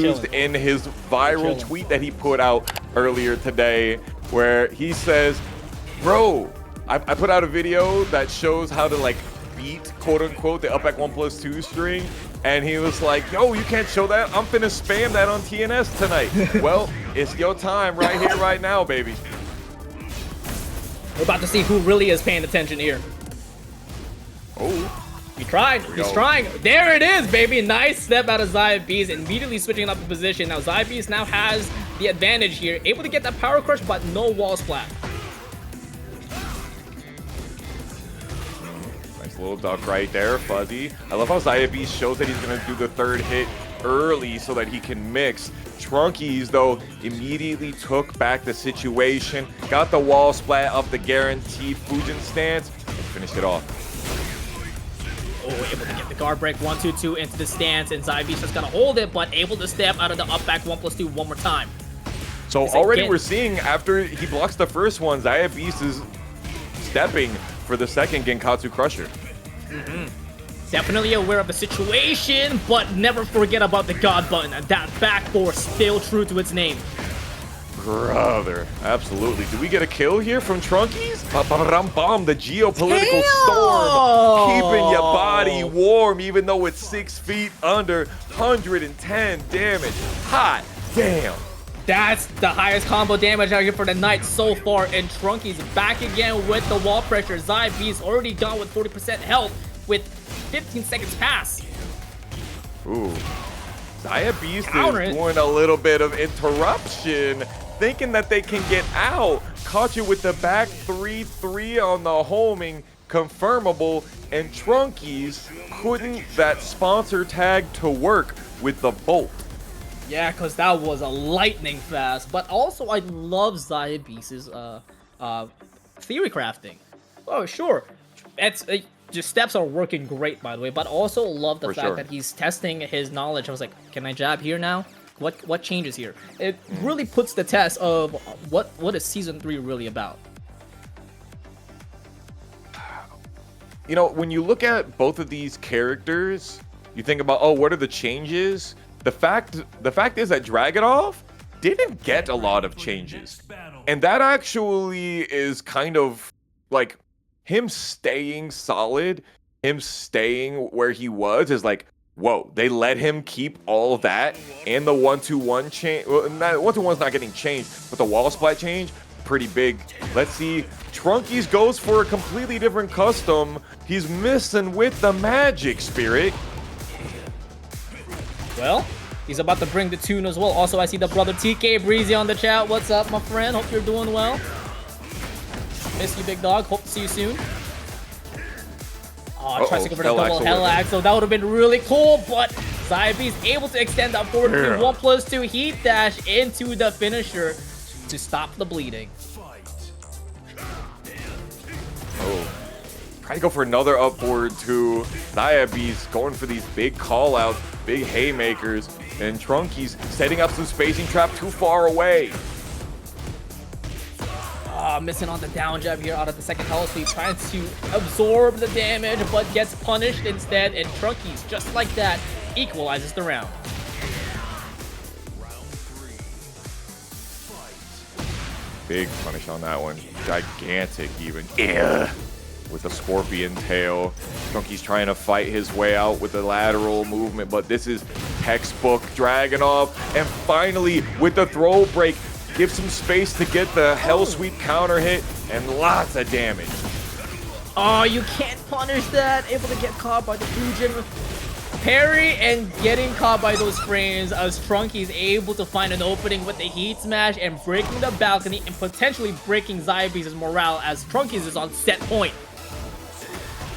used in his viral tweet that he put out earlier today, where he says, bro, I put out a video that shows how to like beat quote unquote the up back 1+2 string, and he was like, yo, you can't show that, I'm finna spam that on TNS tonight. Well, it's your time right here, right now, baby. We're about to see who really is paying attention here. Oh. He tried. He's trying. There it is, baby. Nice step out of ZiyaBeast, immediately switching up the position. Now ZiyaBeast now has the advantage here, able to get that power crush, but no wall splat. Nice little duck right there, Fuzzy. I love how ZiyaBeast shows that he's gonna do the third hit early so that he can mix. Trunkiez, though, immediately took back the situation, got the wall splat of the guaranteed Fujin stance, and finished it off. Oh, able to get the guard break 1-2-2 into the stance, and ZiyaBeast just gonna hold it, but able to step out of the up back 1+2 one more time. So already we're seeing after he blocks the first one, ZiyaBeast is stepping for the second Genkatsu Crusher. Definitely aware of the situation, but never forget about the God button, and that back four still true to its name. Brother, absolutely. Do we get a kill here from Trunkiez? Ba-ba-ram-bam, the geopolitical storm, keeping your body warm even though it's 6 feet under, 110 damage. Hot damn. That's the highest combo damage out here for the night so far, and Trunkiez back again with the wall pressure. ZiyaBeast already gone with 40% health with 15 seconds pass. Ooh. ZiyaBeast is doing a little bit of interruption, thinking that they can get out. Caught you with the back 3-3 on the homing, confirmable, and Trunkiez couldn't that sponsor tag to work with the bolt. Yeah, because that was a lightning fast, but also I love ZiyaBeast's theory crafting. Oh, sure. It's just steps are working great, by the way, but also love the fact that he's testing his knowledge. I was like, can I jab here now? What changes here? It really puts the test of what is Season 3 really about. You know, when you look at both of these characters, you think about, oh, what are the changes? The fact is that Dragunov didn't get a lot of changes. And that actually is kind of like him staying solid, him staying where he was is like, whoa, they let him keep all of that, and the 1-2-1 change. Well, 1-2-1's not getting changed, but the wall splat change, pretty big. Let's see. Trunkiez goes for a completely different custom. He's missing with the magic spirit. Well, he's about to bring the tune as well. Also, I see the brother TK Breezy on the chat. What's up, my friend? Hope you're doing well. Miss you, big dog. Hope to see you soon. Oh, tries to go for the double hell axe, so that would have been really cool, but ZiyaBeast able to extend that forward 1+2 heat dash into the finisher to stop the bleeding. Oh, try to go for another upward to ZiyaBeast, going for these big call outs, big haymakers, and Trunkiez setting up some spacing trap too far away. Missing on the down jab here out of the second telesweep, trying to absorb the damage, but gets punished instead, and Trunkiez, just like that, equalizes the round. Big punish on that one. Gigantic even. Yeah. With the scorpion tail. Trunkiez trying to fight his way out with the lateral movement, but this is textbook Dragunov. And finally, with the throw break, gives some space to get the hell sweep counter hit and lots of damage. Oh, you can't punish that. Able to get caught by the Fujin parry and getting caught by those frames as Trunkiez able to find an opening with the heat smash and breaking the balcony and potentially breaking ZiyaBeast's morale as Trunkiez is on set point.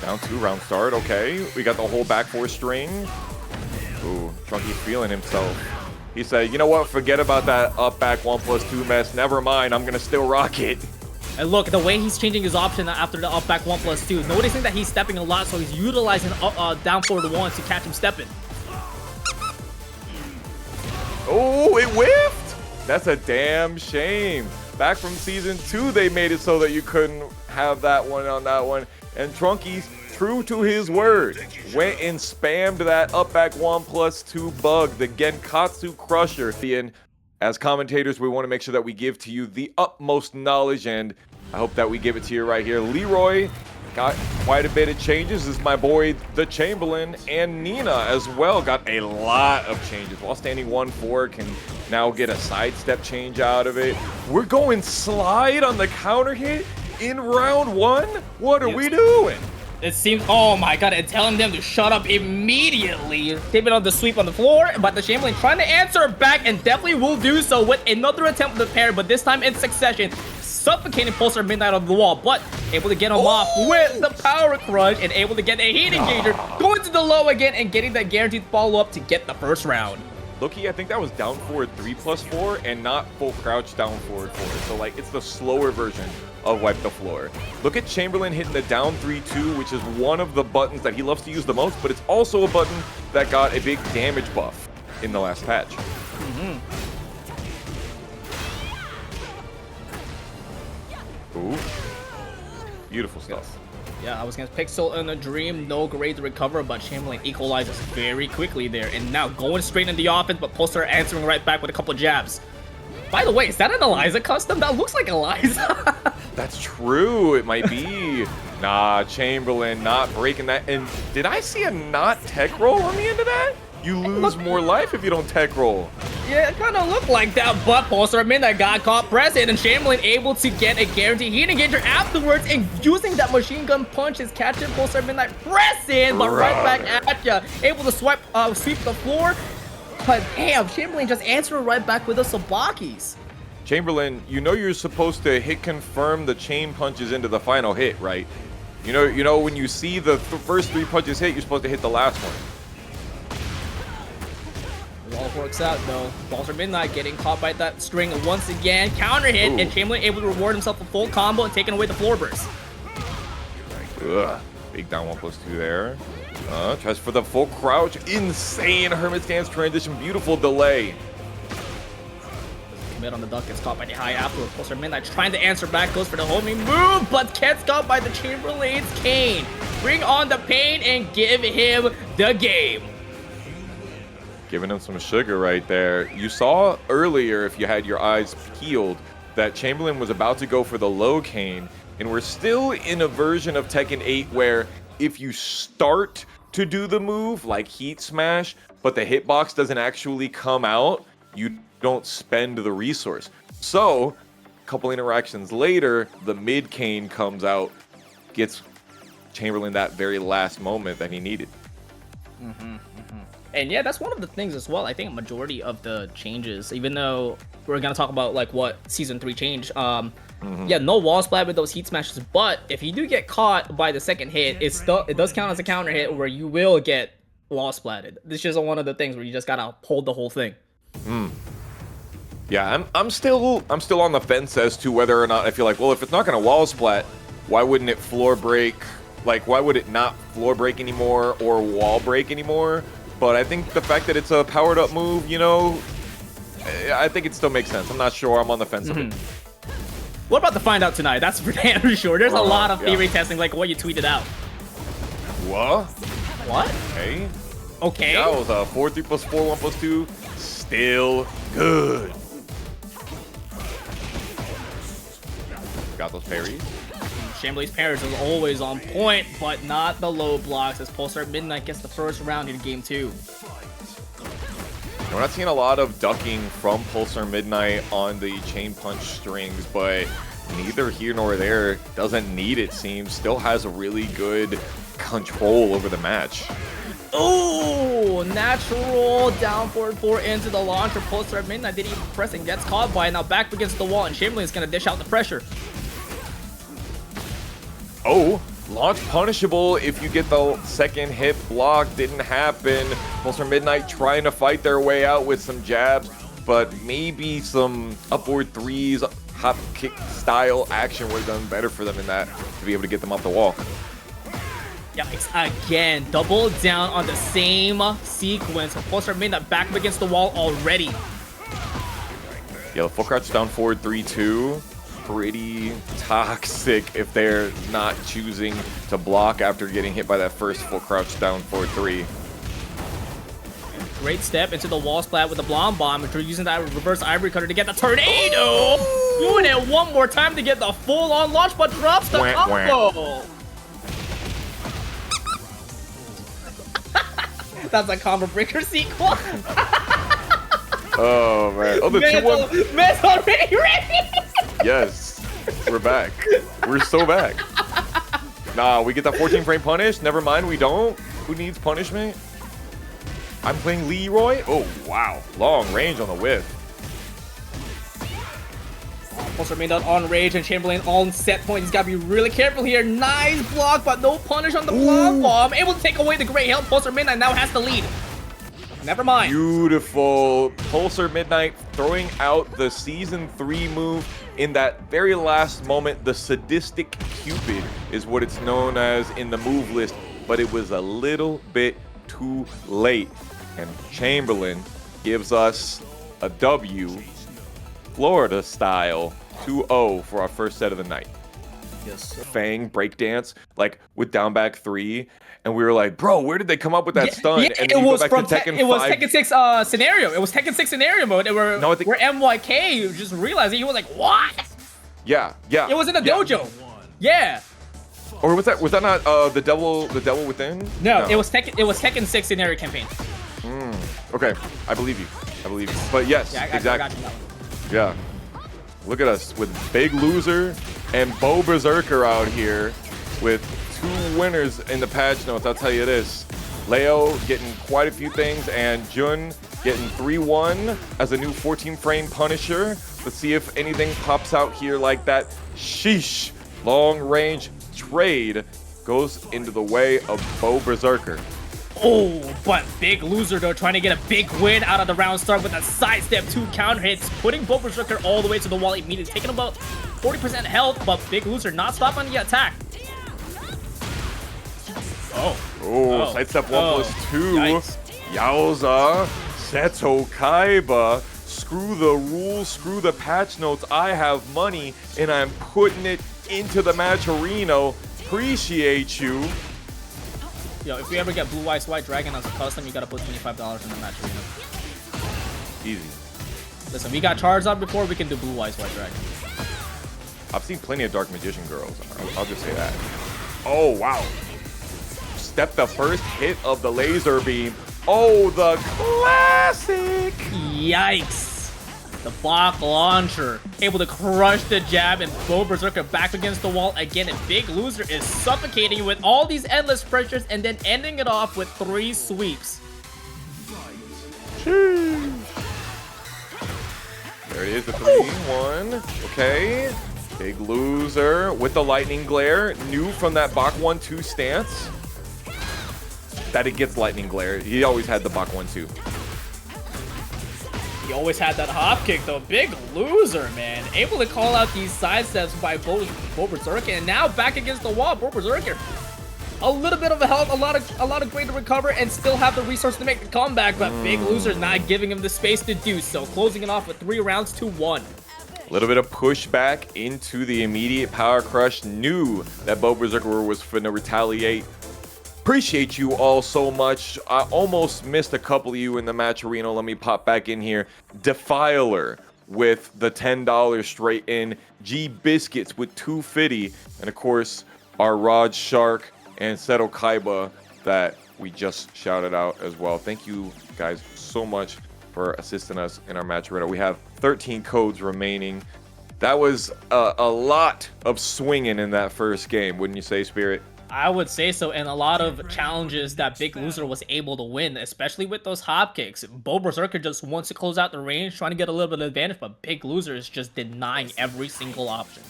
Down 2 round start. Okay, we got the whole back 4 string. Ooh, Trunkiez feeling himself. He said, you know what, forget about that up back 1+2 mess. Never mind, I'm gonna still rock it. And look, the way he's changing his option after the up back 1+2, noticing that he's stepping a lot, so he's utilizing down forward 1 to catch him stepping. Oh, it whiffed! That's a damn shame. Back from Season 2, they made it so that you couldn't have that one on that one. And Trunkiez true to his word, went and spammed that up back 1+2 bug, the Genkatsu Crusher. And as commentators, we want to make sure that we give to you the utmost knowledge, and I hope that we give it to you right here. Leroy got quite a bit of changes. This is my boy, the Chamberlain, and Nina as well got a lot of changes. While standing 1-4, can now get a sidestep change out of it. We're going slide on the counter hit in round 1? What are we doing? It seems, oh my god, and telling them to shut up immediately. Taking on the sweep on the floor, but the Chamberlain trying to answer back and definitely will do so with another attempt with the parry, but this time in succession. Suffocating PulsarMidnight on the wall, but able to get him off with the power crush and able to get a heat engager, going to the low again and getting that guaranteed follow-up to get the first round. Loki, I think that was down forward 3+4 and not full crouch down forward 4. So like it's the slower version of wipe the floor. Look at Chamberlain hitting the down 3-2, which is one of the buttons that he loves to use the most, but it's also a button that got a big damage buff in the last patch. Ooh, beautiful stuff. Yeah, I was gonna Pixel in a dream, no great to recover, but Chamberlain equalizes very quickly there, and now going straight in the offense, but Pulsar answering right back with a couple jabs. By the way, is that an Eliza custom? That looks like Eliza. That's true, it might be. Nah, Chamberlain not breaking that. And did I see a not tech roll on the end of that? You lose more life if you don't tech roll. Yeah, it kind of looked like that, but PulsarMidnight got caught pressing, and Chamberlain able to get a guaranteed heat engager afterwards, and using that machine gun punch is catching PulsarMidnight pressing, but right back at ya. Able to sweep the floor, but damn, Chamberlain just answering right back with the Sabakis. Chamberlain, you know you're supposed to hit confirm the chain punches into the final hit, right? You know when you see the first 3 punches hit, you're supposed to hit the last one. It all works out though. PulsarMidnight getting caught by that string once again. Counter hit, and Chamberlain able to reward himself a full combo and taking away the floor burst. Ugh. Big down 1+2 there. Tries for the full crouch. Insane Hermit stance transition. Beautiful delay. Commit on the duck, gets caught by the high afterward. PulsarMidnight trying to answer back, goes for the homing move, but gets caught by the Chamberlain's cane. Bring on the pain and give him the game. Giving him some sugar right there. You saw earlier, if you had your eyes peeled, that Chamberlain was about to go for the low cane, and we're still in a version of Tekken 8 where if you start to do the move, like Heat Smash, but the hitbox doesn't actually come out, you don't spend the resource. So, a couple interactions later, the mid cane comes out, gets Chamberlain that very last moment that he needed. And yeah, that's one of the things as well. I think a majority of the changes, even though we're gonna talk about like what season 3 changed, yeah, no wall splat with those heat smashes, but if you do get caught by the second hit, it does count as a counter hit where you will get wall splatted. This is just one of the things where you just gotta hold the whole thing. Yeah, I'm still on the fence as to whether or not I feel like, well, if it's not gonna wall splat, why wouldn't it floor break? Like, why would it not floor break anymore or wall break anymore? But I think the fact that it's a powered up move, you know, I think it still makes sense. I'm not sure. I'm on the fence of it. What about the find out tonight? That's for damn sure. There's a lot of theory testing, like what you tweeted out. What? What? Okay. Okay. That was a 4-3+4, 1+2. Still good. Got those parries. Chamberlain's parries is always on point, but not the low blocks as PulsarMidnight gets the first round in game 2. We're not seeing a lot of ducking from PulsarMidnight on the chain punch strings, but neither here nor there. Doesn't need it, seems. Still has a really good control over the match. Oh, natural down forward 4 into the launcher. PulsarMidnight didn't even press and gets caught by it. Now back against the wall, and Chamberlain's gonna dish out the pressure. Oh, launch punishable if you get the second hit block. Didn't happen. PulsarMidnight trying to fight their way out with some jabs, but maybe some upward threes, hop kick style action would have done better for them in that to be able to get them off the wall. Yikes, again, double down on the same sequence. PulsarMidnight back up against the wall already. Yeah, the full crouch down forward 3-2. pretty toxic if they're not choosing to block after getting hit by that first full crouch down 4-3. Great step into the wall splat with the blonde bomb. After using that reverse ivory cutter to get the tornado. Doing it one more time to get the full-on launch, but drops the combo. That's a combo breaker sequel. Oh man! Oh, the 2-1. Miss already ready. Yes, we're back. We're so back. Nah, we get that 14 frame punish. Never mind, we don't. Who needs punishment? I'm playing Leroy. Oh wow, long range on the whiff. PulsarMidnight on rage and Chamberlain on set point. He's got to be really careful here. Nice block, but no punish on the blonde bomb. Able to take away the great help. PulsarMidnight now has the lead. Never mind. Beautiful. PulsarMidnight throwing out the Season 3 move in that very last moment. The sadistic Cupid is what it's known as in the move list, but it was a little bit too late. And Chamberlain gives us a W, Florida style, 2-0 for our first set of the night. Yes, sir. Fang breakdance, like with down back 3. And we were like, bro, where did they come up with that stun? Yeah, and it was from Tekken 5. It was Tekken 6 scenario. It was Tekken 6 scenario mode. Where MYK just realized it. He was like, what? Yeah. It was in the dojo. Yeah. Or was that not the devil within? No, it was Tekken 6 scenario campaign. Okay, I believe you. But yes, Yeah, exactly. I got you. Yeah. Look at us with Big Loser and Bo Berserker out here with 2 winners in the patch notes. I'll tell you this. Leo getting quite a few things, and Jun getting 3-1 as a new 14 frame Punisher. Let's see if anything pops out here like that. Sheesh. Long range trade goes into the way of Bo Berserker. Oh, but Big Loser though, trying to get a big win out of the round start with a sidestep 2 counter hits, putting Bo Berserker all the way to the wall immediately, taking about 40% health, but Big Loser not stopping the attack. Sidestep 1+2. Yikes. Yowza. Seto Kaiba. Screw the rules, screw the patch notes. I have money and I'm putting it into the match arena. Appreciate you. Yo, if we ever get Blue Eyes White Dragon as a custom, you gotta put $25 in the match arena. Easy. Listen, we got Charizard before, we can do Blue Eyes White Dragon. I've seen plenty of Dark Magician girls. I'll just say that. Oh, wow. Step the first hit of the laser beam. Oh, the classic. Yikes. The block launcher. Able to crush the jab and Bo Berserker back against the wall again. And Big Loser is suffocating with all these endless pressures and then ending it off with 3 sweeps. There it is, the 3-1. Okay. Big Loser with the lightning glare. New from that Bach 1-2 stance. That it gets lightning glare. He always had the Bach 1-2. He always had that hop kick though. Big Loser, man. Able to call out these side steps by Bo Berserker, and now back against the wall. Bo Berserker, a little bit of a health, a lot of great to recover, and still have the resource to make the comeback. But Big Loser not giving him the space to do so, closing it off with 3 rounds to 1. A little bit of pushback into the immediate power crush. Knew that Bo Berserker was finna retaliate. Appreciate you all so much. I almost missed a couple of you in the match arena. Let me pop back in here. Defiler with the $10 straight in. G Biscuits with $250. And of course, our Rod Shark and Seto Kaiba that we just shouted out as well. Thank you guys so much for assisting us in our match arena. We have 13 codes remaining. That was a lot of swinging in that first game, wouldn't you say, Spirit? I would say so, and a lot of challenges that Big Loser was able to win, especially with those hop kicks. Bo Berserker just wants to close out the range, trying to get a little bit of advantage, but Big Loser is just denying every single option.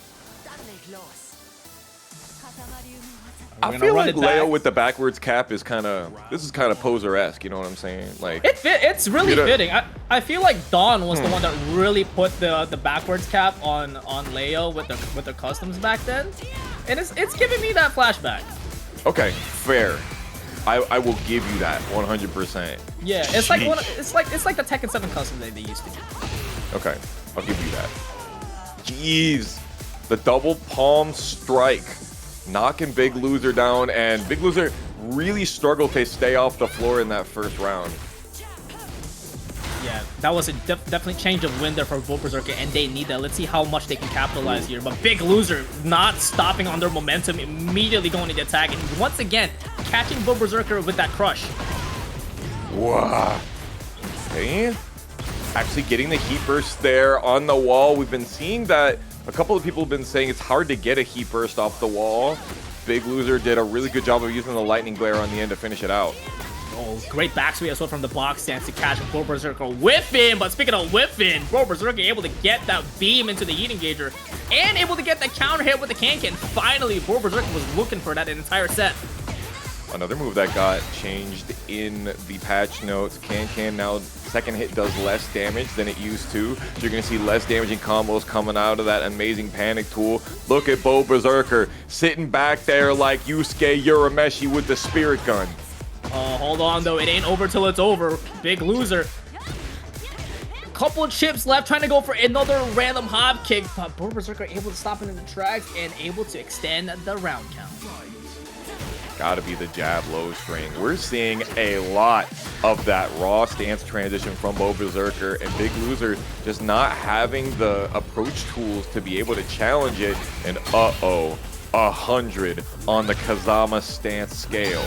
I feel like Leo with the backwards cap is kind of, this is kind of poser-esque, you know what I'm saying? Like it's really fitting. I feel like Dawn was the one that really put the backwards cap on Leo with the customs back then, and it's giving me that flashback. Okay, fair. I will give you that 100%. Yeah, it's like it's like the Tekken 7 customs they used to do. Okay, I'll give you that. Jeez. The double palm strike, knocking Big Loser down, and Big Loser really struggled to stay off the floor in that first round. Yeah, that was a definitely change of wind there for Berserker, and they need that. Let's see how much they can capitalize here. But Big Loser not stopping on their momentum, immediately going to the attack, and once again catching Berserker with that crush. Wow. Okay. Actually getting the heat burst there on the wall. We've been seeing that a couple of people have been saying it's hard to get a heat burst off the wall. Big Loser did a really good job of using the lightning glare on the end to finish it out. Oh, great backswing as well from the box stance to catch Berserker whiffing. But speaking of whiffing, Berserker able to get that beam into the heat engager and able to get the counter hit with the can. Finally, Berserker was looking for that entire set. Another move that got changed in the patch notes. Can now second hit does less damage than it used to. So you're going to see less damaging combos coming out of that amazing panic tool. Look at Berserker sitting back there like Yusuke Urameshi with the spirit gun. Hold on though, it ain't over till it's over. Big Loser. Couple of chips left, trying to go for another random hop kick, but Berserker able to stop it in the tracks and able to extend the round count. Gotta be the jab low string. We're seeing a lot of that raw stance transition from Berserker, and Big Loser just not having the approach tools to be able to challenge it. And 100 on the Kazama stance scale.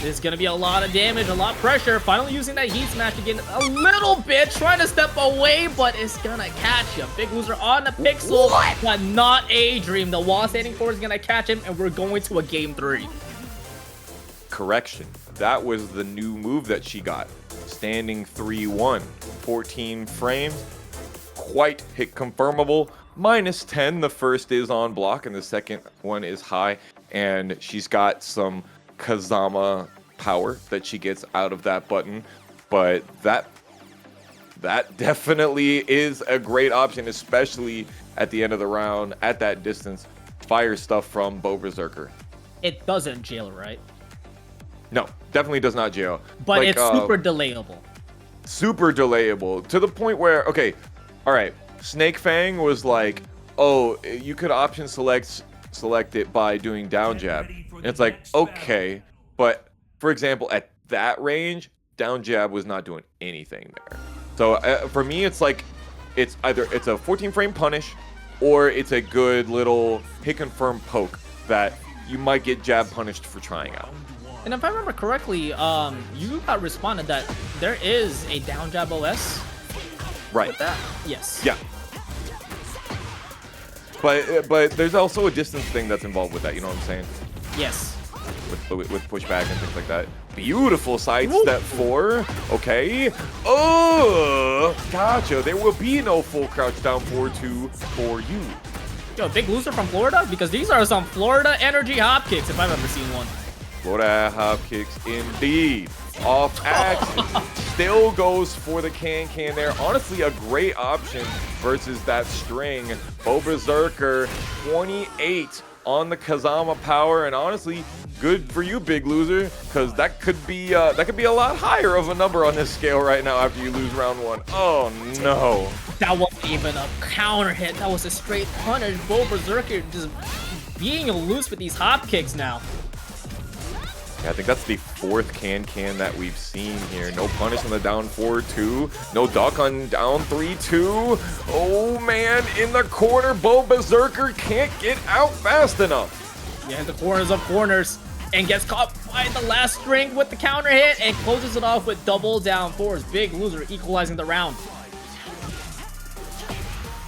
There's gonna be a lot of damage, a lot of pressure. Finally using that heat smash again a little bit, trying to step away, but it's gonna catch you. Big Loser on the pixel, but not a dream. The wall standing forward is gonna catch him, and we're going to a game 3. Correction, that was the new move that she got. Standing 3-1, 14 frames, quite hit confirmable. -10, the first is on block, and the second one is high, and she's got some Kazama power that she gets out of that button, but that definitely is a great option, especially at the end of the round at that distance. Fire stuff from Berserker. It doesn't jail, right? No, definitely does not jail. But like, it's super delayable. Super delayable to the point where, okay, all right, Snake Fang was like, oh, you could option select it by doing down jab. And it's like, okay, but for example, at that range, down jab was not doing anything there. So for me, it's like, it's either it's a 14 frame punish, or it's a good little hit confirm poke that you might get jab punished for trying out. And if I remember correctly, you got responded that there is a down jab OS. Right. With that? Yes. Yeah. But there's also a distance thing that's involved with that. You know what I'm saying? Yes. With pushback and things like that. Beautiful sidestep 4. Okay. Oh, gotcha. There will be no full crouch down 4-2 for you. Yo, Big Loser from Florida? Because these are some Florida energy hop kicks, if I've ever seen one. Florida hop kicks indeed. Off axis. Still goes for the can there. Honestly, a great option versus that string. Berserker 28 on the Kazama power, and honestly, good for you, Big Loser, because that could be a lot higher of a number on this scale right now after you lose round 1. Oh no. That wasn't even a counter hit. That was a straight punish. Berserker just being loose with these hop kicks now. Yeah, I think that's the 4th can that we've seen here. No punish on the down 4-2. No duck on down 3-2. Oh man, in the corner, Berserker can't get out fast enough. Yeah, the corners of corners, and gets caught by the last string with the counter hit and closes it off with double down 4s. Big Loser equalizing the round.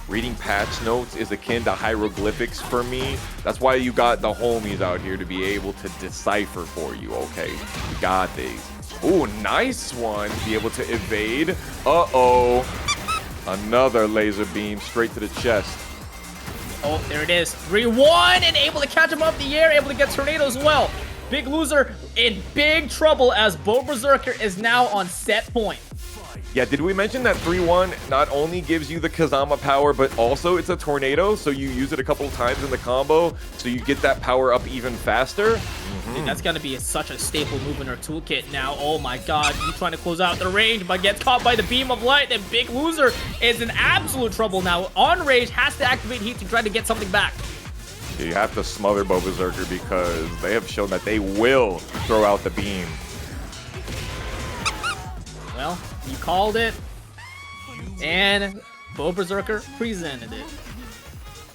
Reading patch notes is akin to hieroglyphics for me. That's why you got the homies out here to be able to decipher for you, okay? You got these. Ooh, nice one. Be able to evade. Uh-oh. Another laser beam straight to the chest. Oh, there it is. 3-1, and able to catch him up the air, able to get tornado as well. Big Loser in big trouble as Berserker is now on set point. Yeah, did we mention that 3-1 not only gives you the Kazama power, but also it's a tornado, so you use it a couple of times in the combo, so you get that power up even faster? Dude, that's gonna be such a staple move in our toolkit now. Oh my god, he's trying to close out the range, but gets caught by the beam of light, and Big Loser is in absolute trouble now. On range, has to activate heat to try to get something back. You have to smother Bo Berserker because they have shown that they will throw out the beam. Well, you called it, and Bo Berserker presented it.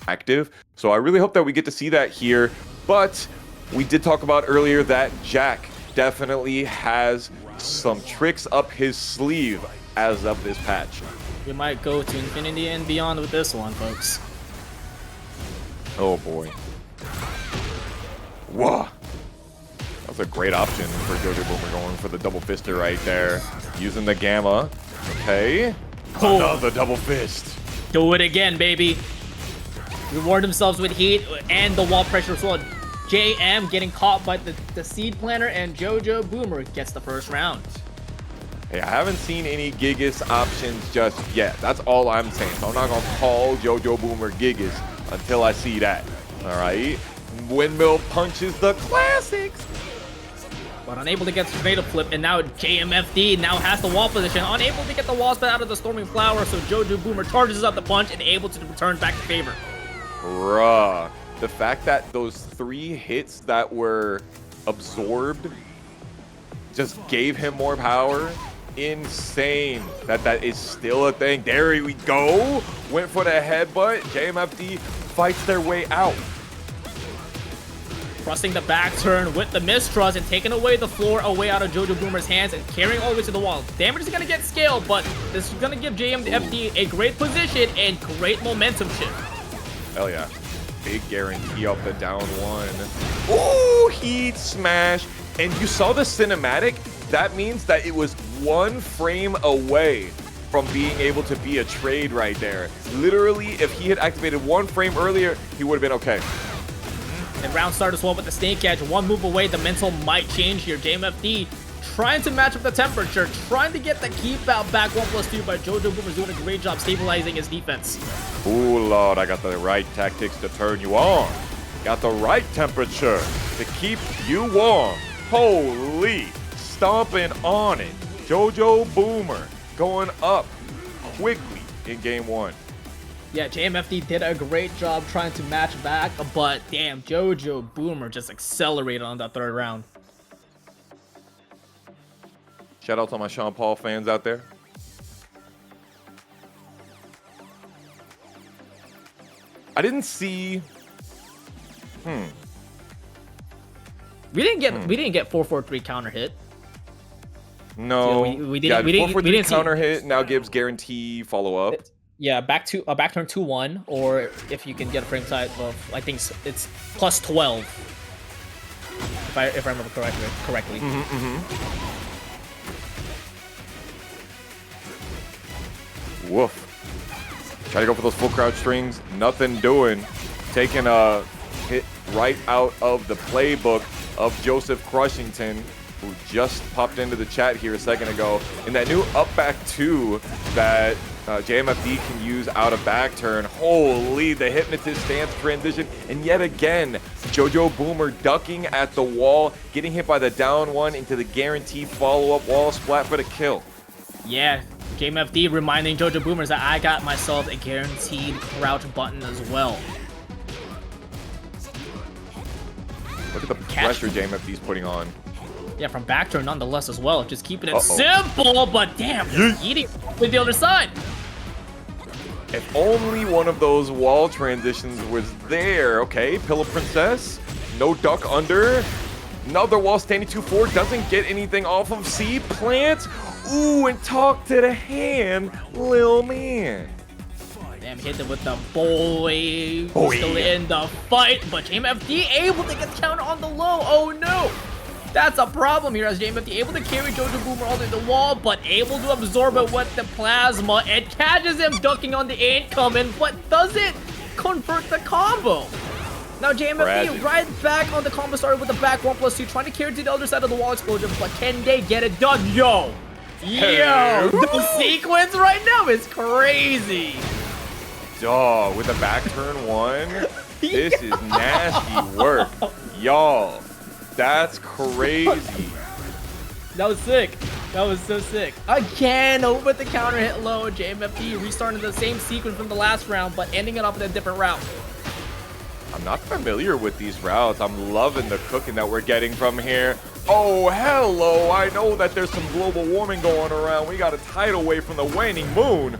Active. So I really hope that we get to see that here, but we did talk about earlier that Jack definitely has some tricks up his sleeve as of this patch. We might go to infinity and beyond with this one, folks. Oh boy. Whoa. That's a great option for JoJoboomer going for the double fister right there. Using the gamma. Okay. Cool. Another double fist. Do it again, baby. Reward themselves with heat and the wall pressure as well. JM getting caught by the seed planter, and JoJoboomer gets the first round. Hey, I haven't seen any Gigas options just yet. That's all I'm saying. So I'm not going to call JoJoboomer Gigas until I see that. All right. Windmill punches the classics. But unable to get the tornado flip, and now JMFD now has the wall position. Unable to get the wall spin out of the Storming Flower, so JoJoboomer charges up the punch and able to return back to favor. Bruh. The fact that those 3 hits that were absorbed just gave him more power. Insane that is still a thing. There we go. Went for the headbutt. JMFD fights their way out. Thrusting the back turn with the mistrust and taking away the floor away out of JoJoboomer's hands and carrying all the way to the wall. Damage is going to get scaled, but this is going to give JMFD a great position and great momentum shift. Hell yeah. Big guarantee up the down one. Ooh, heat smash. And you saw the cinematic? That means that it was 1 frame away from being able to be a trade right there. Literally, if he had activated 1 frame earlier, he would have been okay. And round start as well with the Snake Edge. 1 move away, the mental might change here. JMFD trying to match up the temperature, trying to get the keep out back 1+2, but JoJoboomer's doing a great job stabilizing his defense. Ooh, Lord, I got the right tactics to turn you on. Got the right temperature to keep you warm. Holy, stomping on it. JoJoboomer going up quickly in game 1. Yeah, JMFD did a great job trying to match back, but damn, JoJoboomer just accelerated on that 3rd round. Shout out to my Sean Paul fans out there. I didn't see. We didn't get 4-4-3 counter hit. No, yeah, we didn't. Yeah, we didn't counter hit now gives guarantee follow up. Yeah, back turn 2-1, or if you can get a frame type of, I think it's +12. If I remember correctly. Woof. Try to go for those full crouch strings. Nothing doing. Taking a hit right out of the playbook of Joseph Crushington, who just popped into the chat here a second ago. In that new up back 2 that JMFD can use out of back turn. Holy, the hypnotist stance transition. And yet again, JoJoboomer ducking at the wall, getting hit by the down 1 into the guaranteed follow-up wall splat for the kill. Yeah, JMFD reminding JoJoboomers that I got myself a guaranteed crouch button as well. Look at the pressure JMFD's putting on. Yeah, from back turn nonetheless as well. Just keeping it simple, but damn, just eating with the other side. If only one of those wall transitions was there. Okay, Pillow Princess. No duck under. Another wall standing 2-4. Doesn't get anything off of C. Plant. Ooh, and talk to the hand, lil man. Damn, hit him with the boy. Still in the fight, but JMFD able to get the counter on the low. Oh no. That's a problem here as JMFD able to carry JoJoboomer all the way to the wall, but able to absorb it with the plasma and catches him ducking on the incoming, but doesn't convert the combo. Now JMFD right back on the combo started with the back 1+2, trying to carry to the other side of the wall explosion, but can they get it done? Yo! Yo, the sequence right now is crazy. Dog, with the back turn one, this is nasty work. Y'all, that's crazy. That was sick. That was so sick. Again, over the counter hit low. JMFD restarting the same sequence from the last round, but ending it up with a different route. I'm not familiar with these routes. I'm loving the cooking that we're getting from here. Oh, hello. I know that there's some global warming going around. We got a tidal wave from the waning moon.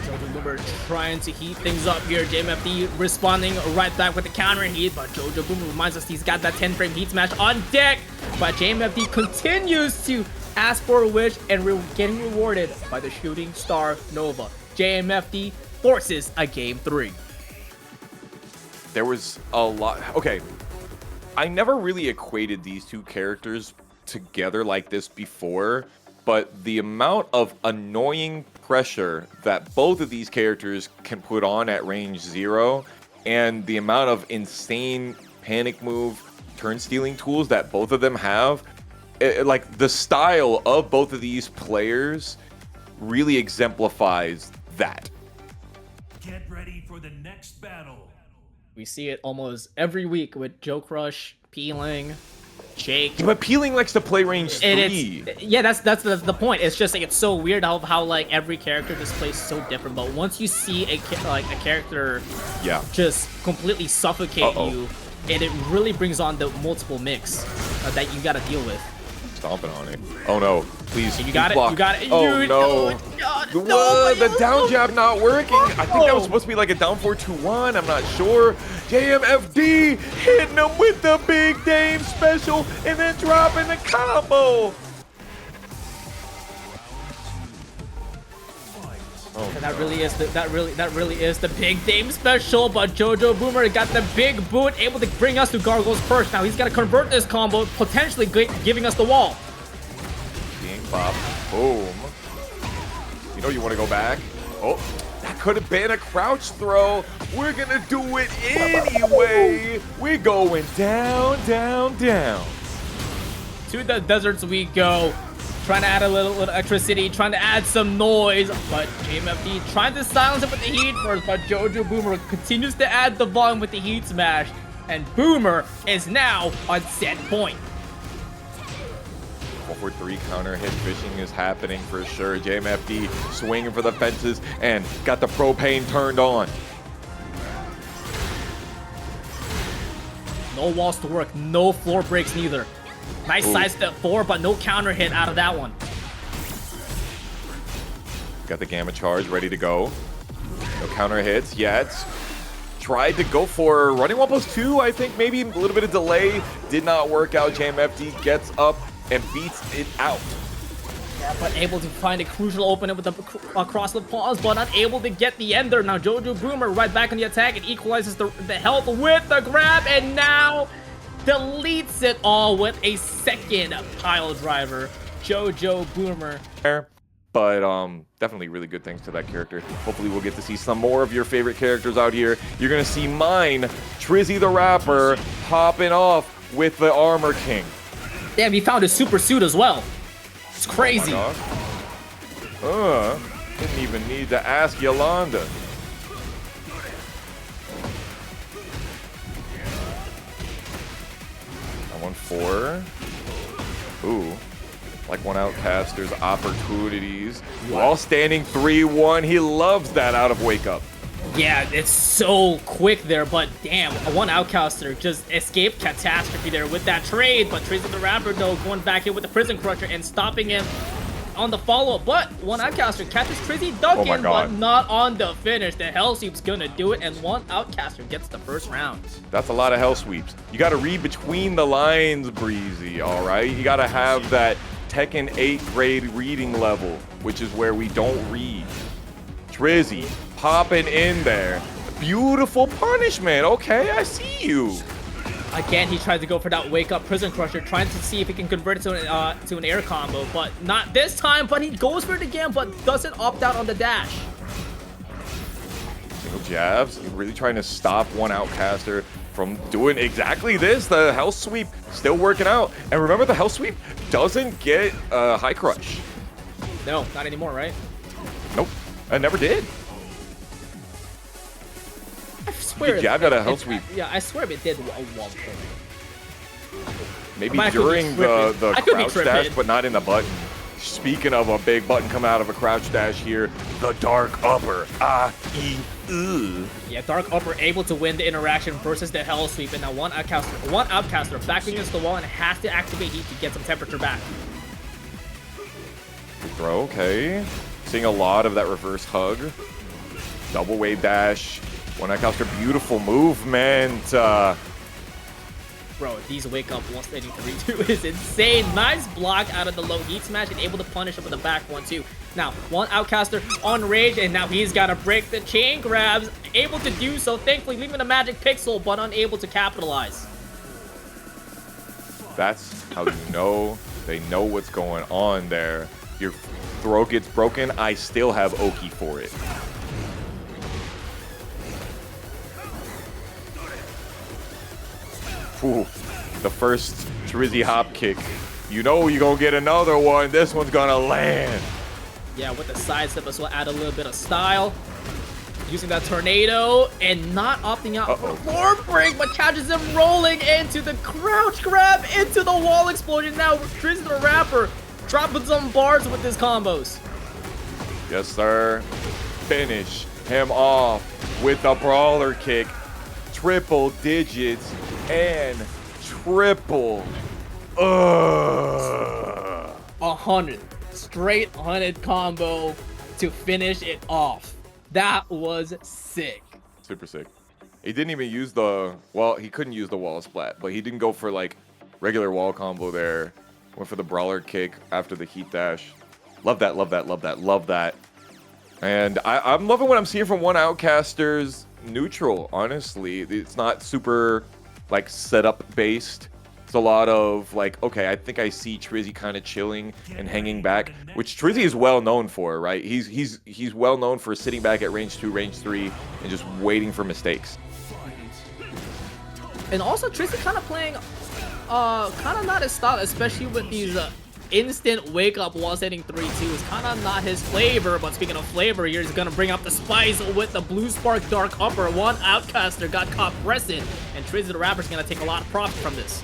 JoJoboomer trying to heat things up here. JMFD responding right back with the counter heat, but JoJoboomer reminds us he's got that 10-frame heat smash on deck. But JMFD continues to ask for a wish and getting rewarded by the shooting star Nova. JMFD forces a game 3. There was a lot. Okay, I never really equated these two characters together like this before, but the amount of annoying pressure that both of these characters can put on at range 0 and the amount of insane panic move turn stealing tools that both of them have, like the style of both of these players really exemplifies that. Get ready for the next battle. We see it almost every week with JoeCrush, Ling, Jake. But Ling likes to play range 3. Yeah, that's the point. It's just like it's so weird how like every character just plays so different. But once you see a character, yeah, just completely suffocate you, and it really brings on the multiple mix that you gotta deal with. Stomping on it. Oh no! Please, you got it. block. You got it. Oh no! The down jab not working. I think that was supposed to be like a down 4-2-1. I'm not sure. JMFD hitting him with the big Dame special and then dropping the combo. Oh, that really is the big Dame special, but JoJoboomer got the big boot, able to bring us to Gargoyle's Perch. Now he's got to convert this combo, potentially giving us the wall. Being pop, boom. You know you want to go back. Oh, that could have been a crouch throw. We're gonna do it anyway. We're going down, down, down. To the deserts we go. Trying to add a little electricity, trying to add some noise, but JMFD trying to silence it with the heat first, but JoJoboomer continues to add the volume with the heat smash, and Boomer is now on set point. 4-4-3 counter hit fishing is happening for sure. JMFD swinging for the fences and got the propane turned on. No walls to work, no floor breaks neither. Nice side step 4, but no counter hit out of that one. Got the Gamma Charge ready to go. No counter hits yet. Tried to go for running 1+2, I think maybe a little bit of delay. Did not work out. JMFD gets up and beats it out. Yeah, but able to find a crucial opening with across the pause, but unable to get the ender. Now JoJoboomer right back on the attack and equalizes the health with the grab, and now deletes it all with a second pile driver. JoJoboomer. But definitely really good things to that character. Hopefully we'll get to see some more of your favorite characters out here. You're gonna see mine, TrizzyTheRapper, popping off with the Armor King. Damn, he found his super suit as well. It's crazy. Oh didn't even need to ask Yolanda. That 1-4. Ooh. Like OneOutcaster's opportunities. While standing 3-1. He loves that out of wake up. Yeah, it's so quick there, but damn, OneOutcaster just escaped catastrophe there with that trade, but TrizzyTheRapper though going back in with the Prison Crusher and stopping him on the follow-up, but OneOutcaster catches Trizzy ducking, but not on the finish. The Hell Sweep's gonna do it, and OneOutcaster gets the first round. That's a lot of Hell Sweeps. You gotta read between the lines, Breezy, alright? You gotta have that Tekken 8th grade reading level, which is where we don't read. Trizzy popping in there. Beautiful punishment. Okay, I see you. Again, he tried to go for that wake-up Prison Crusher, trying to see if he can convert it to an air combo, but not this time, but he goes for it again, but doesn't opt out on the dash. Single jabs, really trying to stop OneOutcaster from doing exactly this. The Hell Sweep still working out. And remember, the Hell Sweep doesn't get High Crush. No, not anymore, right? Nope, I never did. I swear. He jabbed at a Hell Sweep. Yeah, I swear it did a wall. Maybe during the crouch dash, but not in the button. Speaking of a big button coming out of a crouch dash here, the Dark Upper. Yeah, Dark Upper able to win the interaction versus the Hell Sweep, and now OneOutcaster back against the wall and has to activate heat to get some temperature back. Good throw, okay. Seeing a lot of that reverse hug. Double wave dash. OneOutcaster, beautiful movement. Bro, these wake up 183 is insane. Nice block out of the low heat smash and able to punish him with the back one too. Now, OneOutcaster on rage, and now he's got to break the chain grabs. Able to do so, thankfully leaving a magic pixel, but unable to capitalize. That's how you know they know what's going on there. Your throw gets broken, I still have Oki for it. Ooh, the first Trizzy hop kick. You know you're gonna get another one. This one's gonna land. Yeah, with the side step as well, add a little bit of style. Using that tornado and not opting out for floor break, but catches him rolling into the crouch grab, into the wall explosion. Now TrizzyTheRapper dropping some bars with his combos. Yes, sir. Finish him off with the brawler kick. Triple digits and triple 100 straight 100 combo to finish it off. That was sick. Super sick. He didn't even use the, well, he couldn't use the wall splat, but he didn't go for like regular wall combo there. Went for the brawler kick after the heat dash. Love that, love that, love that, love that. And I'm loving what I'm seeing from OneOutcaster's neutral, honestly. It's not super like setup based. It's a lot of like, okay, I think I see Trizzy kind of chilling and hanging back, which Trizzy is well known for, right? He's well known for sitting back at range 2, range 3 and just waiting for mistakes. And also Trizzy kind of playing kind of not his style, especially with these instant wake up while setting 3-2 is kind of not his flavor. But speaking of flavor, here he's gonna bring up the spice with the blue spark dark upper. OneOutcaster got caught pressing, and TrizzyTheRapper's gonna take a lot of profit from this.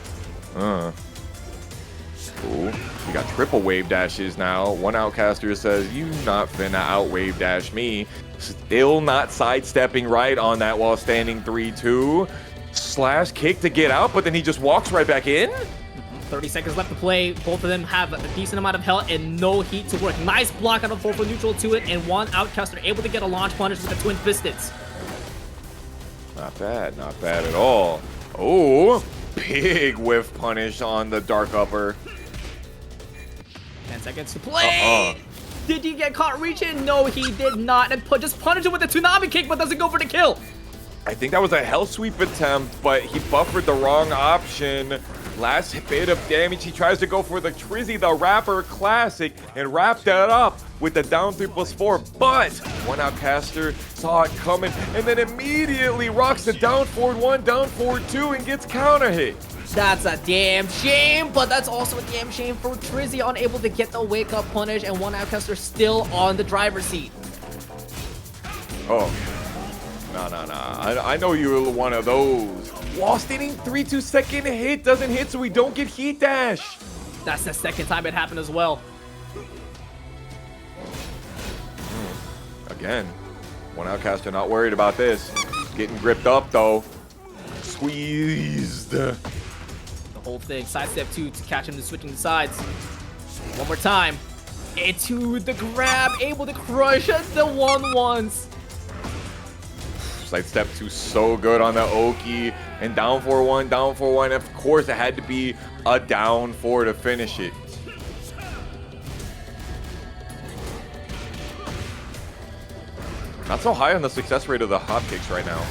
Cool. We got triple wave dashes now. OneOutcaster says, "You not finna out wave dash me." Still not sidestepping right on that while standing 3-2. Slash kick to get out, but then he just walks right back in. 30 seconds left to play. Both of them have a decent amount of health and no heat to work. Nice block out of 4 for neutral to it, and OneOutcaster able to get a launch punish with the twin pistons. Not bad at all. Oh, big whiff punish on the dark upper. 10 seconds to play. Did he get caught reaching? No, he did not. And just punish him with a tsunami kick, but doesn't go for the kill. I think that was a hell sweep attempt, but he buffered the wrong option. Last bit of damage, he tries to go for the TrizzyTheRapper classic and wrap that up with the down 3+4, but OneOutcaster saw it coming and then immediately rocks the down forward 1, down forward 2 and gets counter hit. That's a damn shame, but that's also a damn shame for Trizzy, unable to get the wake up punish, and OneOutcaster still on the driver's seat. Oh, no. I know you're one of those. Wall standing 3-2 second hit doesn't hit, so we don't get heat dash. That's the second time it happened as well. Again, OneOutcaster not worried about this. Getting gripped up though. Squeezed. The whole thing. Sidestep 2 to catch him to switching the sides. One more time. Into the grab, able to crush the 1-1s. Side step 2 so good on the Oki, and down 4-1, down 4-1. Of course, it had to be a down 4 to finish it. Not so high on the success rate of the hop kicks right now.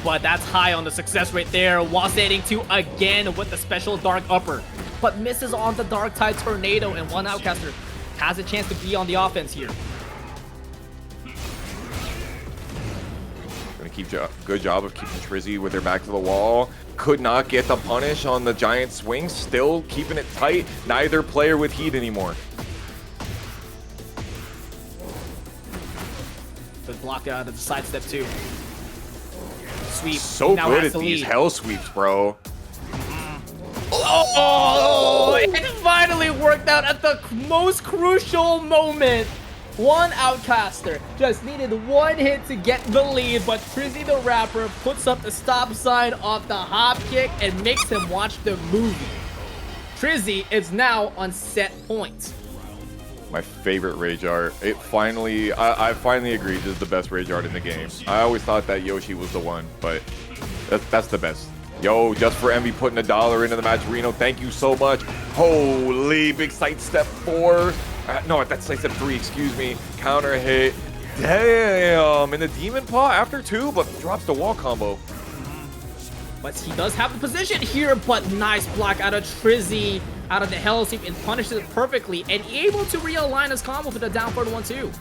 But that's high on the success rate there. While standing 2 again with the special dark upper, but misses on the dark tide tornado, and OneOutcaster has a chance to be on the offense here. Gonna good job of keeping Trizzy with their back to the wall. Could not get the punish on the giant swing. Still keeping it tight. Neither player with heat anymore. But blocked out of the sidestep too. Sweep. So now good has at to these lead. hell sweeps, bro. Oh, it finally worked out at the most crucial moment. OneOutcaster just needed one hit to get the lead, but TrizzyTheRapper puts up the stop sign off the hop kick and makes him watch the movie. Trizzy is now on set point. My favorite rage art. It finally, I finally agreed this is the best rage art in the game. I always thought that Yoshi was the one, but that's the best. Yo, just for Envy putting $1 into the match, Reno. Thank you so much. Holy, big side step 4. No, that's side step 3, excuse me. Counter hit. Damn, in the Demon Paw after 2, but drops the wall combo. But he does have the position here, but nice block out of Trizzy, out of the hell sweep, and punishes it perfectly, and able to realign his combo for the down forward 1-2.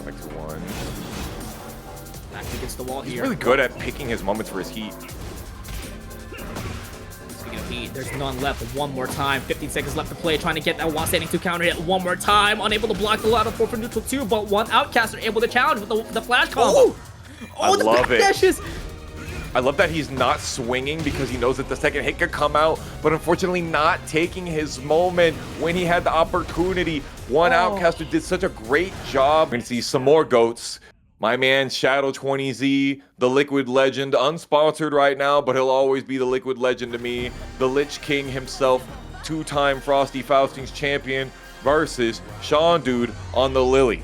Back to 1. Back against the wall here. He's really good at picking his moments for his heat. Speaking of heat, there's none left. One more time. 15 seconds left to play. Trying to get that one standing 2 counter hit one more time. Unable to block the ladder 4 for neutral 2, but OneOutcaster able to challenge with the flash combo. I love it. Dashes. I love that he's not swinging because he knows that the second hit could come out, but unfortunately not taking his moment when he had the opportunity. OneOutcaster did such a great job. We're going to see some more goats. My man Shadow20Z, the Liquid Legend, unsponsored right now, but he'll always be the Liquid Legend to me. The Lich King himself, 2-time Frosty Faustings champion versus Shaundude on the Lili.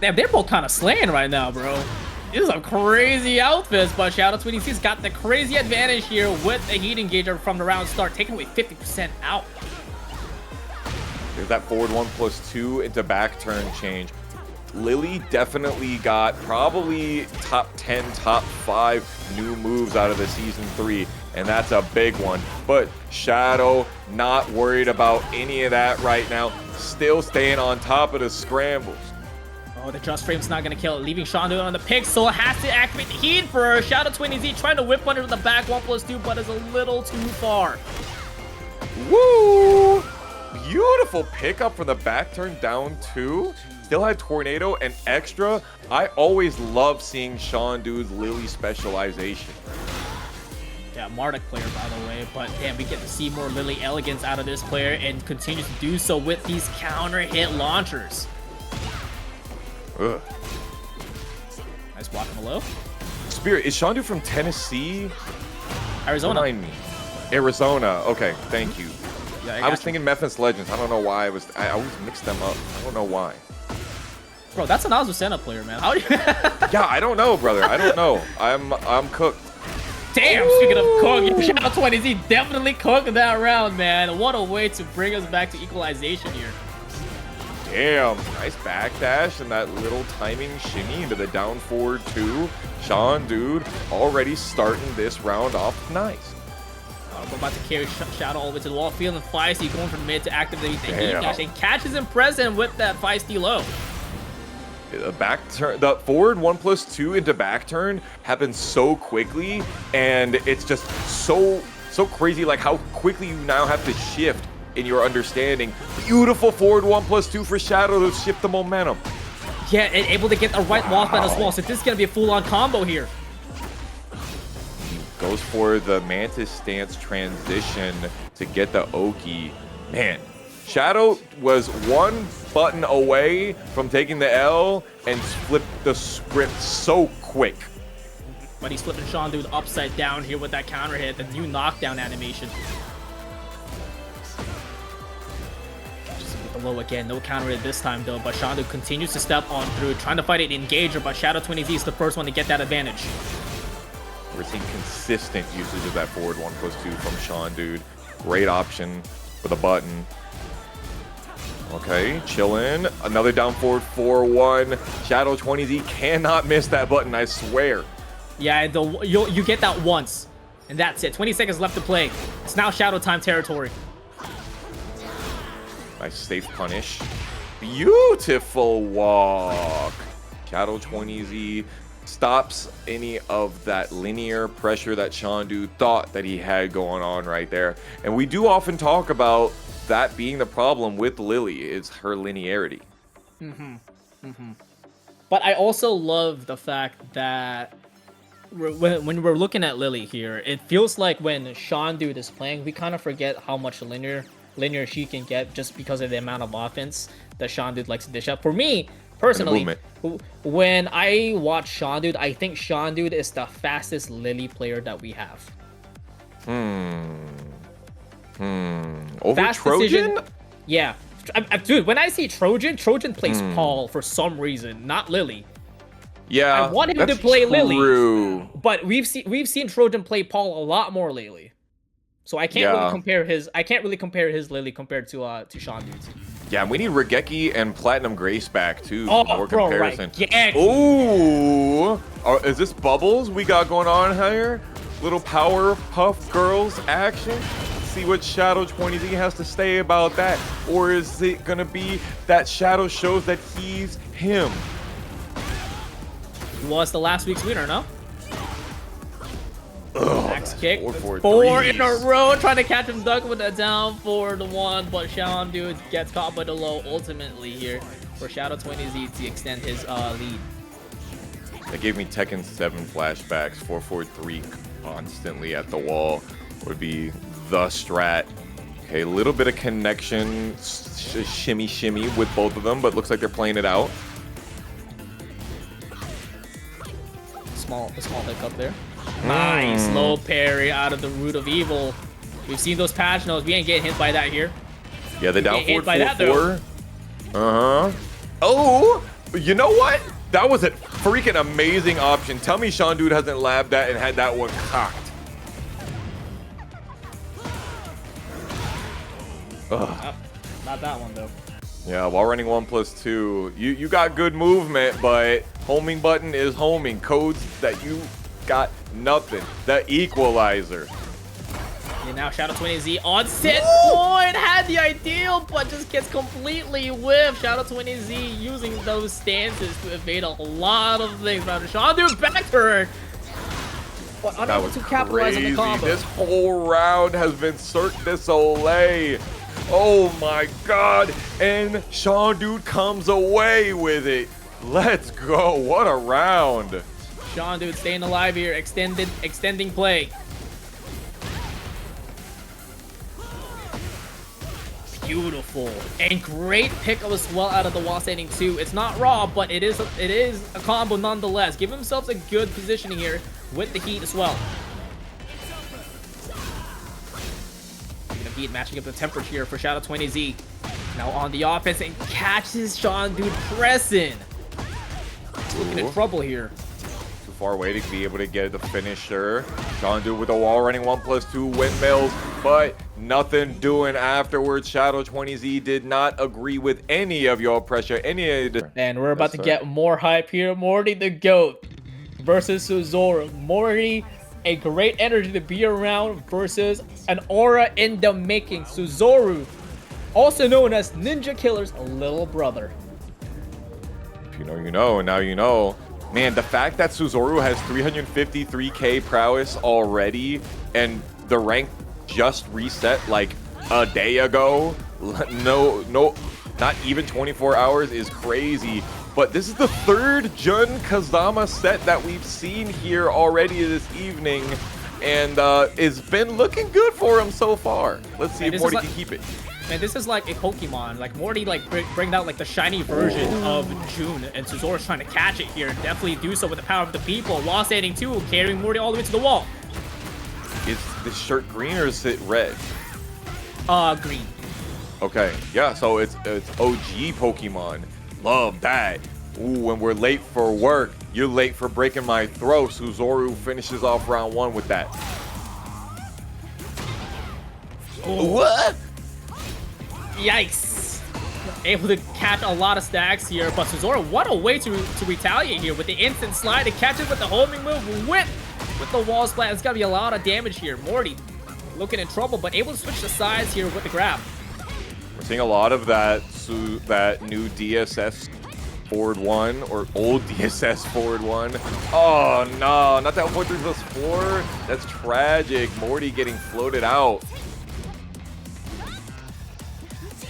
Damn, they're both kind of slaying right now, bro. These are some crazy outfits, but Shadow20Z's got the crazy advantage here with the heat engager from the round start, taking away 50% out. There's that forward 1+2 into back turn change. Lili definitely got probably top 10, top 5 new moves out of the season 3, and that's a big one. But Shadow not worried about any of that right now, still staying on top of the scrambles. Oh, the just frame's not gonna kill it, leaving Shaundude on the pick, so it has to activate the heat for Shadow20Z, trying to whip under the back 1+2, but is a little too far. Woo! Beautiful pickup from the back turn down 2. Still had Tornado and extra. I always love seeing Shaundude's Lili specialization. Yeah, Martic player, by the way, but damn, we get to see more Lili elegance out of this player and continues to do so with these counter hit launchers. Ugh. Nice block from below. Spirit, is Shaundude from Tennessee? Arizona. Remind me. Arizona. Okay, thank you. Yeah, I was thinking Memphis Legends. I don't know why. I always mix them up. I don't know why. Bro, that's an Azucena player, man. How do you... Yeah, I don't know, brother. I don't know. I'm cooked. Damn, speaking of cook, Shadow20Z definitely cooked that round, man. What a way to bring us back to equalization here. Damn, nice backdash and that little timing shimmy into the down forward 2. Shaundude already starting this round off nice. We're about to carry Shadow all the way to the wall, feeling feisty, going from mid to activate the heat Damn. dash, and catches him present with that feisty low. The back turn, the forward 1+2 into back turn happens so quickly, and it's just so crazy, like how quickly you now have to shift in your understanding. Beautiful forward 1+2 for Shadow to shift the momentum. Yeah, and able to get the right wall spot as well, so this is gonna be a full-on combo here. Goes for the Mantis stance transition to get the Oki. Man, Shadow was one button away from taking the L and flipped the script so quick. But he's flipping Shaundude upside down here with that counter hit, the new knockdown animation. Just with the low again, no counter hit this time though, but Shaundude continues to step on through, trying to fight it engager, but Shadow20Z is the first one to get that advantage. We're seeing consistent usage of that forward 1+2 from Shaundude. Great option for the button. Okay, chillin'. Another down forward 4-1. Shadow20Z cannot miss that button, I swear. Yeah, you get that once, and that's it. 20 seconds left to play. It's now Shadow time territory. Nice safe punish. beautiful walk. Shadow 20Z stops any of that linear pressure that Shaundude thought that he had going on right there. And we do often talk about that being the problem with Lili, is her linearity. But I also love the fact that when we're looking at Lili here, it feels like when Shaundude is playing, we kind of forget how much linear she can get just because of the amount of offense that Shaundude likes to dish up. For me, personally, when I watch Shaundude, I think Shaundude is the fastest Lili player that we have. Over Fast Trojan? decision, yeah. Dude, when I see Trojan plays Paul for some reason, not Lili. Yeah, I want him to play Lili, but we've seen Trojan play Paul a lot more lately. So I can't really compare his Lili compared to Shaundude's. Yeah, we need Regeki and Platinum Grace back too Oh, for more bro, comparison. Regeki. Ooh, is this Bubbles we got going on here? Little Powerpuff Girls action. See what Shadow 20Z has to say about that, or is it gonna be that Shadow shows that he's him? He was the last week's winner, no? Max kick. 4 in a row, trying to catch him duck with a down 4-1, but Shaundude gets caught by the low ultimately here for Shadow 20Z to extend his lead. That gave me Tekken 7 flashbacks. 4-4-3 constantly at the wall would be the strat. Okay, a little bit of connection, shimmy with both of them, but looks like they're playing it out. Small hiccup there. Nice low parry out of the Root of Evil. We've seen those patch notes. We ain't getting hit by that here. Yeah, the down forward 4-4. Oh, you know what? That was a freaking amazing option. Tell me Shaundude hasn't labbed that and had that one cocked. Not that one though. Yeah, while running 1+2, you got good movement, but homing button is homing. Codes that you got nothing. The equalizer. And now Shadow 20Z on set point had the ideal, but just gets completely whiffed. Shadow 20Z using those stances to evade a lot of things. Shaundude back turn, but unable to capitalize on the combo. This whole round has been Cirque du Soleil. Oh my god, and Shaundude comes away with it. Let's go, what a round. Shaundude staying alive here, extending play. Beautiful, and great pickup as well out of the wall standing 2. It's not raw, but it is a combo nonetheless. Give himself a good positioning here with the heat as well. Heat matching up the temperature here for Shadow 20Z. Now on the offense and catches Shaundude pressing. Looking in trouble here. Too far away to be able to get the finisher. Shaundude with a wall running 1+2 windmills, but nothing doing afterwards. Shadow 20Z did not agree with any of your pressure. And we're about to get more hype here. MortyDaGoat versus Tsuzoru. Morty, a great energy to be around versus an aura in the making. Tsuzoru, also known as Ninja Killer's little brother. If you know, you know, and now you know. Man, the fact that Tsuzoru has 353k prowess already and the rank just reset like a day ago, no, not even 24 hours is crazy. But this is the third Jun Kazama set that we've seen here already this evening, and it's been looking good for him so far. Let's see if Morty can keep it. Man, this is like a Pokemon. Like Morty, like bring out like the shiny version of June, and Tsuzoru's trying to catch it here. Definitely do so with the power of the people. Law standing 2, carrying Morty all the way to the wall. Is this shirt green or is it red? Green. Okay, yeah. So it's OG Pokemon. Love that. Ooh, when we're late for work, you're late for breaking my throat. Tsuzoru finishes off round 1 with that. Ooh. What? Yikes. Able to catch a lot of stacks here, but Tsuzoru, what a way to retaliate here with the instant slide to catch it with the homing move with the wall splat. It's got to be a lot of damage here. Morty looking in trouble, but able to switch the sides here with the grab. We're seeing a lot of that that new DSS forward 1 or old DSS forward 1. Oh no, not that 4-3+4. That's tragic. Morty getting floated out.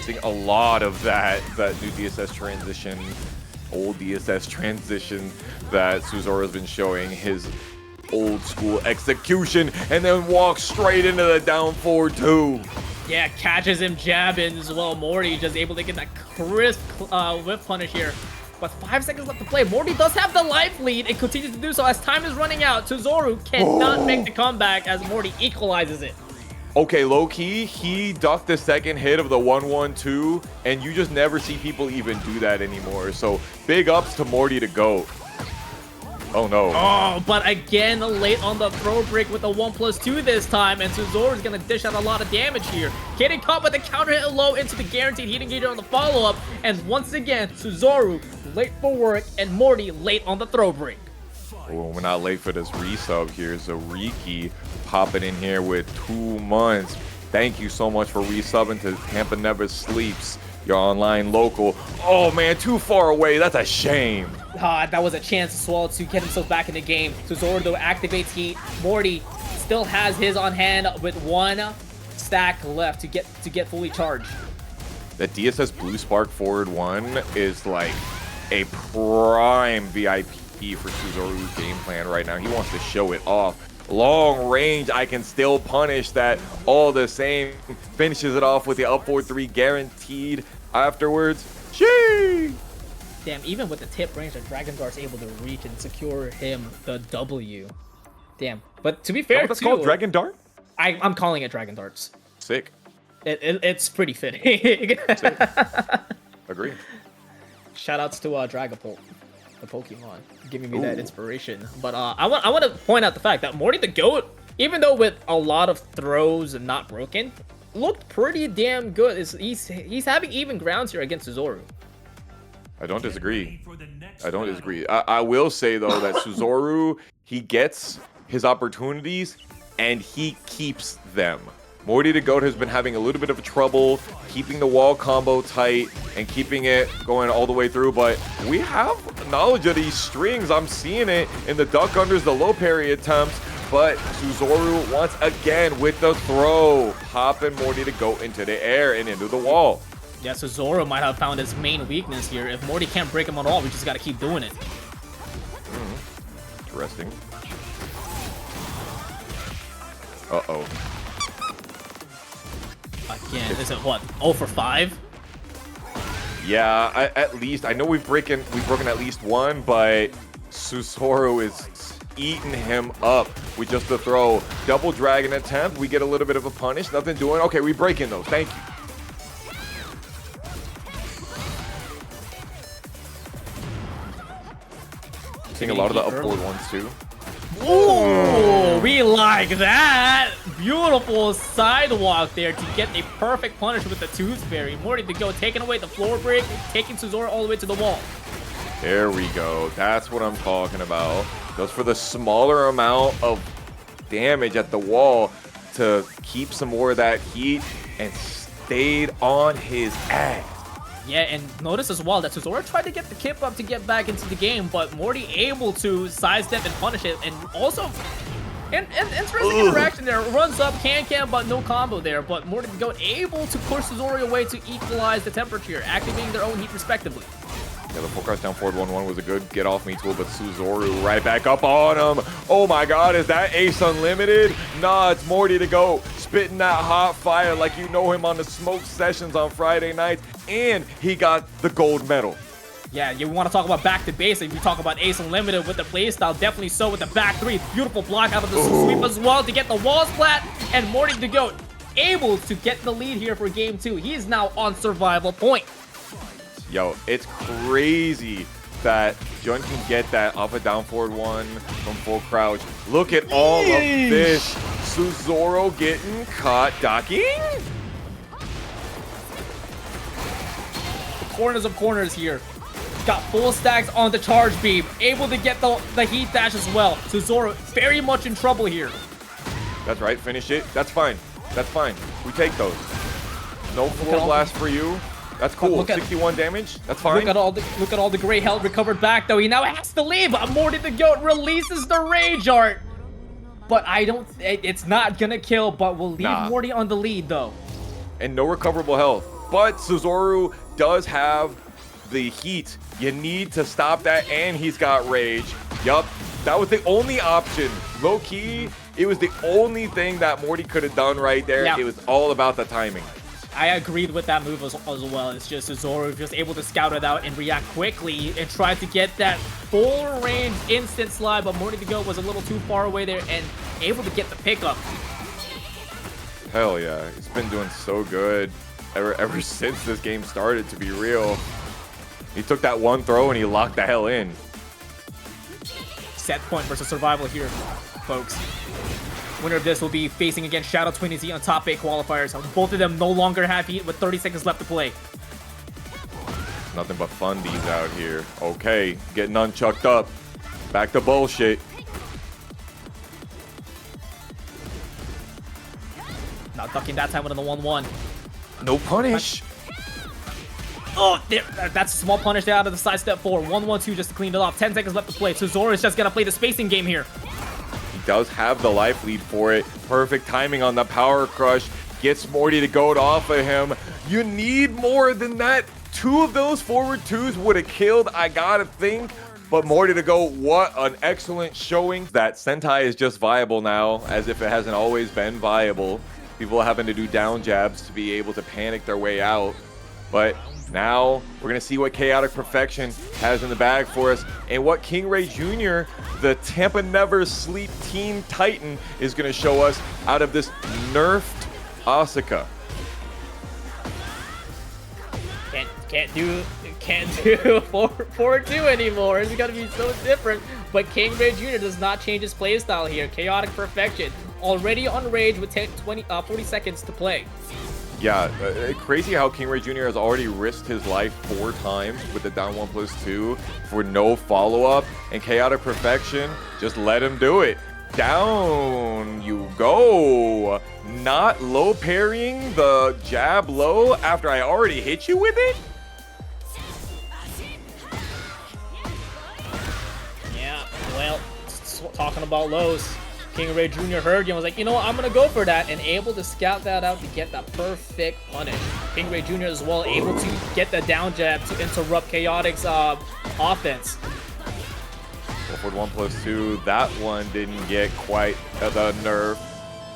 Seeing a lot of that new DSS transition, old DSS transition that Tsuzoru has been showing, his old school execution, and then walks straight into the down forward 2. Yeah, catches him jabbing as well. Morty just able to get that crisp whip punish here. But 5 seconds left to play. Morty does have the life lead and continues to do so as time is running out. Tsuzoru cannot make the comeback as Morty equalizes it. Okay, low-key, he ducked the second hit of the 1-1-2, and you just never see people even do that anymore. So big ups to MortyDaGoat. Oh no. Oh, but again, late on the throw break with the 1+2 this time, and Tsuzoru is going to dish out a lot of damage here. Getting caught with the counter hit low into the guaranteed heat engager on the follow-up, and once again, Tsuzoru late for work, and Morty late on the throw break. Oh, we're not late for this resub here. Zariki popping in here with 2 months. Thank you so much for resubbing to Tampa Never Sleeps, your online local. Oh man, too far away. That's a shame. That was a chance as well to get himself back in the game. Tsuzoru though activates heat. Morty still has his on hand with 1 stack left to get fully charged. That DSS Blue Spark forward 1 is like a prime VIP for Tsuzoru's game plan right now. He wants to show it off. Long range, I can still punish that all the same. Finishes it off with the up 4-3 guaranteed afterwards. Gee! Damn, even with the tip range, the Dragon Dart's able to reach and secure him the W. Damn. But to be fair, That's called Dragon Dart? I'm calling it Dragon Darts. Sick. It's pretty fitting. Sick. Agree. Shoutouts to Dragapult, the Pokemon, giving me that inspiration. But I want to point out the fact that MortyDaGoat, even though with a lot of throws and not broken, looked pretty damn good. He's having even grounds here against Tsuzoru. I don't disagree. I don't disagree. I will say though that Tsuzoru, he gets his opportunities and he keeps them. MortyDaGoat has been having a little bit of trouble keeping the wall combo tight and keeping it going all the way through, but we have knowledge of these strings. I'm seeing it in the duck unders, the low parry attempts, but Tsuzoru once again with the throw, popping MortyDaGoat into the air and into the wall. Yeah, Tsuzoru might have found his main weakness here. If Morty can't break him at all, we just got to keep doing it. Interesting. Uh-oh. Again, is it what, 0 for 5? Yeah, at least I know we've broken at least 1, but Tsuzoru is eating him up with just the throw. Double dragon attempt. We get a little bit of a punish. Nothing doing. Okay, we break in those. Thank you. Seeing a lot of the up forward ones too. Ooh, we like that. Beautiful sidewalk there to get a perfect punish with the Tooth Fairy. MortyDaGoat taking away the floor break, taking Tsuzoru all the way to the wall. There we go. That's what I'm talking about. Goes for the smaller amount of damage at the wall to keep some more of that heat and stayed on his ass. Yeah, and notice as well that Tsuzoru tried to get the kip up to get back into the game, but Morty able to sidestep and punish it, and also and interesting interaction there. Runs up, can, but no combo there. But MortyDaGoat able to push Tsuzoru away to equalize the temperature, activating their own heat respectively. Yeah, the full cross down forward 1-1 was a good get off me tool, but Tsuzoru right back up on him. Oh my god, is that Ace Unlimited? Nah, it's MortyDaGoat spitting that hot fire like you know him on the smoke sessions on Friday nights, and he got the gold medal. Yeah, you want to talk about back to basic. We talk about Ace Unlimited with the playstyle. Definitely so with the back 3. Beautiful block out of the sweep as well to get the wall splat, and MortyDaGoat able to get the lead here for game 2. He is now on survival point. Yo, it's crazy that Jun can get that off a down forward 1 from full crouch. Look at all of this. Tsuzoru getting caught docking. The corners of corners here. Got full stacks on the charge beam. Able to get the heat dash as well. Tsuzoru very much in trouble here. That's right. Finish it. That's fine. That's fine. We take those. No floor blast for you. That's cool. Look at, 61 damage. That's fine. Look at all the great health recovered back though. He now has to leave. MortyDaGoat releases the rage art. But it's not gonna kill, but we'll leave Morty on the lead though. And no recoverable health. But Tsuzoru does have the heat. You need to stop that, and he's got rage. Yup, that was the only option. Low key, it was the only thing that Morty could have done right there. Yeah. It was all about the timing. I agreed with that move as well. It's just Tsuzoru just able to scout it out and react quickly and try to get that full range instant slide, but MortyDaGoat was a little too far away there and able to get the pickup. Hell yeah, he's been doing so good ever since this game started, to be real. He took that one throw and he locked the hell in. Set point versus survival here, folks. Winner of this will be facing against Shadow Twinzy on top 8 qualifiers. Both of them no longer have heat with 30 seconds left to play. Nothing but fundies out here. Okay, getting unchucked up. Back to bullshit. Not ducking that time with the 1-1. No punish. Oh, that's a small punish there out of the side step 4. 1-1-2 just to clean it off. 10 seconds left to play. Tsuzoru is just going to play the spacing game here. He does have the life lead for it. Perfect timing on the power crush. Gets MortyDaGoat off of him. You need more than that. 2 of those forward 2s would have killed, I gotta think. But MortyDaGoat, what an excellent showing. That Sentai is just viable now, as if it hasn't always been viable. People having to do down jabs to be able to panic their way out. But now we're going to see what Chaotic Perfection has in the bag for us, and what KingReyJr, the Tampa Never Sleep Teen Titan, is going to show us out of this nerfed Asuka. Can't do 4-2 anymore. It's gonna be so different. But KingReyJr does not change his playstyle here. Chaotic Perfection already on rage with 40 seconds to play. Yeah, crazy how KingReyJr has already risked his life 4 times with the down 1+2 for no follow-up, and Chaotic Perfection just let him do it. Down you go. Not low parrying the jab low after I already hit you with it? Yeah, well, talking about lows, KingReyJr heard you and was like, you know what, I'm going to go for that, and able to scout that out to get that perfect punish. KingReyJr as well able to get the down jab to interrupt Chaotic's offense. Forward 1+2, that one didn't get quite the nerf.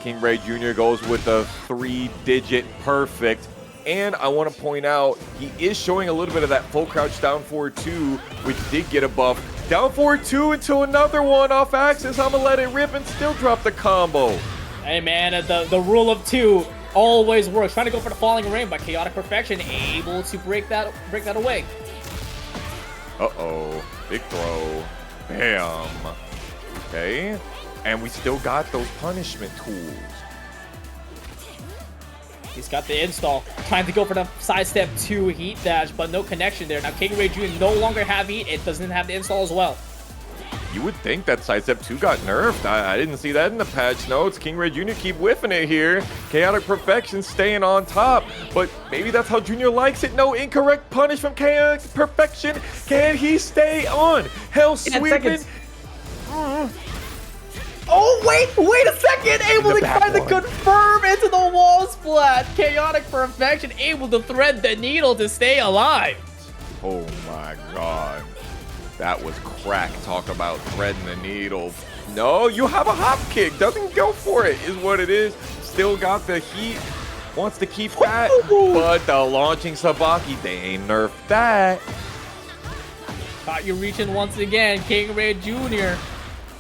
KingReyJr goes with the 3-digit perfect. And I want to point out, he is showing a little bit of that full crouch down forward 2, which did get a buff. Down forward 2 into another one off axis. I'm going to let it rip and still drop the combo. Hey man, the rule of 2 always works. Trying to go for the falling rain, but Chaotic Perfection able to break that away. Uh-oh, big throw. Bam. Okay. And we still got those punishment tools. He's got the install. Trying to go for the sidestep 2 heat dash, but no connection there. Now KingReyJr no longer have heat. It doesn't have the install as well. You would think that sidestep 2 got nerfed. I didn't see that in the patch notes. KingReyJr keep whiffing it here. Chaotic Perfection staying on top. But maybe that's how Junior likes it. No, incorrect punish from Chaotic Perfection. Can he stay on? Hell sweeping. Oh, wait a second. Able to try to confirm into the wall splat. Chaotic Perfection able to thread the needle to stay alive. Oh my god. That was crack. Talk about threading the needle. No, you have a hop kick. Doesn't go for it, is what it is. Still got the heat. Wants to keep that. But the launching Sabaki, they ain't nerfed that. Caught you reaching once again. KingReyJr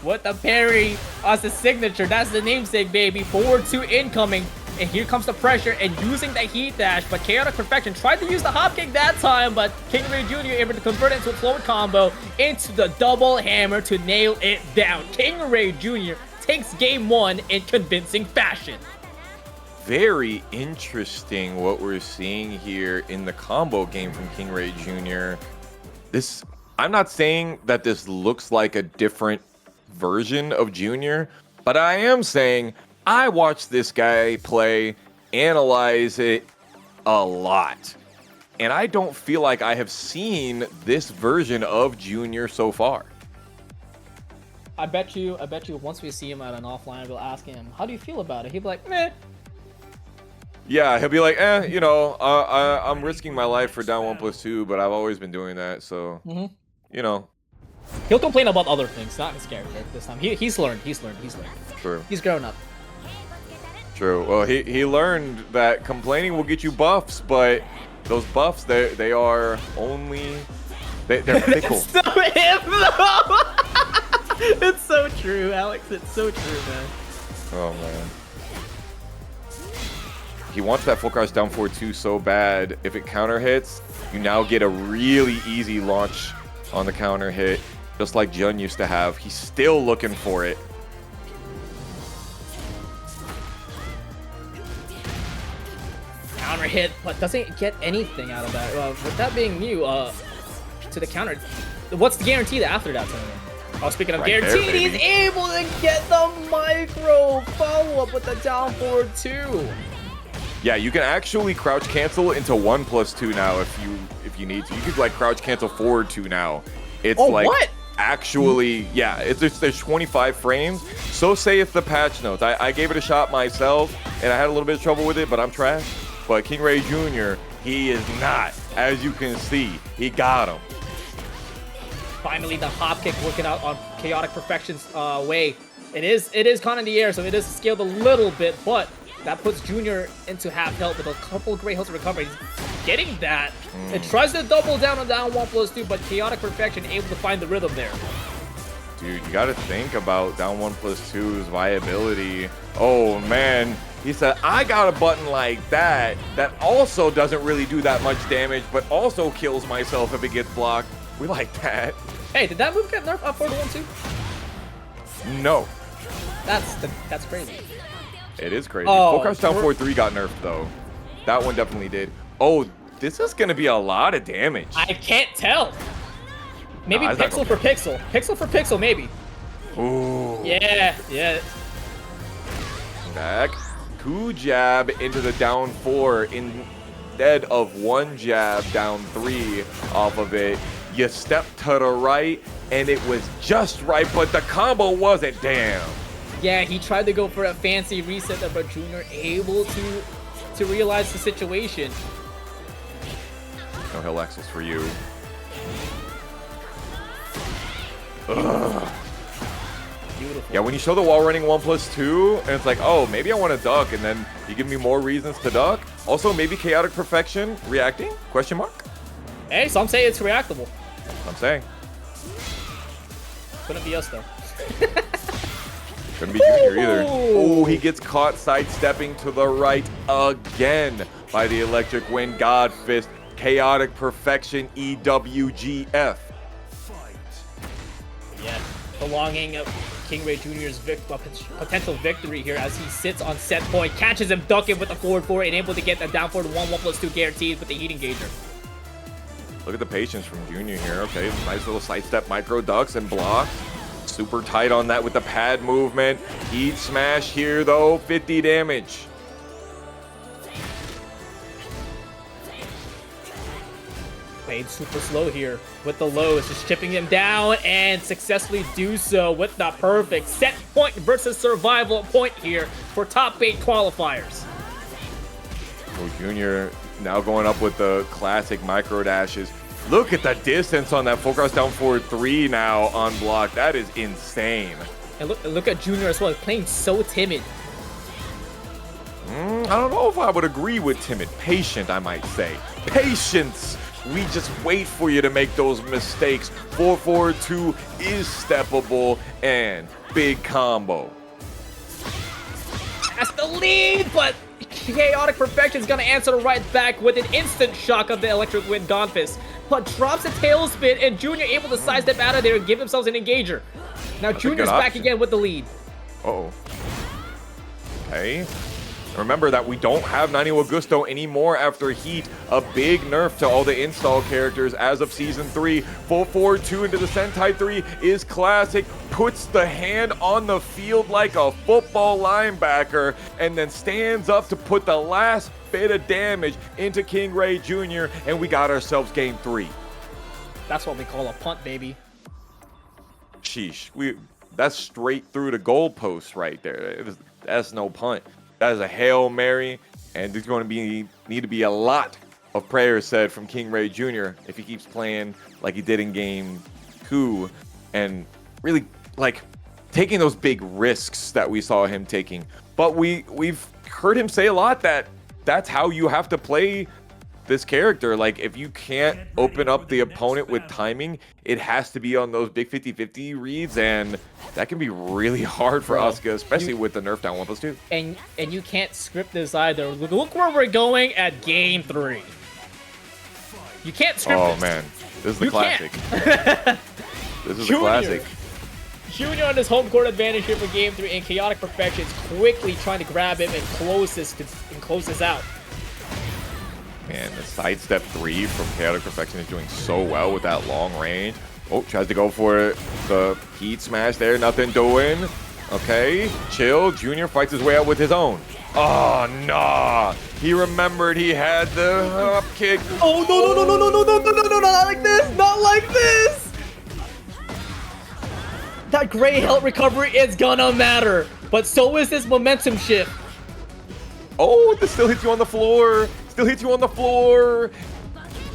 with the parry as the signature. That's the namesake, baby. Forward 2 incoming. And here comes the pressure and using the heat dash. But Chaotic Perfection tried to use the hop kick that time. But KingReyJr able to convert it into a forward combo into the double hammer to nail it down. KingReyJr takes game 1 in convincing fashion. Very interesting what we're seeing here in the combo game from KingReyJr. I'm not saying that this looks like a different version of Junior, but I am saying I watched this guy play, analyze it a lot. And I don't feel like I have seen this version of Junior so far. I bet you once we see him at an offline, we'll ask him, how do you feel about it? He'll be like, meh. Yeah, he'll be like, you know, I'm risking my life for down 1+2, but I've always been doing that, so, you know. He'll complain about other things, not his character this time. He's learned. True. He's grown up. True. Well, he learned that complaining will get you buffs, but those buffs, they are only, they're fickle. It's so him, though! It's so true, Alex. It's so true, man. Oh, man. He wants that full crouch down 4-2 so bad. If it counter hits, you now get a really easy launch on the counter hit, just like Jun used to have. He's still looking for it. Counter hit, but doesn't get anything out of that. With that being new, to the counter, what's the guarantee that after that tournament? Oh, speaking of Right guaranteed, there, he's able to get the micro follow-up with the down forward 2. Yeah, you can actually crouch cancel into 1+2 now if you need to. You could like crouch cancel forward 2 now. It's like what? Actually, yeah, there's 25 frames. So say it's the patch notes. I gave it a shot myself and I had a little bit of trouble with it, but I'm trash. But KingReyJr, he is not. As you can see, he got him. Finally, the hop kick working out on Chaotic Perfection's way. It is caught in the air, so it is scaled a little bit, but that puts Junior into half health with a couple of great health recovery. He's getting that. It tries to double down on down 1+2, but Chaotic Perfection able to find the rhythm there. Dude, you gotta think about down 1+2's viability. Oh man, he said, I got a button like that also doesn't really do that much damage, but also kills myself if it gets blocked. We like that. Hey, did that move get nerfed up for the 1-2? No. That's crazy. It is crazy. Oh, Full crouch down 4-3 got nerfed though. That one definitely did. Oh, this is gonna be a lot of damage. I can't tell. Maybe Nah, pixel for pixel. Pixel for pixel, maybe. Ooh. Yeah. Back. 2 jab into the down 4 instead of 1 jab down 3 off of it. You step to the right and it was just right, but the combo wasn't. Damn. Yeah, he tried to go for a fancy reset there, but Junior able to realize the situation. No hill access for you. Ugh. Beautiful. Yeah, when you show the wall running 1+2, and it's like, oh, maybe I want to duck, and then you give me more reasons to duck. Also, maybe Chaotic Perfection reacting? Question mark? Hey, some say it's reactable. I'm saying. Couldn't be us though. Couldn't be Junior either. Oh, he gets caught sidestepping to the right again by the Electric Wind God Fist. Chaotic Perfection EWGF. Yeah, prolonging KingReyJr's potential victory here as he sits on set point, catches him ducking with the forward 4 and able to get the down forward 1+2 guaranteed with the heat engager. Look at the patience from Junior here. Okay, nice little sidestep micro ducks and blocks. Super tight on that with the pad movement. Heat smash here though, 50 damage. Played super slow here with the lows, just chipping him down and successfully do so with the perfect set point versus survival point here for top 8 qualifiers. Oh, Junior now going up with the classic micro dashes. Look at the distance on that full cross down forward 3 now unblocked. That is insane. And look at Junior as well, playing so timid. I don't know if I would agree with timid. Patient, I might say. Patience. We just wait for you to make those mistakes. 4-4-2 is steppable and big combo. That's the lead, but Chaotic Perfection is going to answer right back with an instant shock of the Electric Wind God Fist. But drops a tailspin and Junior able to sidestep out of there and give themselves an engager. Now Junior's back again with the lead. Uh-oh. Okay. Remember that we don't have Nani Augusto anymore after Heat. A big nerf to all the install characters as of Season 3. 4-4-2 into the Sentai 3 is classic. Puts the hand on the field like a football linebacker and then stands up to put the last bit of damage into KingReyJr, and we got ourselves game 3. That's what we call a punt, baby. Sheesh. That's straight through the goalpost right there. That's no punt. That is a Hail Mary, and there's going to need to be a lot of prayers said from KingReyJr if he keeps playing like he did in game 2 and really like taking those big risks that we saw him taking. But we've heard him say a lot that that's how you have to play this character. Like, if you can't open up the opponent with timing, it has to be on those big 50-50 reads, and that can be really hard for Asuka, especially with the nerf down 1+2. And you can't script this either. Look where we're going at game 3. You can't script this. Oh man, this is the classic. This is the Junior. classic. Junior on his home court advantage here for game 3, and Chaotic Perfection is quickly trying to grab him and close this out. Man, the sidestep 3 from Chaotic Perfection is doing so well with that long range. Oh, tries to go for the heat smash there. Nothing doing. Okay, chill. Junior fights his way out with his own. Oh, nah. He remembered he had the hop kick. Oh, no, not like this. Not like this. That great health recovery is gonna matter, but so is this momentum shift. Oh, this still hits you on the floor. Still hits you on the floor.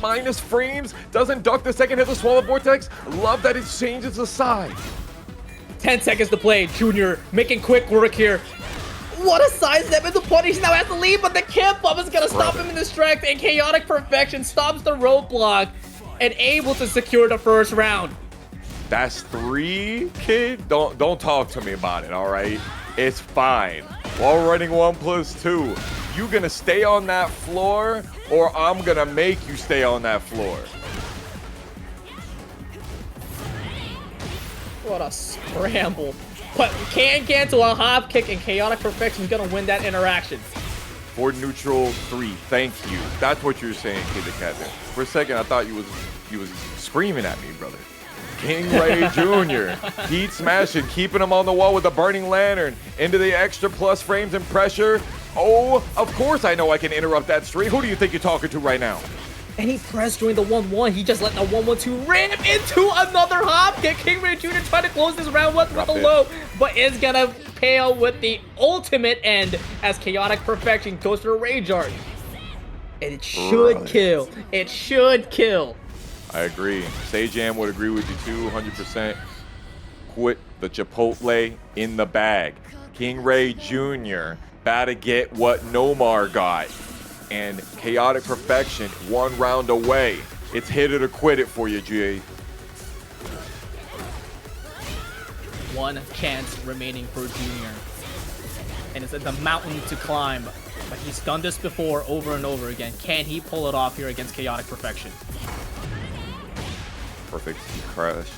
Minus frames. Doesn't duck the second hit of Swallow Vortex. Love that it changes the side. 10 seconds to play. Junior making quick work here. What a side step into punish. Now has to leave, but the camp up is gonna stop him in the strength, and Chaotic Perfection stops the roadblock and able to secure the first round. That's 3, kid. Don't talk to me about it, all right? It's fine. While running 1+2, you gonna stay on that floor, or I'm gonna make you stay on that floor. What a scramble. But can cancel a hop kick, and Chaotic Perfection is gonna win that interaction. For neutral 3, thank you. That's what you're saying, Kid the Captain. For a second, I thought you was screaming at me, brother. KingReyJr. Heat smashing, keeping him on the wall with a burning lantern. Into the extra plus frames and pressure. Oh, of course I know I can interrupt that streak. Who do you think you're talking to right now? And he pressed during the 1-1. He just let the 1-1-2 ram into another hop kick. KingReyJr trying to close this round with a low, but is gonna pale with the ultimate end as Chaotic Perfection goes for the Rage Art. And it should kill. It should kill. I agree. Sajam would agree with you too, 100%. Put the Chipotle in the bag. KingReyJr. about to get what Nomar got. And Chaotic Perfection 1 round away. It's hit it or quit it for you, Jay. 1 chance remaining for Junior. And it's the mountain to climb. But he's done this before over and over again. Can he pull it off here against Chaotic Perfection? Perfect crush.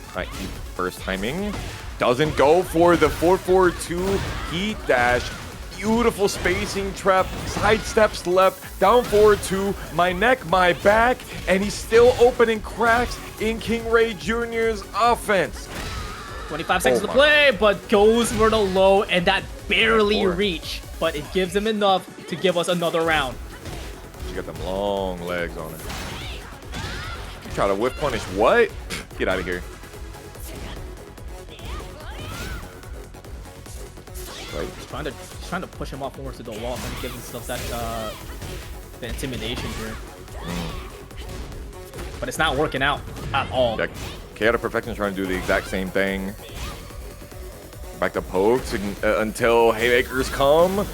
First timing. Doesn't go for the 4-4-2 heat dash. Beautiful spacing trap. Side steps left. Down forward 2. My neck, my back. And he's still opening cracks in KingReyJr's offense. 25 seconds to play, but goes for the low, and that barely reached. But it gives him enough to give us another round. She got them long legs on her. Try to whip punish. What? Get out of here. Right. He's trying to push him off more to the wall and give himself that the intimidation here. But it's not working out at all. Yeah, Chaotic Perfection is trying to do the exact same thing. Back to pokes until haymakers come.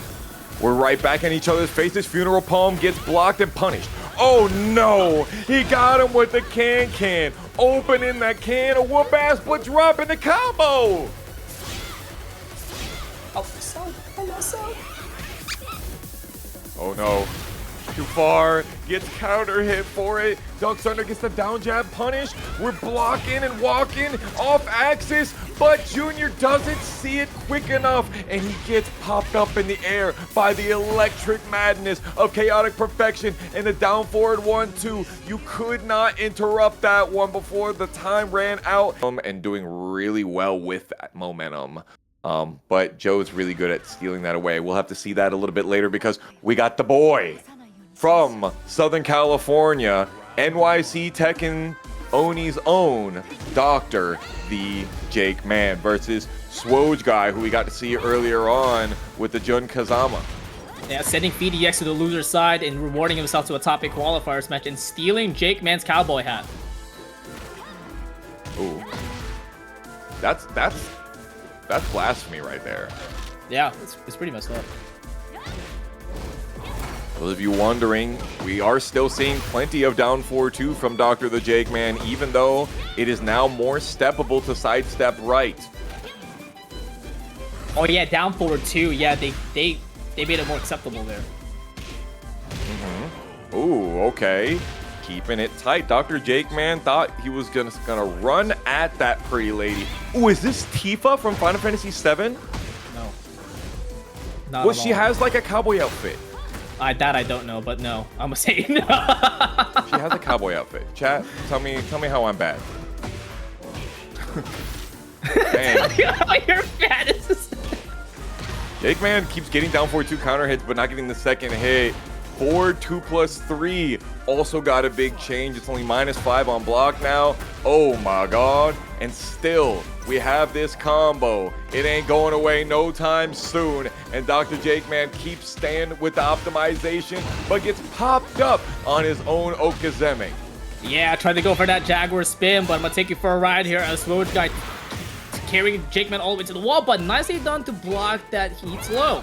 We're right back in each other's faces. Funeral Palm gets blocked and punished. Oh no! He got him with the can. Opening that can of whoop ass, but dropping the combo! Oh no. Too far. Gets counter hit for it. Dunk Thunder gets the down jab punish. We're blocking and walking off axis, but Junior doesn't see it quick enough, and he gets popped up in the air by the electric madness of Chaotic Perfection and the down forward 1-2. You could not interrupt that one before the time ran out. And doing really well with that momentum. But Joe's really good at stealing that away. We'll have to see that a little bit later because we got the boy. from Southern California, NYC Tekken Oni's own Dr. TheJAKEMAN versus Swojguy, who we got to see earlier on with the Jun Kazama. Yeah, sending VDX to the loser side and rewarding himself to a top 8 qualifiers match and stealing JAKEMAN's cowboy hat. Ooh. That's blasphemy right there. Yeah, it's pretty messed up. For those of you wondering, we are still seeing plenty of down 4-2 from Dr. TheJAKEMAN, even though it is now more steppable to sidestep right. Oh yeah, down forward 2. Yeah, they made it more acceptable there. Ooh, okay. Keeping it tight. Dr. JAKEMAN thought he was gonna run at that pretty lady. Ooh, is this Tifa from Final Fantasy VII? No. Not Well, at she all. has like a cowboy outfit. That I don't know, but no. I'm gonna say no. She has a cowboy outfit. Chat, tell me how I'm bad. Dang. You're bad. JAKEMAN keeps getting down 4-2 counter hits, but not getting the second hit. 4-2+3 also got a big change. It's only -5 on block now. Oh my god. And still, we have this combo. It ain't going away no time soon. And Dr. JAKEMAN keeps staying with the optimization, but gets popped up on his own Okazeme. Yeah, I tried to go for that Jaguar spin, but I'm gonna take you for a ride here as Swojguy carrying JAKEMAN all the way to the wall, but nicely done to block that heat slow.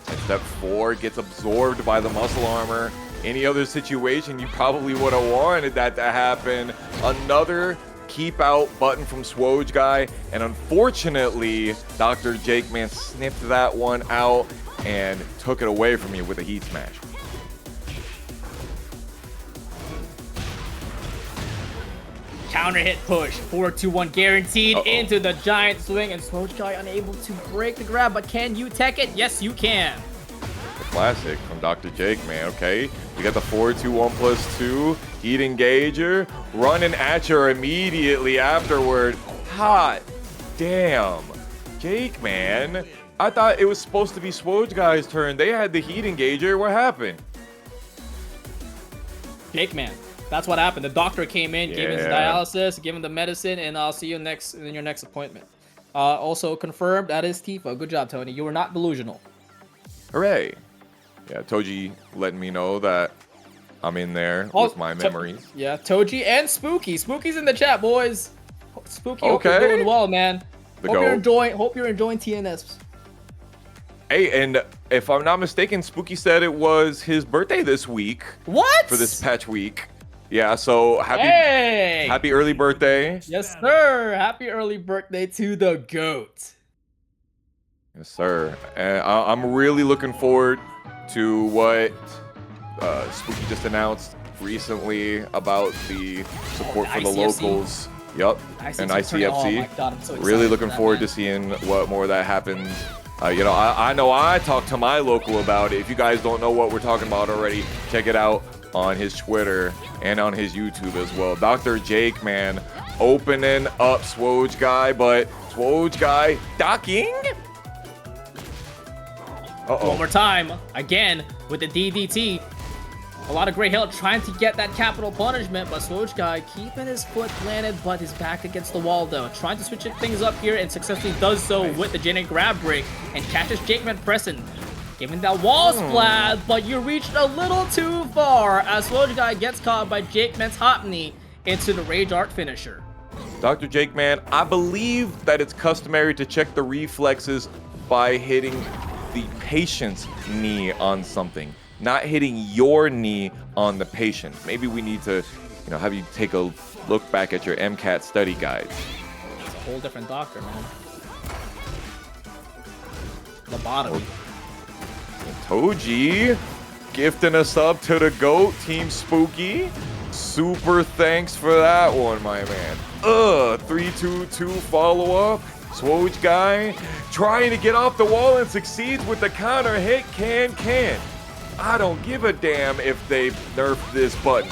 And step 4 gets absorbed by the muscle armor. Any other situation, you probably would have wanted that to happen. Another keep out button from Swojguy, and unfortunately, Dr. JAKEMAN sniffed that one out and took it away from you with a heat smash. Counter hit push, 4-2-1 guaranteed into the giant swing, and Swojguy unable to break the grab, but can you tech it? Yes, you can. The classic from Dr. JAKEMAN, okay? You got the 4-2-1+2, heat engager, running at you immediately afterward. Hot damn. JAKEMAN, I thought it was supposed to be Swojguy's turn. They had the heat engager. What happened? JAKEMAN. That's what happened. The doctor came in, gave him his dialysis, gave him the medicine, and I'll see you in your next appointment. Also confirmed, that is Tifa. Good job, Tony. You were not delusional. Hooray. Yeah, Toji letting me know that I'm in there with my memories. Yeah, Toji and Spooky. Spooky's in the chat, boys. Spooky, hope Okay. you're doing well, man. The Hope you're enjoying TNS. Hey, and if I'm not mistaken, Spooky said it was his birthday this week. What? For this patch week. Yeah, so happy early birthday. Yes, sir. Happy early birthday to the GOAT. Yes, sir. And I'm really looking forward to what Spooky just announced recently about the support for the ICFC. locals. Yup, and ICFC. Oh my God, I'm so excited really for looking that, forward man. to seeing what more of that happens. You know, I know I talked to my local about it. If you guys don't know what we're talking about already, check it out on his Twitter and on his YouTube as well. Dr. JAKEMAN opening up Swojguy, but Swojguy docking. One more time, again, with the DDT. A lot of great help trying to get that capital punishment, but Swojguy keeping his foot planted, but his back against the wall, though. Trying to switch things up here and successfully does so with the Jin grab break and catches JAKEMAN pressing. Giving that wall splat, but you reached a little too far as Swojguy gets caught by JAKEMAN's hot knee into the Rage Art finisher. Dr. JAKEMAN, I believe that it's customary to check the reflexes by hitting the patient's knee on something, not hitting your knee on the patient. Maybe we need to, you know, have you take a look back at your MCAT study guides. It's a whole different doctor, man. Lobotomy. Toji gifting us up to the GOAT, Team Spooky. Super thanks for that one, my man. 3-2-2 follow-up. Swojguy trying to get off the wall and succeeds with the counter hit. Can. I don't give a damn if they nerf this button.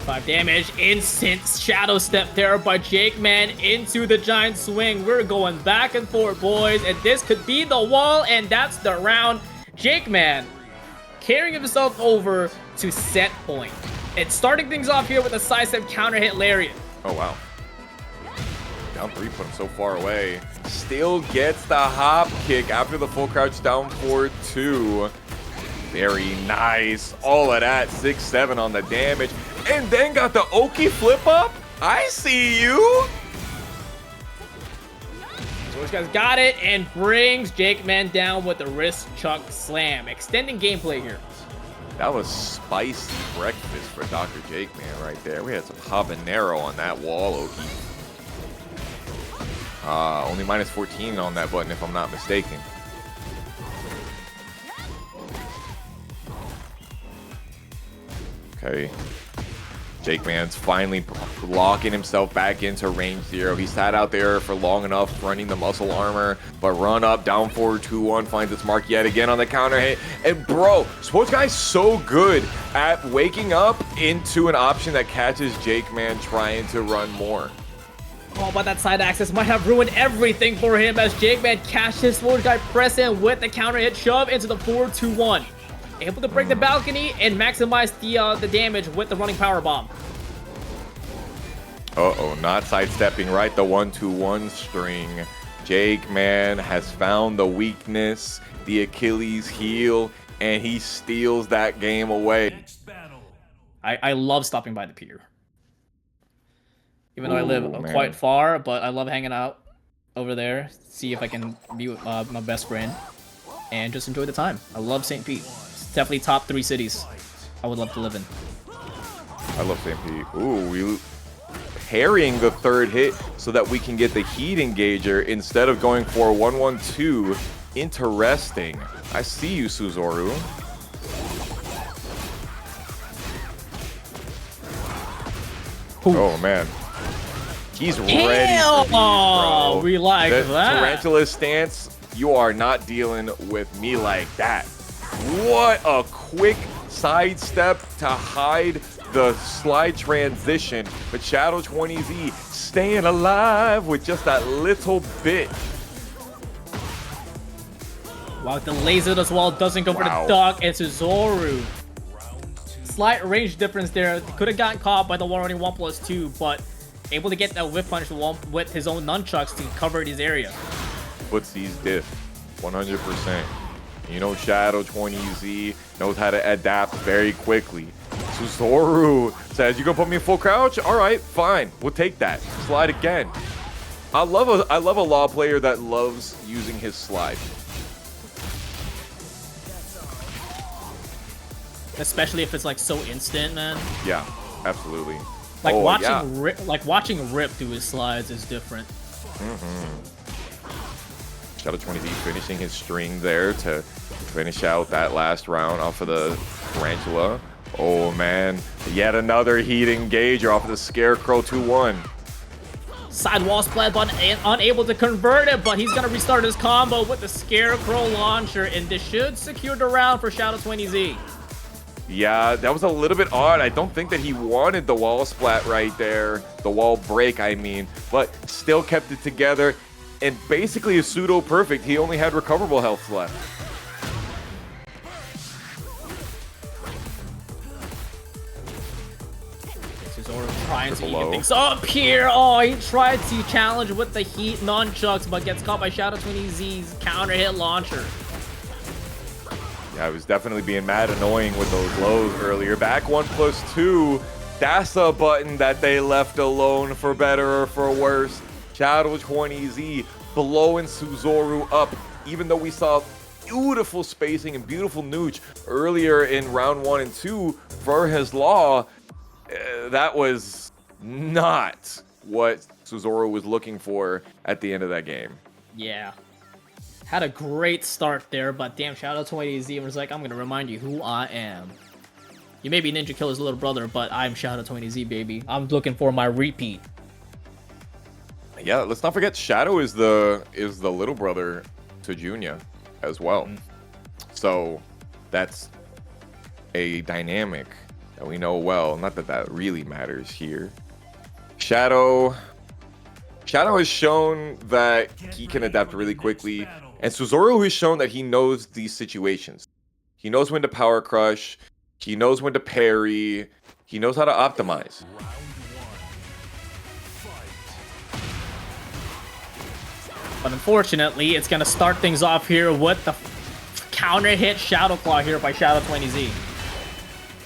5 damage, instant shadow step there by JAKEMAN into the giant swing. We're going back and forth, boys, and this could be the wall, and that's the round. JakeMan carrying himself over to set point. It's starting things off here with a sidestep counter hit lariat. Oh, wow. Down 3 put him so far away. Still gets the hop kick after the full crouch down 4-2. Very nice. All of that 6-7 on the damage. And then got the Oki flip up. I see you. Swojguy's got it and brings JakeMan down with the wrist chuck slam. Extending gameplay here. That was spicy breakfast for Dr. JakeMan right there. We had some habanero on that wall, Oki. Only minus 14 on that button if I'm not mistaken. Okay. JakeMan's finally locking himself back into range 0. He sat out there for long enough running the muscle armor, but run up, down 4-2-1, finds its mark yet again on the counter hit. And bro, Swojguy's so good at waking up into an option that catches JakeMan trying to run more. Oh, but that side access might have ruined everything for him as JakeMan catches Swojguy press in with the counter hit shove into the 4-2-1. Able to break the balcony and maximize the damage with the running power bomb. Uh-oh, not sidestepping right, the 1-2-1 string. JakeMan has found the weakness, the Achilles heel, and he steals that game away. Next battle. I love stopping by the pier. Even though I live quite far, but I love hanging out over there, see if I can be with my best friend, and just enjoy the time. I love St. Pete. Definitely top 3 cities I would love to live in. I love St. Pete. Ooh, we parrying the 3rd hit so that we can get the heat engager instead of going for 1-1-2. Interesting. I see you, Tsuzoru. Oh man, he's ready. Oh, we like that. Tarantula stance. You are not dealing with me like that. What a quick sidestep to hide the slide transition. But Shadow20Z staying alive with just that little bit. Wow, the laser as well doesn't go for the duck. And Tsuzoru. Slight range difference there. Could have gotten caught by the 1-1+2, but able to get that whip punch with his own nunchucks to cover these areas. Footsie's diff, 100%. You know, Shadow20Z knows how to adapt very quickly. Tsuzoru says, "You gonna put me in full crouch? All right, fine. We'll take that. Slide again." I love a law player that loves using his slide. Especially if it's like so instant, man. Yeah, absolutely. Like watching Rip do his slides is different. Shadow20Z finishing his string there to finish out that last round off of the Tarantula. Oh man, yet another heat engager off of the Scarecrow 2-1. Sidewall splat, but unable to convert it, but he's gonna restart his combo with the Scarecrow launcher, and this should secure the round for Shadow20Z. Yeah, that was a little bit odd. I don't think that he wanted the wall splat right there. The wall break, I mean, but still kept it together. And basically a pseudo perfect. He only had recoverable health left. Tsuzoru trying to even things up here. Oh, he tried to challenge with the heat nunchucks, but gets caught by Shadow20Z's counter hit launcher. Yeah, I was definitely being mad annoying with those lows earlier. Back 1+2. That's a button that they left alone for better or for worse. Shadow20Z blowing Tsuzoru up, even though we saw beautiful spacing and beautiful nooch earlier in round 1 and 2 for his law. That was not what Tsuzoru was looking for at the end of that game. Yeah. Had a great start there, but damn, Shadow20Z was like, I'm gonna remind you who I am. You may be Ninja Killer's little brother, but I'm Shadow20Z, baby. I'm looking for my repeat. Yeah, let's not forget Shadow is the little brother to Junya as well. So that's a dynamic that we know well. Not that that really matters here. Shadow has shown that he can adapt really quickly And Tsuzoru has shown that he knows these situations. He knows when to power crush. He knows when to parry. He knows how to optimize. But unfortunately, it's going to start things off here with the counter hit Shadow Claw here by Shadow20Z.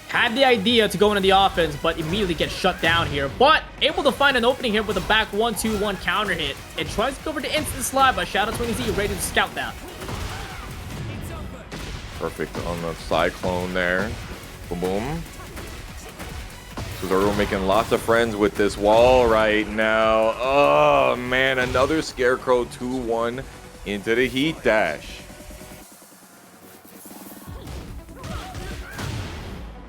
Had the idea to go into the offense, but immediately gets shut down here. But able to find an opening here with a back 1-2-1 counter hit. And tries to go for the instant slide by Shadow20Z, ready to scout that. Perfect on the Cyclone there. Boom, boom. Tsuzoru making lots of friends with this wall right now. Oh, man. Another Scarecrow 2-1 into the Heat Dash.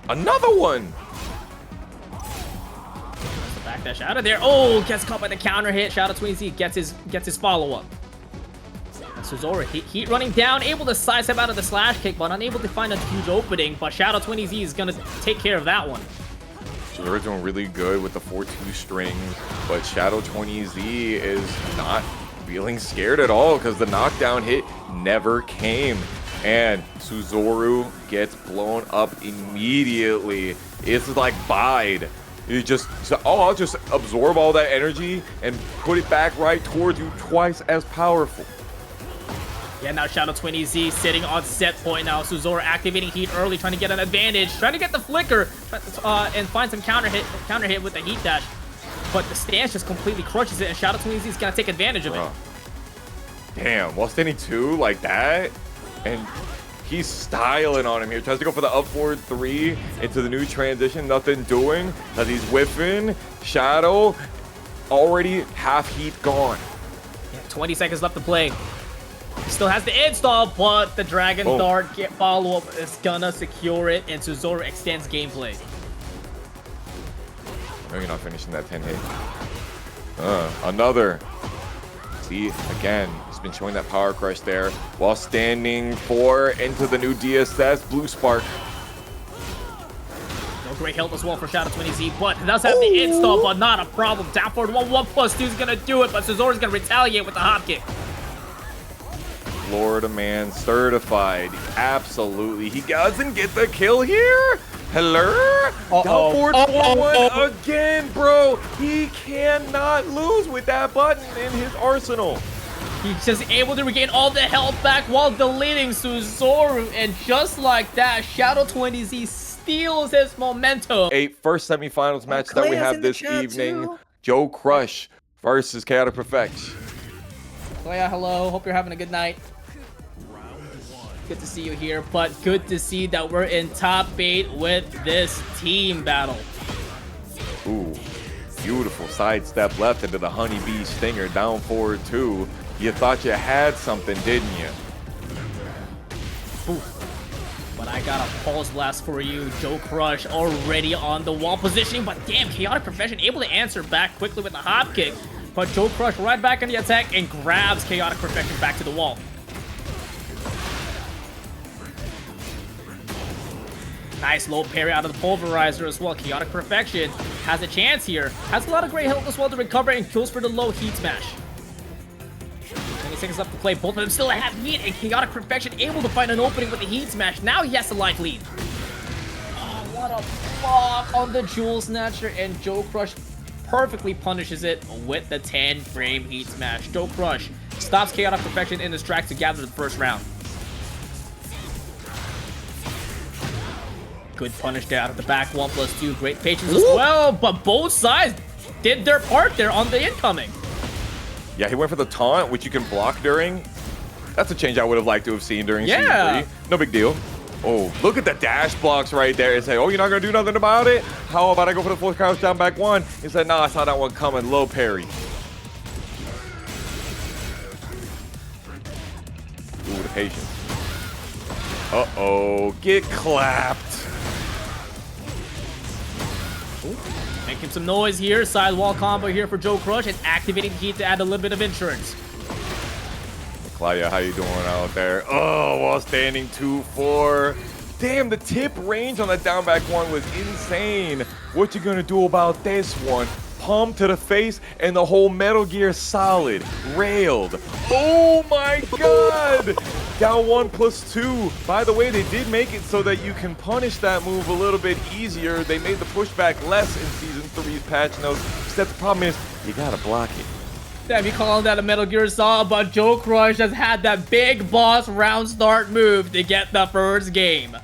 Another one. The back dash out of there. Oh, gets caught by the counter hit. Shadow20Z gets his follow-up. Tsuzoru heat running down, able to sidestep out of the slash kick, but unable to find a huge opening. But Shadow20Z is gonna take care of that one. Tsuzoru's doing really good with the 4-2 string, but Shadow20Z is not feeling scared at all because the knockdown hit never came. And Tsuzoru gets blown up immediately. It's like bide. You just, oh, I'll just absorb all that energy and put it back right towards you, twice as powerful. Yeah, now Shadow20Z sitting on set point now. Tsuzoru activating heat early, trying to get an advantage, trying to get the flicker, and find some counter hit with the heat dash. But the stance just completely crushes it, and Shadow20Z is gonna take advantage of it. Damn, while standing 2 like that, and he's styling on him here. Tries to go for the up forward 3 into the new transition. Nothing doing as he's whiffing. Shadow already half heat gone. Yeah, 20 seconds left to play. He still has the install, but the Dragon Dart follow-up is gonna secure it, and Tsuzoru extends gameplay. No, you're not finishing that 10 hit. Another. See, again, he's been showing that power crush there while standing 4 into the new DSS Blue Spark. No great help as well for Shadow20Z, but he does have the install, but not a problem. Down forward 1/1+2 is gonna do it, but Tsuzoru's gonna retaliate with the hop kick. Florida man certified. Absolutely. He doesn't get the kill here. Hello? Down forward 4-1 again, bro. He cannot lose with that button in his arsenal. He's just able to regain all the health back while deleting Tsuzoru, and just like that, Shadow20Z steals his momentum. First semifinals match that we have this evening. JoeCrush versus ChaoticPerfection. Clea, hello. Hope you're having a good night. Good to see you here, but good to see that we're in top 8 with this team battle. Ooh, beautiful sidestep left into the honeybee stinger, down forward 2. You thought you had something, didn't you? Ooh. But I got a pulse blast for you. JoeCrush already on the wall positioning, but damn, ChaoticPerfection able to answer back quickly with the hop kick. But JoeCrush right back in the attack and grabs ChaoticPerfection back to the wall. Nice low parry out of the pulverizer as well. ChaoticPerfection has a chance here. Has a lot of great health as well to recover and kills for the low heat smash. 20 seconds left to play. Both of them still have heat, and ChaoticPerfection able to find an opening with the heat smash. Now he has a light lead. Oh, what a block on the Jewel Snatcher, and JoeCrush perfectly punishes it with the 10-frame heat smash. JoeCrush stops ChaoticPerfection in his tracks to gather the first round. Good punish there out of the back, 1+2. Great patience as well, but both sides did their part there on the incoming. Yeah, he went for the taunt, which you can block during. That's a change I would have liked to have seen during Season 3. No big deal. Oh, look at the dash blocks right there. It's like, oh, you're not going to do nothing about it? How about I go for the full crouch down back 1? He said, nah, I saw that one coming. Low parry. Ooh, the patience. Uh-oh, get clapped. Making some noise here. Sidewall combo here for JoeCrush, and activating heat to add a little bit of insurance. Claudia, how you doing out there? Oh, while standing 2-4. Damn, the tip range on that down back 1 was insane. What you gonna do about this one? palm to the face, and the whole Metal Gear Solid railed. Oh my god! Down 1+2. By the way, they did make it so that you can punish that move a little bit easier. They made the pushback less in Season 3's patch notes. Except the problem is, you gotta block it. Damn, you calling that a Metal Gear Solid, but JoeCrush has had that big boss round start move to get the first game.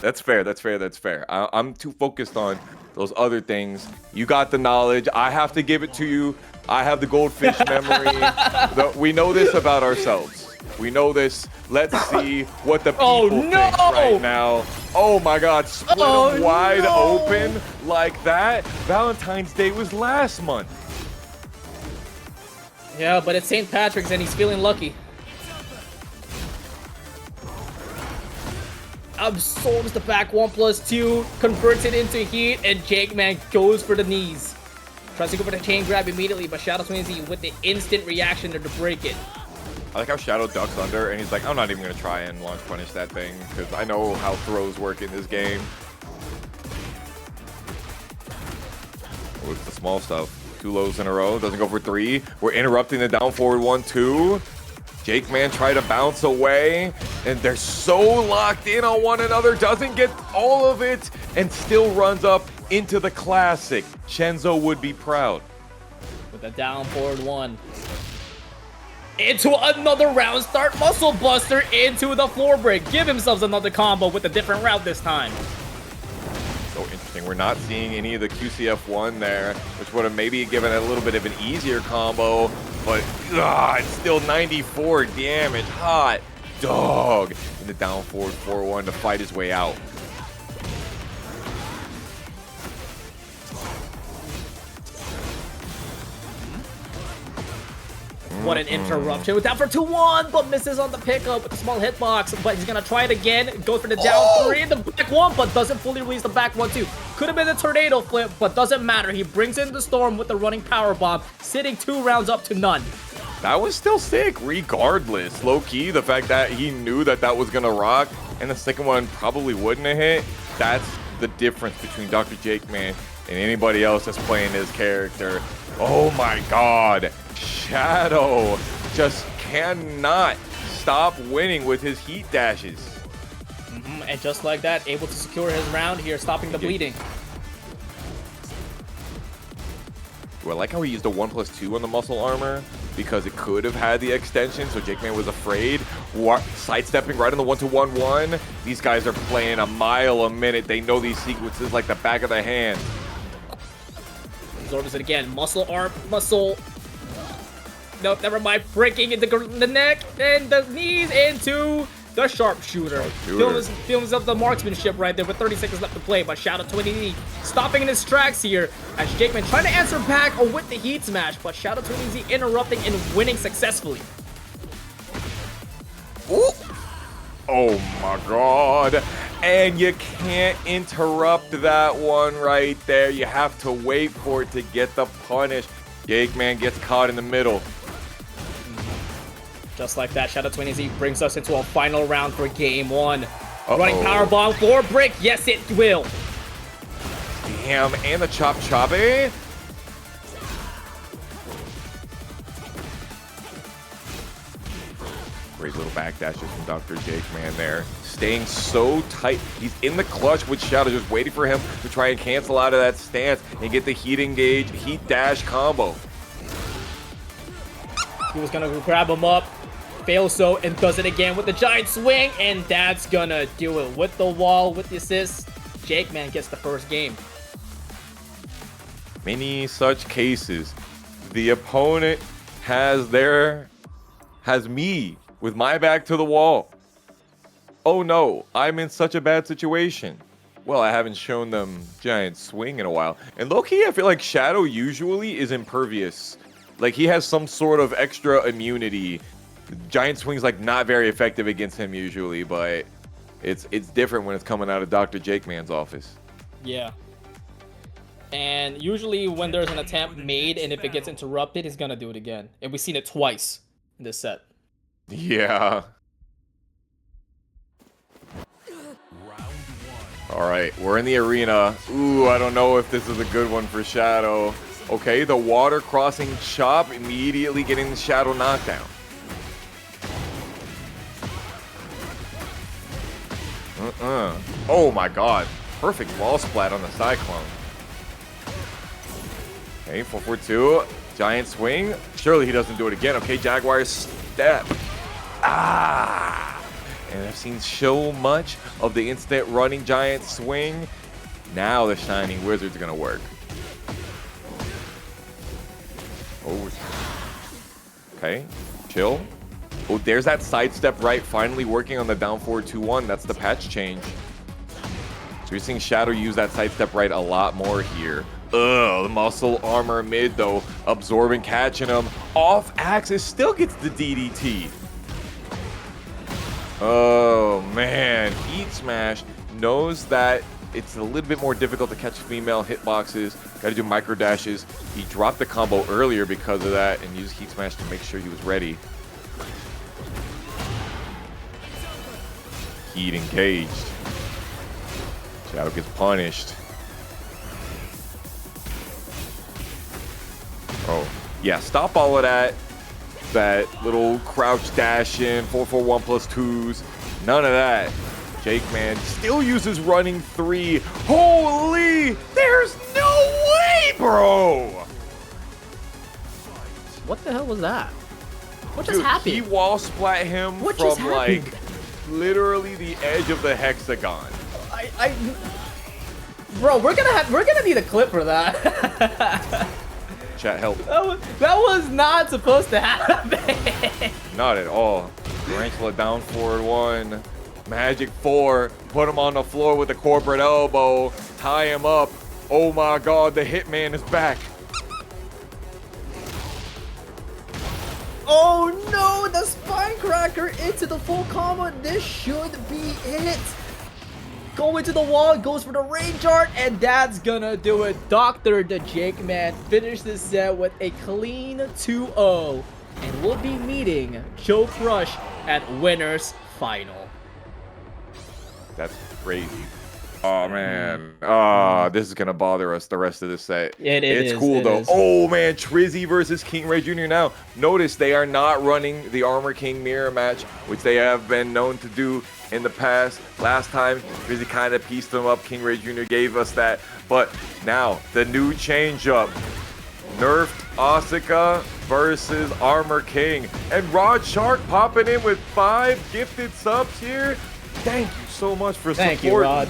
That's fair. That's fair. That's fair. I'm too focused on those other things. You got the knowledge. I have to give it to you. I have the goldfish memory. We know this about ourselves. We know this. Let's see what the people Oh, think no! right now. Oh my God, split them wide no! open like that. Valentine's Day was last month. Yeah, but it's St. Patrick's and he's feeling lucky. Absorbs the back 1+2, converts it into heat, and JAKEMAN goes for the knees. Tries to go for the chain grab immediately, but Shadow20Z with the instant reaction to break it. I like how Shadow ducks under and he's like, I'm not even going to try and launch punish that thing because I know how throws work in this game. Oh, it's the small stuff. 2 lows in a row. Doesn't go for 3. We're interrupting the down forward 1-2. JAKEMAN try to bounce away, and they're so locked in on one another. Doesn't get all of it, and still runs up into the classic. Shenzo would be proud. With the down forward 1. Into another round start. Muscle Buster into the floor break. Give themselves another combo with a different route this time. So interesting. We're not seeing any of the QCF1 there, which would have maybe given it a little bit of an easier combo, but it's still 94 damage. Hot dog in the down forward 4-1 to fight his way out. What an interruption. With down for 2-1, but misses on the pickup with a small hitbox. But he's going to try it again. Goes for the down 3, the back 1, but doesn't fully release the back 1-2. Could have been a tornado flip, but doesn't matter. He brings in the storm with the running power bomb, sitting 2 rounds up to none. That was still sick, regardless. Low-key, the fact that he knew that that was going to rock, and the second one probably wouldn't have hit, that's the difference between Dr. JAKEMAN and anybody else that's playing his character. Oh my God. Shadow just cannot stop winning with his heat dashes. And just like that, able to secure his round here, stopping the bleeding. I like how he used a 1+2 on the muscle armor because it could have had the extension, so JAKEMAN was afraid. Sidestepping right on the 1-2-1-1. These guys are playing a mile a minute. They know these sequences like the back of their hand. Absorbs it again. Muscle arm, muscle. Nope, never mind. Breaking into the neck and the knees into the sharpshooter. Feels himself the marksmanship right there with 30 seconds left to play, but Shadow20Z stopping in his tracks here as JAKEMAN trying to answer back with the heat smash, but Shadow20Z interrupting and winning successfully. Ooh. Oh my God. And you can't interrupt that one right there. You have to wait for it to get the punish. JAKEMAN gets caught in the middle. Just like that, Shadow20Z brings us into a final round for game 1. Running power bomb, floor break. Yes, it will. Damn, and the chop choppy. Great little backdashes from Dr. JAKEMAN there. Staying so tight. He's in the clutch with Shadow, just waiting for him to try and cancel out of that stance and get the heat engage, heat dash combo. He was gonna grab him up. Fails so, and does it again with the giant swing, and that's gonna do it. With the wall, with the assist, JAKEMAN gets the first game. Many such cases. The opponent has me with my back to the wall. Oh no, I'm in such a bad situation. Well, I haven't shown them giant swing in a while. And low-key, I feel like Shadow usually is impervious. Like, he has some sort of extra immunity. Giant swing's like not very effective against him usually, but it's different when it's coming out of Dr. JAKEMAN's office. Yeah. And usually when there's an attempt made and if it gets interrupted, he's gonna do it again. And we've seen it twice in this set. Yeah. All right, we're in the arena. Ooh, I don't know if this is a good one for Shadow. Okay, the water crossing chop, immediately getting the Shadow knockdown. Oh my God, perfect wall splat on the Cyclone. Okay, 4-4-2, giant swing. Surely he doesn't do it again. Okay, Jaguar step. And I've seen so much of the instant running giant swing. Now the Shining Wizard's gonna work. Oh. Okay, chill. Oh, there's that sidestep right, finally working on the down forward 2-1. That's the patch change. So you're seeing Shadow use that sidestep right a lot more here. The muscle armor mid though, absorbing, catching him. Off axis, still gets the DDT. Oh man, Heat Smash knows that it's a little bit more difficult to catch female hitboxes. Got to do micro dashes. He dropped the combo earlier because of that and used Heat Smash to make sure he was ready. Heat engaged. Shadow gets punished. Oh, yeah, stop all of that. That little crouch dash in, 4-4-1 plus 2s. None of that. JakeMan still uses running 3. Holy, there's no way, bro. What the hell was that? What just Dude, happened? he wall splat him What just from happened? like literally the edge of the hexagon. Bro, we're gonna need a clip for that. Chat, help. That was not supposed to happen. Not at all. Tarantula down forward 1. Magic 4. Put him on the floor with the corporate elbow. Tie him up. Oh my god, the Hitman is back. Oh no, the spine cracker into the full combo. This should be it. Go into the wall, goes for the range art, and that's gonna do it. Dr. TheJAKEMAN finished this set with a clean 2-0. And we'll be meeting JoeCrush at Winners Final. That's crazy. Oh man. This is gonna bother us the rest of this set. It's cool though. Oh man, Trizzy versus KingReyJr now. Notice they are not running the Armor King mirror match, which they have been known to do in the past. Last time, Trizzy kind of pieced them up. KingReyJr gave us that. But now, the new change-up. Nerfed Asuka versus Armor King. And Rod Shark popping in with 5 gifted subs here. Thank you so much for supporting. Thank you, Rod.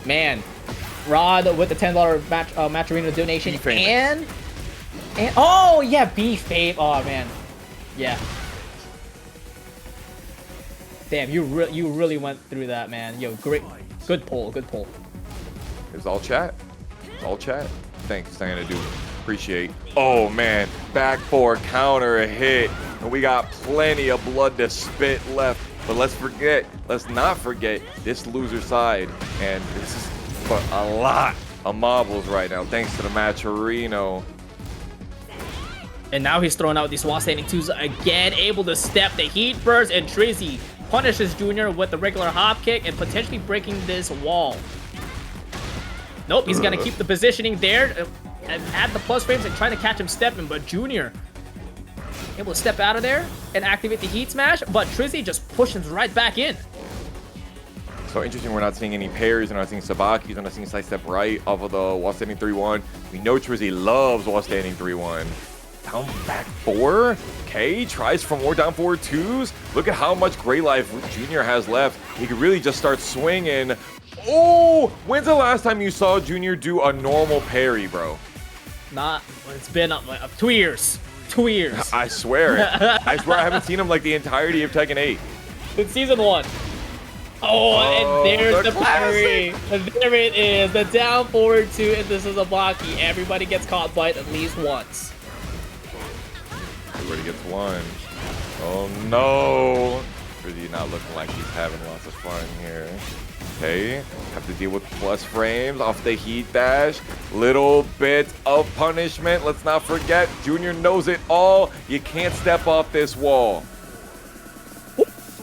Man, Rod with the $10 match arena donation and oh yeah, B-Fave. Oh man, yeah. Damn, you really went through that, man. Yo, great, good pull, good pull. It's all chat. It's all chat. Thanks, Santa Dude. Appreciate. Oh man, back 4 counter hit, and we got plenty of blood to spit left. But let's not forget this loser side, and this is for a lot of marbles right now, thanks to the Matcherino. And now he's throwing out these wall standing 2s again, able to step the heat burst, and Trizzy punishes Junior with the regular hop kick and potentially breaking this wall. Nope, he's gonna keep the positioning there and add the plus frames and trying to catch him stepping, but Junior able to step out of there and activate the heat smash, but Trizzy just pushes right back in. So interesting, we're not seeing any parries, we're not seeing Sabaki's, we're not seeing sidestep right off of the wall standing 3-1. We know Trizzy loves wall standing 3-1. Down back 4. K tries for more down forward 2s. Look at how much gray life Junior has left. He could really just start swinging. Oh, when's the last time you saw Junior do a normal parry, bro? It's been 2 years. 2 years. I swear it. I swear I haven't seen him like the entirety of Tekken 8. It's season 1. Oh, and there's the parry. And there it is. The down forward 2 into Suzabaki. Everybody gets caught by it at least once. Everybody gets one. Oh no. Really not looking like he's having lots of fun here. Okay, have to deal with plus frames off the heat dash. Little bit of punishment. Let's not forget, Junior knows it all. You can't step off this wall.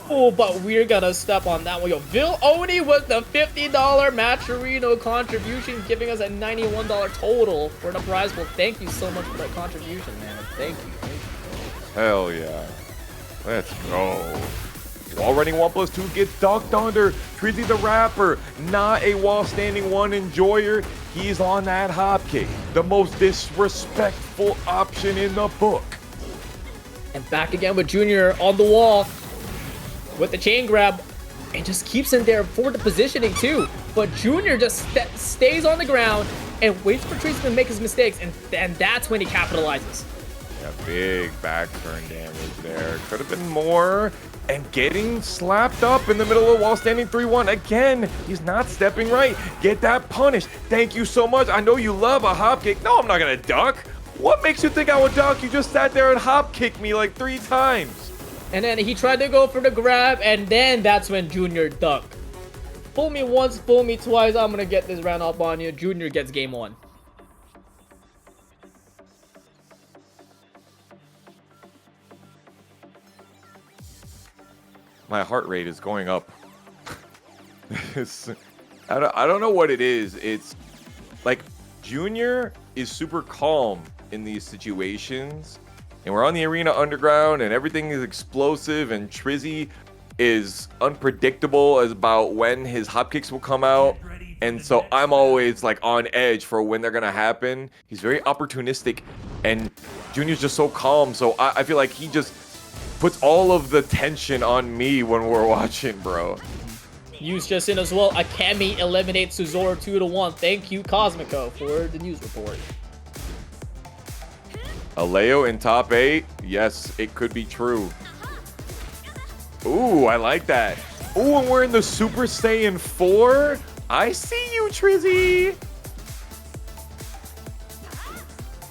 Oh, but we're gonna step on that one. Yo, Bill Oni with the $50 Matcherino contribution, giving us a $91 total for the prize pool. Thank you so much for that contribution, man. Thank you. Hell yeah. Let's go. Wall running 1+2 gets ducked under. TrizzyTheRapper, not a wall standing 1 enjoyer. He's on that hop kick. The most disrespectful option in the book. And back again with Junior on the wall with the chain grab. And just keeps him there for the positioning too. But Junior just stays on the ground and waits for Trizzy to make his mistakes. And that's when he capitalizes. Yeah, big back turn damage there. Could have been more. And getting slapped up in the middle of the wall, standing 3-1. Again, he's not stepping right. Get that punished. Thank you so much. I know you love a hop kick. No, I'm not going to duck. What makes you think I would duck? You just sat there and hop kicked me like 3 times. And then he tried to go for the grab, and then that's when Junior ducked. Fool me once, fool me twice. I'm going to get this round up on you. Junior gets game 1. My heart rate is going up. I don't know what it is. It's like Junior is super calm in these situations, and we're on the arena underground, and everything is explosive, and Trizzy is unpredictable as about when his hop kicks will come out, and so I'm always like on edge for when they're gonna happen. He's very opportunistic, and Junior's just so calm. So I feel like he just puts all of the tension on me when we're watching, bro. News just in as well. Akemi eliminates Tsuzoru 2-1. Thank you, Cosmico, for the news report. Aleo in top 8. Yes, it could be true. Ooh, I like that. Ooh, and we're in the Super Saiyan 4. I see you, Trizzy.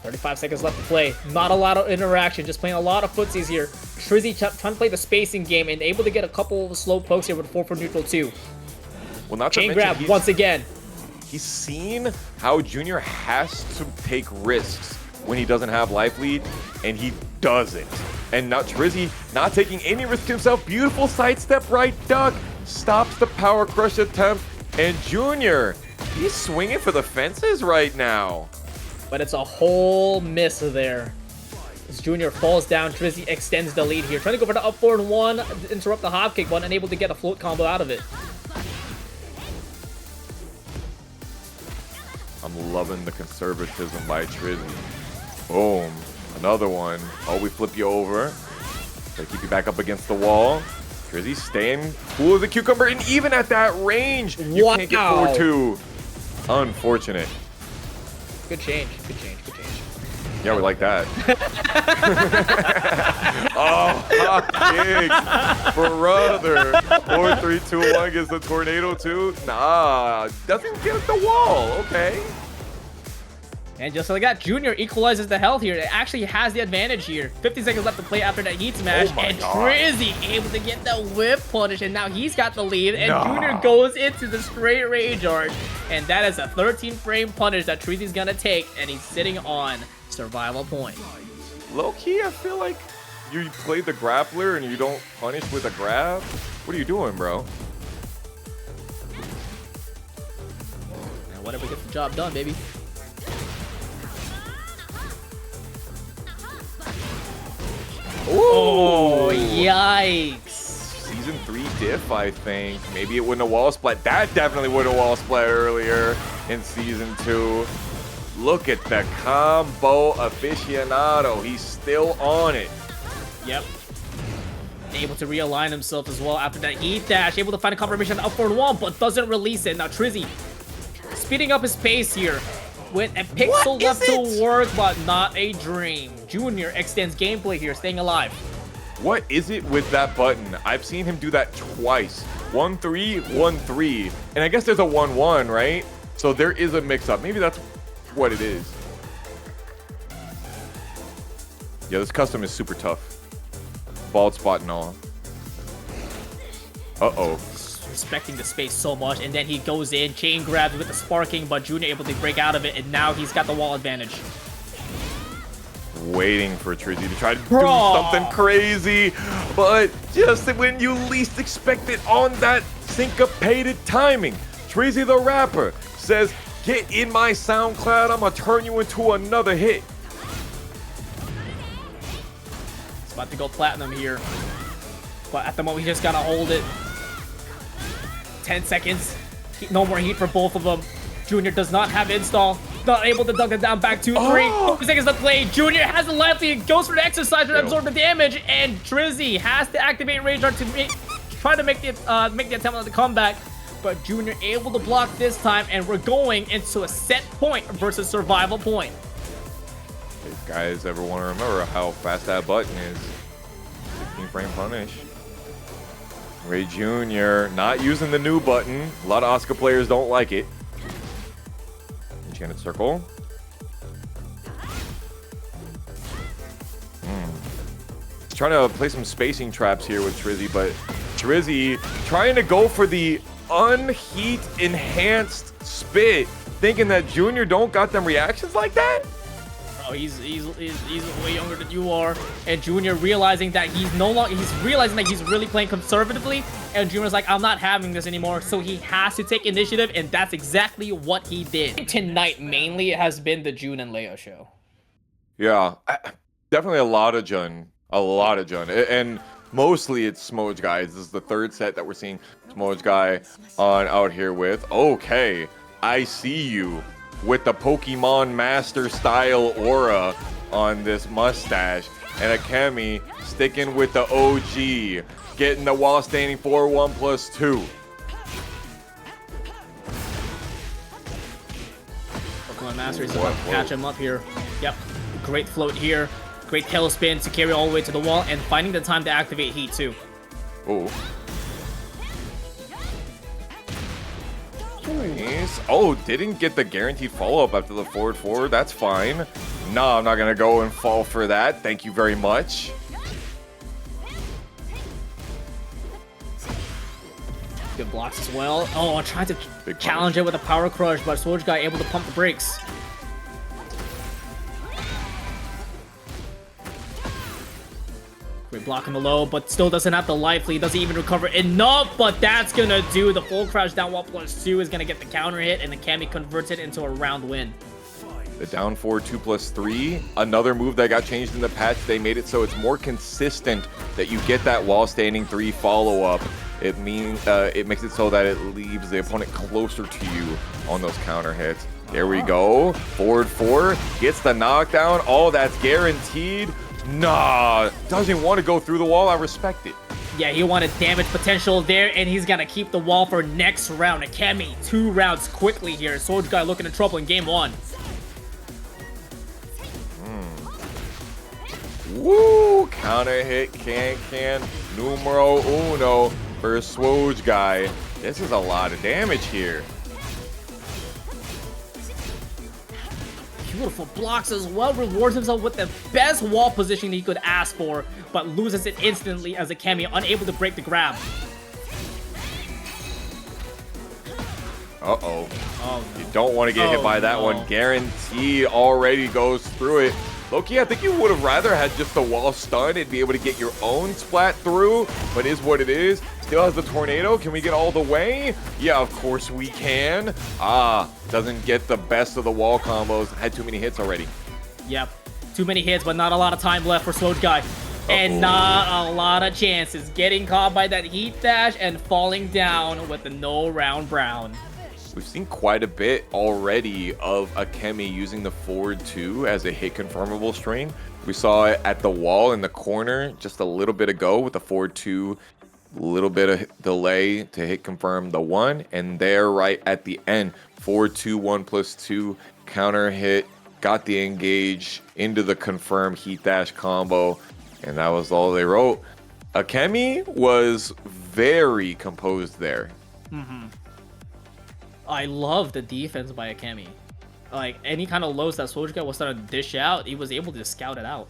35 seconds left to play. Not a lot of interaction. Just playing a lot of footsies here. Trizzy trying to play the spacing game and able to get a couple of slow pokes here with 4 for neutral too. Well, not to Chain mention, grab once again. He's seen how Junior has to take risks when he doesn't have life lead, and he does it. And now Trizzy not taking any risk himself. Beautiful sidestep right duck. Stops the power crush attempt. And Junior, he's swinging for the fences right now. But it's a whole miss there. As Junior falls down, Trizzy extends the lead here. Trying to go for the up 4-1, interrupt the hop kick, but unable to get a float combo out of it. I'm loving the conservatism by Trizzy. Boom. Another one. Oh, we flip you over. Gotta keep you back up against the wall. Trizzy staying cool as a cucumber, and even at that range, you can't get 4-2. Unfortunate. Good change. Good change. Good change. Yeah, we like that. Oh, hot kick, brother. 4, 3, 2, 1 gets the tornado too. Nah, doesn't get the wall. Okay. And just like that, Junior equalizes the health here. It actually has the advantage here. 50 seconds left to play after that heat smash. Oh and God. Trizzy able to get the whip punish. And now he's got the lead. And Nah. Junior goes into the straight rage arch. And that is a 13-frame punish that Trizzy's going to take. And he's sitting on survival point. Low-key, I feel like you play the grappler and you don't punish with a grab. What are you doing, bro? And whatever gets the job done, baby. Ooh. Oh, yikes. Season 3 diff, I think. Maybe it wouldn't have wall splat. That definitely would have wall splat earlier in Season 2. Look at the combo aficionado. He's still on it. Yep. Able to realign himself as well after that heat dash. Able to find a confirmation up for one, but doesn't release it. Now Trizzy speeding up his pace here. With a pixel left to work, but not a dream. Junior extends gameplay here, staying alive. What is it with that button? I've seen him do that twice. 1-3, 1-3. And I guess there's a 1-1, right? So there is a mix-up. Maybe that's what it is. Yeah, this custom is super tough. Bald spot and all. Uh-oh. Respecting the space so much, and then he goes in, chain grabs with the sparking, but Junior able to break out of it, and now he's got the wall advantage. Waiting for Trizzy to try to do something crazy, but just when you least expect it on that syncopated timing, TrizzyTheRapper says, "Get in my SoundCloud, I'm gonna turn you into another hit." It's about to go platinum here, but at the moment, he just gotta hold it. 10 seconds. No more heat for both of them. Junior does not have install. Not able to dunk it down back 2-3. 4 seconds left to play. Junior has the left lead. Goes for the exercise to absorb the damage. And Trizzy has to activate Rage Art to try to make the attempt on the comeback. But Junior able to block this time. And we're going into a set point versus survival point. Guys ever want to remember how fast that button is? 16 frame punish. KingReyJr. not using the new button. A lot of Asuka players don't like it. Enchanted Circle. Trying to play some spacing traps here with Trizzy, but Trizzy trying to go for the unheat enhanced spit, thinking that Junior don't got them reactions like that. Bro, he's way younger than you are, and Junior realizing that he's realizing that he's really playing conservatively, and Junior's like, I'm not having this anymore, so he has to take initiative, and that's exactly what he did. Tonight mainly has been the Jun and Leo show. Yeah, definitely a lot of Jun. And mostly it's Swojguy. This is the third set that we're seeing Swojguy on out here with. Okay, I see you with the Pokemon Master style aura on this mustache. And Akemi sticking with the OG, getting the wall standing 4-1+2. Pokemon Master is about to catch him up here. Yep, great float here. Great tailspin to carry all the way to the wall and finding the time to activate heat too. Oh. Nice. Oh, didn't get the guaranteed follow-up after the forward. That's fine. No, I'm not going to go and fall for that. Thank you very much. Good blocks as well. Oh, trying to challenge it with a power crush, but Swojguy able to pump the brakes. Great block on the low, but still doesn't have the life lead. Doesn't even recover enough, but that's gonna do. The full crash down wall +2 is gonna get the counter hit, and the Akemi converts it into a round win. The down 4 2+3, another move that got changed in the patch. They made it so it's more consistent that you get that wall standing 3 follow-up. It means it makes it so that it leaves the opponent closer to you on those counter hits. There we go. Forward 4 gets the knockdown. Oh, that's guaranteed. Nah, doesn't want to go through the wall. I respect it. Yeah, he wanted damage potential there, and he's gonna keep the wall for next round. Akemi, 2 rounds quickly here. Swojguy looking in trouble in game 1. Woo! Counter hit, can, numero uno for Swojguy. This is a lot of damage here. Beautiful blocks as well. Rewards himself with the best wall position he could ask for, but loses it instantly as Akemi unable to break the grab. Uh-oh. You don't want to get hit by that one. Guaranteed already goes through it. Loki, I think you would have rather had just the wall stun and be able to get your own splat through, but is what it is. Still has the tornado. Can we get all the way? Yeah, of course we can. Doesn't get the best of the wall combos. Had too many hits already. Yep, too many hits, but not a lot of time left for Swojguy. And not a lot of chances. Getting caught by that heat dash and falling down with the no round brown. We've seen quite a bit already of Akemi using the forward 2 as a hit confirmable string. We saw it at the wall in the corner just a little bit ago with the forward 2, little bit of delay to hit confirm the 1, and there right at the end, forward 2, 1+2, counter hit, got the engage into the confirm heat dash combo, and that was all they wrote. Akemi was very composed there. I love the defense by Akemi. Like, any kind of lows that Swojguy was starting to dish out, he was able to scout it out.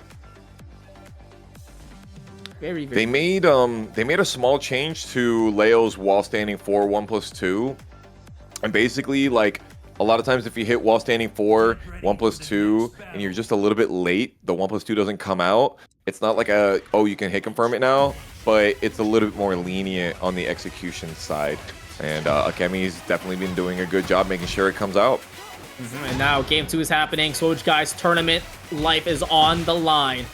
Very, very. They made a small change to Leo's wall standing 4 1+2, and basically, like, a lot of times if you hit wall standing 4 1+2 and you're just a little bit late, the 1+2 doesn't come out. It's not like you can hit confirm it now, but it's a little bit more lenient on the execution side. And Akemi's definitely been doing a good job making sure it comes out. And now game 2 is happening. Swojguy's tournament life is on the line.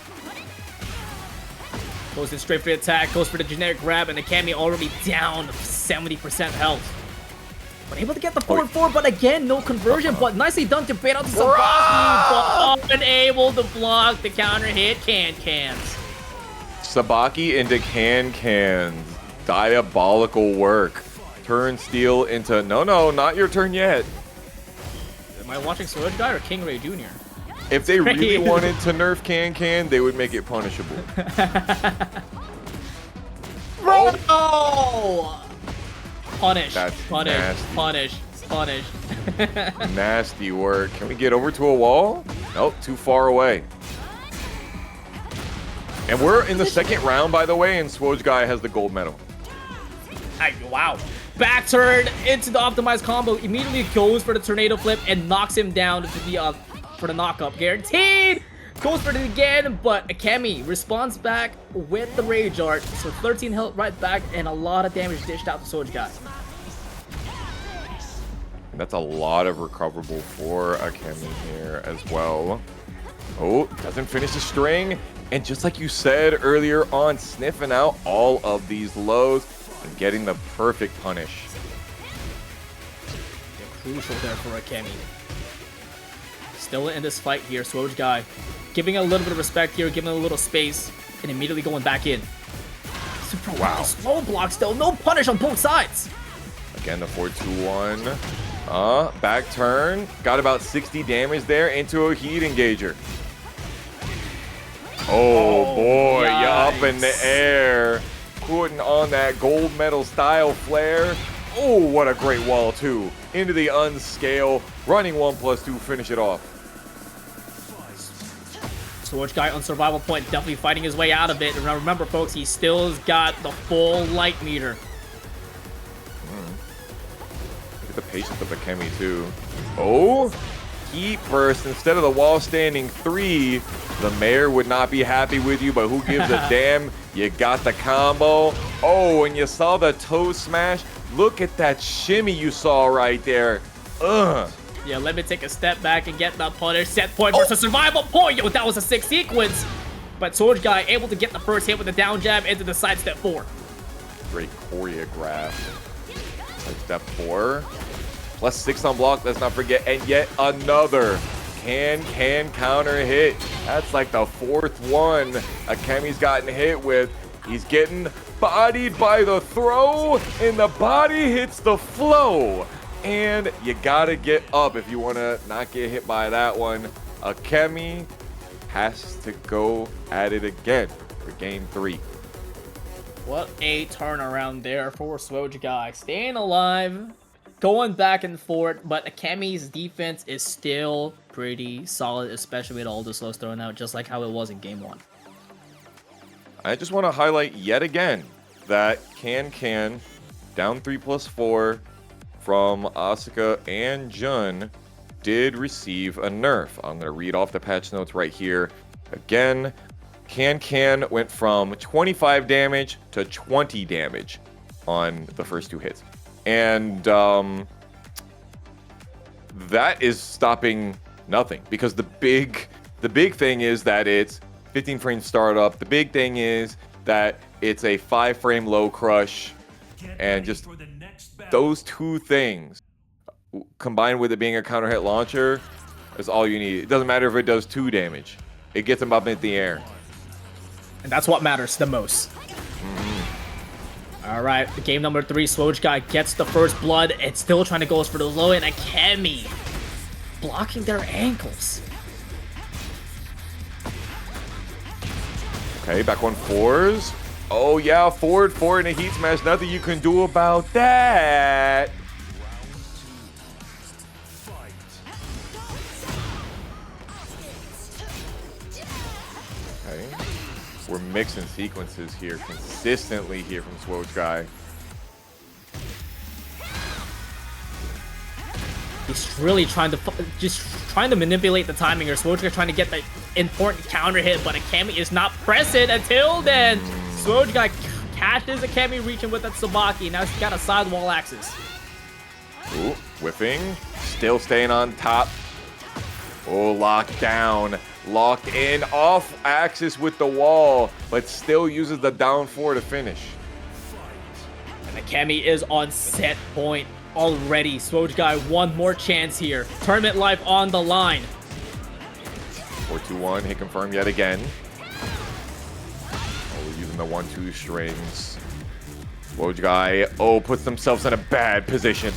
Goes in straight for the attack, goes for the generic grab, and Akemi already down 70% health. But able to get the forward 4, but again, no conversion. But nicely done to bait out to Sabaki, but unable to block the counter hit. Cans. Sabaki into cans. Diabolical work. Turn steal into no, not your turn yet. Am I watching Swojguy or KingReyJr? If they really Crazy. wanted to nerf Can, they would make it punishable. Oh! Punish, That's punish, nasty. punish, punish. Nasty work. Can we get over to a wall? Nope, too far away. And we're in the second round, by the way, and Swojguy has the gold medal. Wow. Back turn into the optimized combo. Immediately goes for the tornado flip and knocks him down to the for the knockup. Guaranteed. Goes for it again, but Akemi responds back with the Rage Art. So 13 health right back and a lot of damage dished out to Swojguy. That's a lot of recoverable for Akemi here as well. Oh, doesn't finish the string. And just like you said earlier on, sniffing out all of these lows and getting the perfect punish. Crucial there for Akemi. Still in this fight here, Swojguy giving a little bit of respect here, giving a little space, and immediately going back in. Super wow. Slow block still, no punish on both sides. Again, the 4-2-1. Back turn. Got about 60 damage there into a heat engager. Oh boy, you up in the air. Putting on that gold medal style flare. Oh, what a great wall too. Into the unscale. Running 1+2, finish it off. Swojguy on survival point, definitely fighting his way out of it. And remember, folks, he still's got the full light meter. Look at the patience of Akemi too. Oh, heat burst instead of the wall standing 3. The mayor would not be happy with you, but who gives a damn? You got the combo. Oh, and you saw the toe smash. Look at that shimmy you saw right there. Ugh. Yeah, let me take a step back and get the punish. Set point versus survival point. Yo, that was a sick sequence. But Swojguy able to get the first hit with the down jab into the side step 4. Great choreograph. Side step 4. +6 on block, let's not forget. And yet another can counter hit. That's like the 4th one Akemi's gotten hit with. He's getting bodied by the throw, and the body hits the flow. And you gotta get up if you wanna not get hit by that one. Akemi has to go at it again for game 3. What a turnaround there for Swojguy. Staying alive, going back and forth, but Akemi's defense is still pretty solid, especially with all the slows thrown out, just like how it was in game 1. I just want to highlight yet again that Can down 3+4 from Asuka and Jun did receive a nerf. I'm going to read off the patch notes right here. Again, Can went from 25 damage to 20 damage on the first 2 hits. And that is stopping nothing, because the big thing is that it's 15 frame startup. The big thing is that it's a 5-frame low crush, and just those 2 things combined with it being a counter hit launcher is all you need. It doesn't matter if it does 2 damage. It gets them up in the air. And that's what matters the most. All right, game number 3, Swojguy gets the first blood. It's still trying to go for the low, and Akemi blocking their ankles. Okay, back 1-4s. Oh yeah, forward 4 in a heat smash. Nothing you can do about that. Okay. We're mixing sequences here consistently here from Swojguy. He's really trying to manipulate the timing, or Swojguy trying to get the important counter hit, but Akemi is not present until then. Swojguy catches Akemi reaching with that Sabaki. Now he's got a sidewall axis. Ooh, whiffing. Still staying on top. Oh, locked down. Locked in, off axis with the wall, but still uses the down 4 to finish. And Akemi is on set point already. Swojguy, one more chance here. Tournament life on the line. 4-2-1, hit confirm yet again. Oh, we're using the 1-2 strings. Swojguy, puts themselves in a bad position.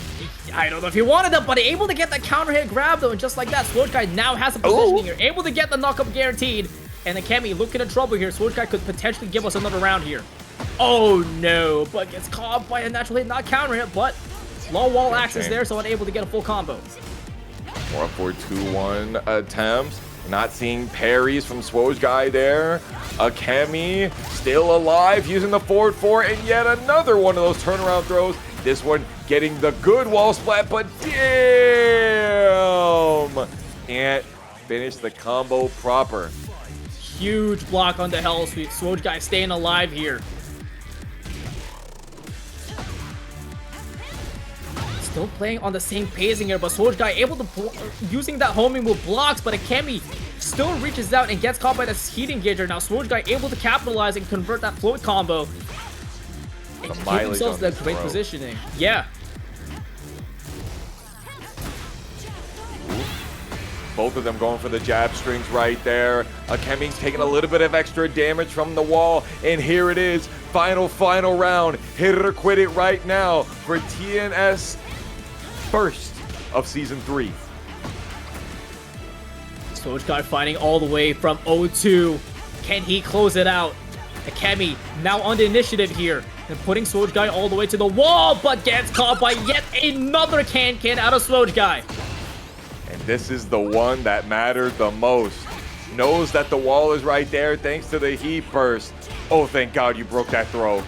I don't know if he wanted that, but able to get that counter hit grab though, and just like that, Swojguy now has a positioning here, able to get the knockup guaranteed. And Akemi looking in trouble here. Swojguy could potentially give us another round here. Oh no, but gets caught by a natural hit, not counter hit, but low wall access there, so unable to get a full combo. 4-4-2-1 attempts. Not seeing parries from Swojguy there. Akemi still alive using the forward 4, and yet another one of those turnaround throws. This one getting the good wall splat, but damn! Can't finish the combo proper. Huge block on the Hell Sweep. Swojguy staying alive here. Still playing on the same pacing here, but Swojguy able to using that homing move blocks, but Akemi still reaches out and gets caught by this heat engager. Now Swojguy able to capitalize and convert that float combo. And give themselves that great positioning. Yeah. Both of them going for the jab strings right there. Akemi's taking a little bit of extra damage from the wall. And here it is. Final round. Hit it or quit it right now for TNS first of Season 3. Swojguy fighting all the way from 0-2. Can he close it out? Akemi now on the initiative here. And putting Swojguy all the way to the wall, but gets caught by yet another can out of Swojguy. And this is the one that mattered the most. Knows that the wall is right there thanks to the heat burst. Oh, thank God you broke that throw.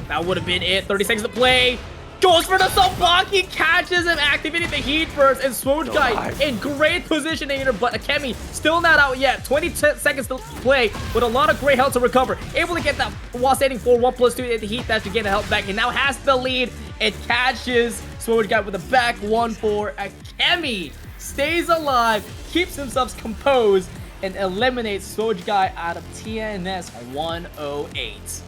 That would have been it. 30 seconds to play. Goes for the Sabaki, catches him, activating the heat burst, and Swojguy in great positioning here, but Akemi still not out yet. 20 seconds to play with a lot of great health to recover. Able to get that while standing for 1+2 in the heat dash to get the health back, and now has the lead. It catches Swojguy with a back 1-4. Akemi stays alive, keeps himself composed, and eliminates Swojguy out of TNS 108.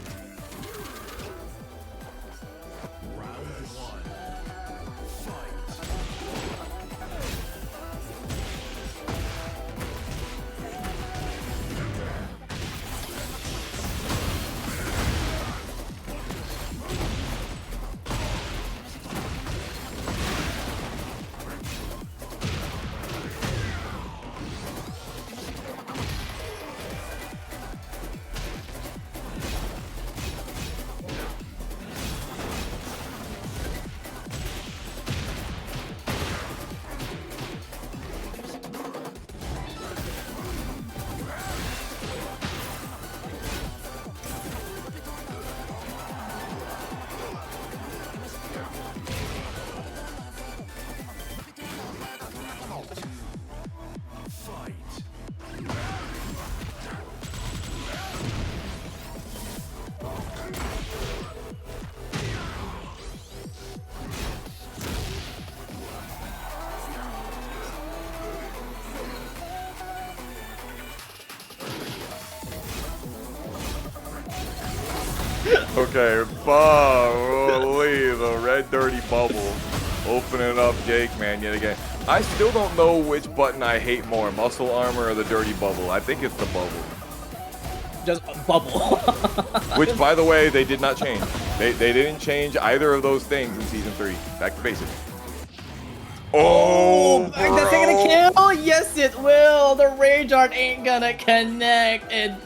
Okay, holy, the red dirty bubble opening up JakeMan yet again. I still don't know which button I hate more, muscle armor or the dirty bubble. I think it's the bubble. Just a bubble. Which, by the way, they did not change. They didn't change either of those things in Season 3. Back to basics. Oh, that's gonna kill? Yes, it will. The rage art ain't gonna connect, and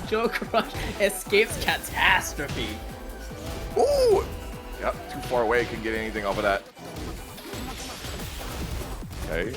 JoeCrush escapes catastrophe. Ooh! Yep, too far away, couldn't get anything off of that. Okay.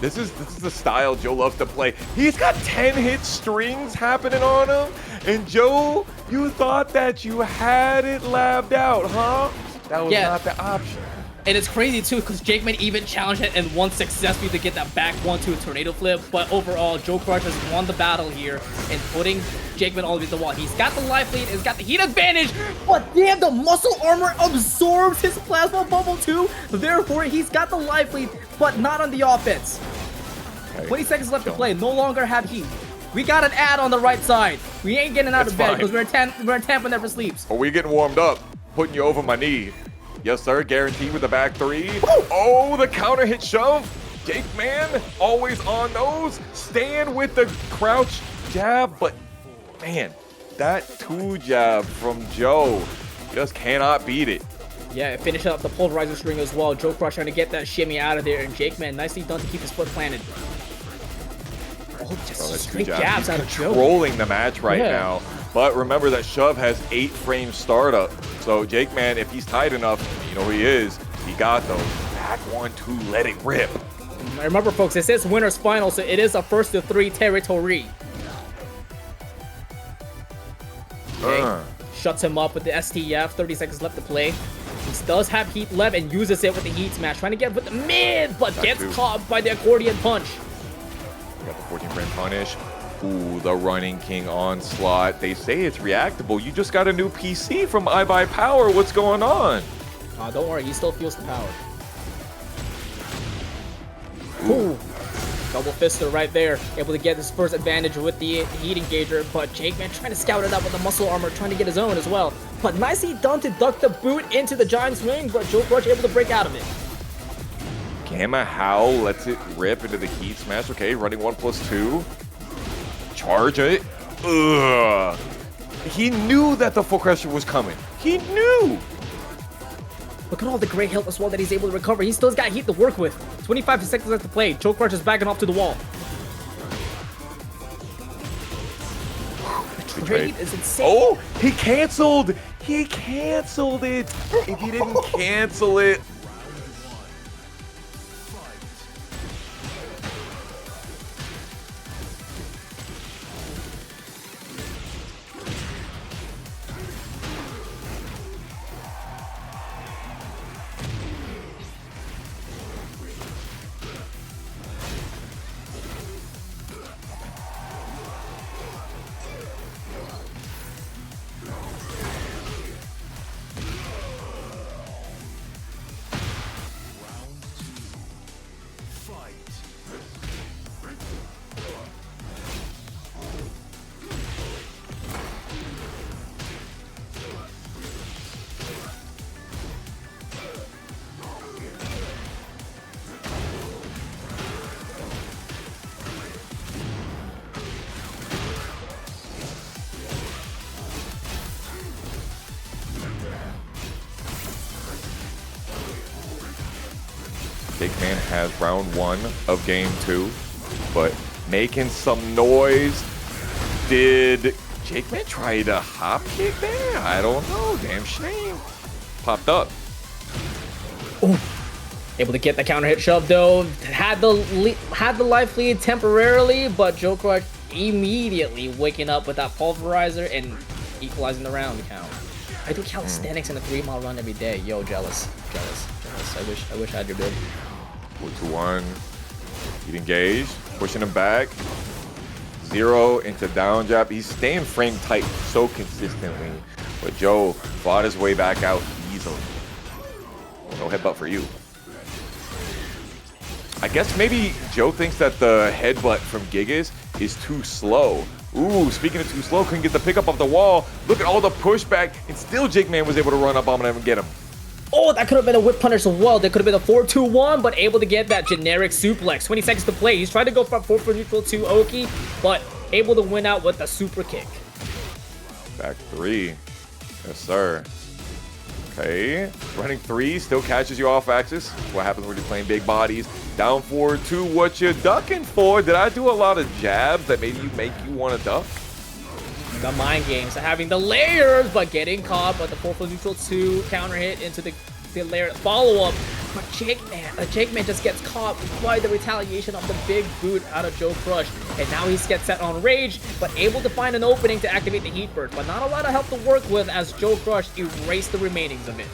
This is the style Joe loves to play. He's got 10 hit strings happening on him. And Joe, you thought that you had it labbed out, huh? That was not the option. And it's crazy too, because JakeMan even challenged it and won successfully to get that back 1-2 tornado flip. But overall, JoeCrush has won the battle here and putting JakeMan all the way to the wall. He's got the life lead, he's got the heat advantage, but damn, the muscle armor absorbs his plasma bubble too. Therefore, he's got the life lead, but not on the offense. Okay. 20 seconds left to play, no longer have heat. We got an ad on the right side. We ain't getting out of bed because we're in Tampa Never Sleeps. Are we getting warmed up? Putting you over my knee. Yes, sir. Guaranteed with the back 3. Oh, the counter hit shove. JakeMan always on those. Staying with the crouch jab. But, man, that 2 jab from Joe just cannot beat it. Yeah, finishing up the pulverizer string as well. JoeCrush trying to get that shimmy out of there, and JakeMan nicely done to keep his foot planted. Oh, just straight jabs out of Joe. Controlling the match right Yeah. now. But remember that shove has 8-frame startup. So JakeMan, if he's tight enough, you know who he is, he got those. Back 1-2, let it rip. Remember, folks, this is winner's final, so it is a first to 3 territory. Okay. Shuts him up with the STF. 30 seconds left to play. He does have heat left and uses it with the heat smash. Trying to get with the mid, but gets caught by the accordion punch. Got the 14-frame punish. Ooh, the running king onslaught. They say it's reactable. You just got a new PC from iBuyPower. What's going on? Don't worry, he still feels the power. Ooh. Double fister right there. Able to get his first advantage with the heat engager, but JakeMan trying to scout it out with the muscle armor, trying to get his own as well. But nicely done to duck the boot into the giant swing, but JoeCrush able to break out of it. Gamma Howl lets it rip into the heat smash. Okay, running 1+2. Charge it. Ugh. He knew that the full crusher was coming. He knew. Look at all the great health as well that he's able to recover. He still's got heat to work with. 25 seconds left to play. JoeCrush is backing off to the wall. The trade is insane. Oh, he canceled. He canceled it. If he didn't cancel it. TakeMan has round 1 of game 2, but making some noise. Did JakeMan try to hop kick there? I don't know. Damn shame. Popped up. Ooh. Able to get the counter hit shove though. Had the life lead temporarily, but JoeCrush immediately waking up with that pulverizer and equalizing the round count. I do calisthenics in a 3-mile run every day. Yo, jealous. I wish I had your bid. 4-2-1. Heat engaged. Pushing him back. 0 into down jab. He's staying frame tight so consistently. But Joe fought his way back out easily. No headbutt for you. I guess maybe Joe thinks that the headbutt from Gigas is too slow. Ooh, speaking of too slow, couldn't get the pickup off the wall. Look at all the pushback, and still JakeMan was able to run up on him and get him. Oh, that could have been a whip punish as well. That could have been a 4-2-1, but able to get that generic suplex. 20 seconds to play. He's trying to go from 4 for neutral to Oki, but able to win out with a super kick. Back 3. Yes, sir. Okay. Running 3 still catches you off axis. What happens when you're playing big bodies? Down 4-2. What you ducking for? Did I do a lot of jabs that maybe make you want to duck? The mind games, having the layers, but getting caught by the 4 for neutral 2 counter hit into the layer follow-up. But JakeMan just gets caught by the retaliation of the big boot out of JoeCrush. And now he gets set on rage, but able to find an opening to activate the heat burst. But not a lot of help to work with as JoeCrush erased the remainings of it.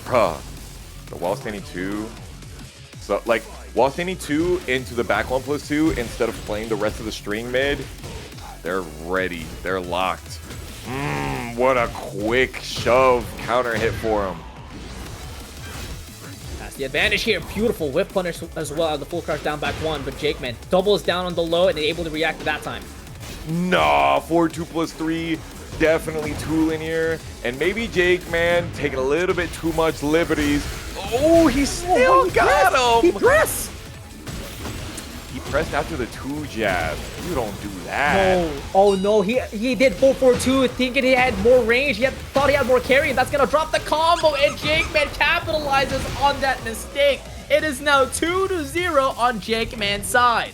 Bruh. The wall standing 2. So, like, wall standing 2 into the back 1+2 instead of playing the rest of the string mid. They're ready. They're locked. What a quick shove counter hit for him. That's the advantage here. Beautiful whip punish as well as the full crush down back 1, but JakeMan doubles down on the low and able to react to that time. Nah, 4-2+3, definitely too linear. And maybe JakeMan taking a little bit too much liberties. Oh, he still got him. He pressed. He pressed after the 2 jab. You don't do that. No. Oh no, he did 4-4-2 thinking he had more range. He thought he had more carry, and that's gonna drop the combo, and JakeMan capitalizes on that mistake. It is now 2-0 on JakeMan's side.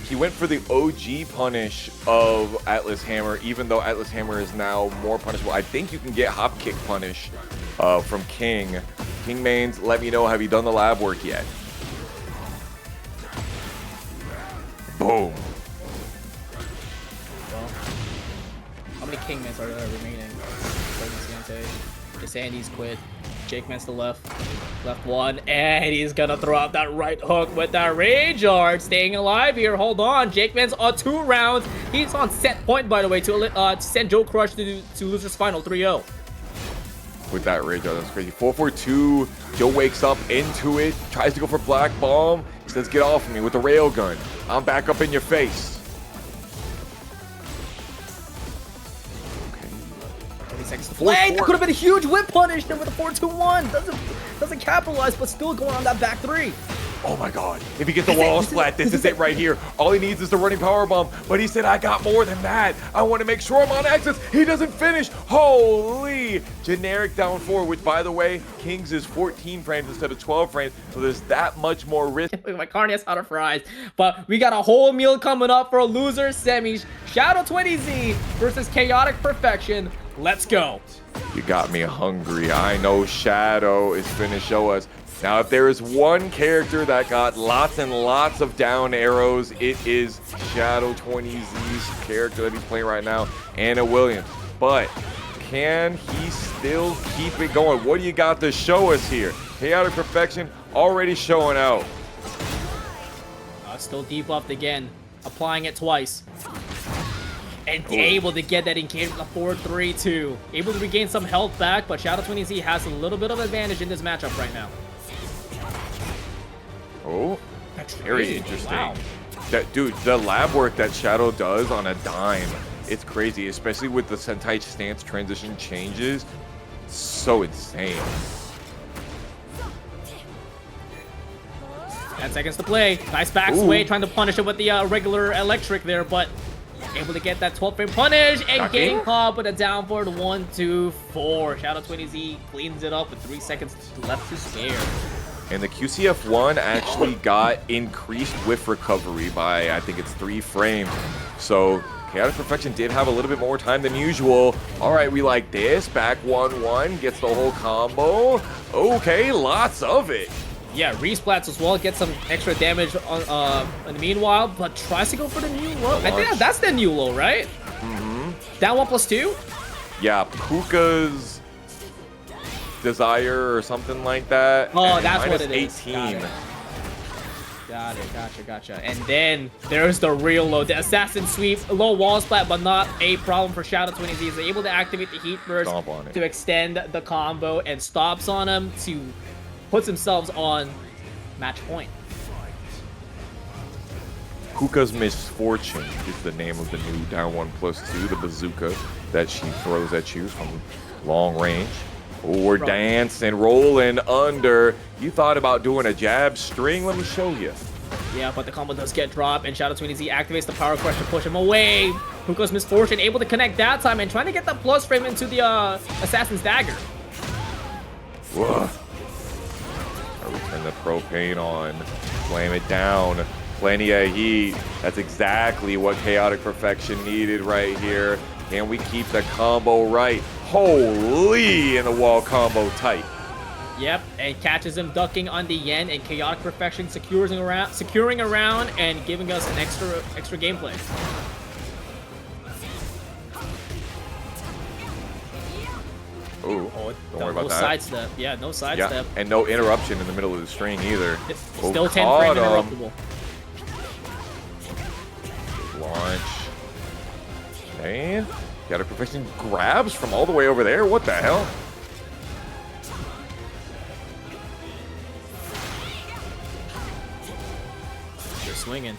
He went for the OG punish of Atlas Hammer, even though Atlas Hammer is now more punishable. I think you can get hop kick punish from King. King mains, let me know, have you done the lab work yet? Boom. Well, how many King mains are there remaining? Sandy's quit. JakeMan's the left one, and he's gonna throw out that right hook with that rage art. Staying alive here. Hold on, JakeMan's on 2 rounds. He's on set point, by the way, to send JoeCrush to lose his final 3-0. With that rage art, that's crazy. 4-4-2. Joe wakes up into it, tries to go for Black Bomb. He says, "Get off of me with the railgun. I'm back up in your face." 30 seconds to play. That could have been a huge whip punish there with a 4-2-1. Doesn't capitalize, but still going on that back 3. Oh my god. If he gets the wall splat, this is it right here. All he needs is the running power bomb. But he said, I got more than that. I want to make sure I'm on access. He doesn't finish. Holy. Generic down 4, which by the way, King's is 14 frames instead of 12 frames. So there's that much more risk. My carne is out of fries. But we got a whole meal coming up for a loser semis. Shadow20Z versus Chaotic Perfection. Let's go. You got me hungry. I know Shadow is finna show us. Now, if there is one character that got lots and lots of down arrows, it is Shadow20Z's character that he's playing right now, Anna Williams. But can he still keep it going? What do you got to show us here? Chaotic Perfection already showing out. Still debuffed again, applying it twice. And able to get that engagement, the 4-3-2. Able to regain some health back, but Shadow20Z has a little bit of advantage in this matchup right now. Oh, that's very interesting. Wow. Dude, the lab work that Shadow does on a dime, it's crazy, especially with the Sentai stance transition changes. So insane. 10 seconds to play. Nice back sway, trying to punish it with the regular electric there, but able to get that 12 frame punish and getting caught with a down forward 1-2-4. Shadow20Z cleans it up with 3 seconds left to spare. And the QCF1 actually got increased whiff recovery by, I think it's 3 frames. So Chaotic Perfection did have a little bit more time than usual. All right, we like this. Back 1-1, gets the whole combo. Okay, lots of it. Yeah, resplats as well, get some extra damage on, in the meanwhile, but tries to go for the new low. I think that's the new low, right? Mm-hmm. Down 1+2? Yeah, Puka's Desire or something like that. Oh, that's what it is. 18. Got it, gotcha. And then there's the real low, the assassin sweep, low wall splat, but not a problem for Shadow20Z. He's able to activate the heat burst to extend the combo and stops on him to puts themselves on match point. Puka's Misfortune is the name of the new down 1+2, the bazooka that she throws at you from long range. Oh, we're dancing, rolling under. You thought about doing a jab string? Let me show you. Yeah, but the combo does get dropped, and Shadow20Z activates the power crush to push him away. Puka's Misfortune able to connect that time and trying to get the plus frame into the Assassin's Dagger. Whoa. Turn the propane on, flame it down, plenty of heat. That's exactly what Chaotic Perfection needed right here. Can we keep the combo right? Holy, and the wall combo tight. Yep, and catches him ducking on the yen, and Chaotic Perfection securing around and giving us an extra gameplay. Ooh, Oh, don't worry about no that. sidestep. Yeah, no sidestep. Yeah, and no interruption in the middle of the string either. It's Oh, still 10 caught frame him. interruptible. Launch. Okay. Chaotic Perfection grabs from all the way over there. What the hell? They're swinging.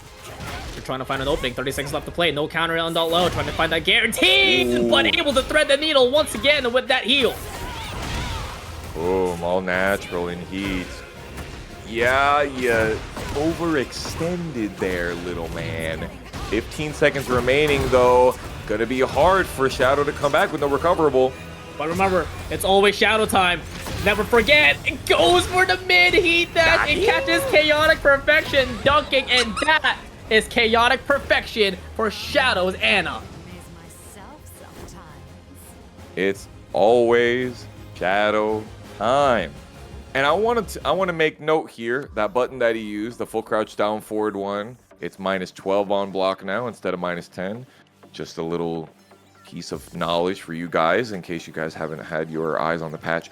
They're trying to find an opening. 30 seconds left to play. No counter on dot low. Trying to find that guarantee, but able to thread the needle once again with that heal. Boom, all natural in heat. Yeah, you overextended there, little man. 15 seconds remaining, though. Gonna be hard for Shadow to come back with no recoverable. But remember, it's always Shadow time. Never forget, it goes for the mid-heat dash. It catches Chaotic Perfection dunking, and that is Chaotic Perfection for Shadow's Anna. It's always Shadow time. And I want to make note here, that button that he used, the full crouch down forward one, it's -12 on block now instead of -10. Just a little piece of knowledge for you guys in case you guys haven't had your eyes on the patch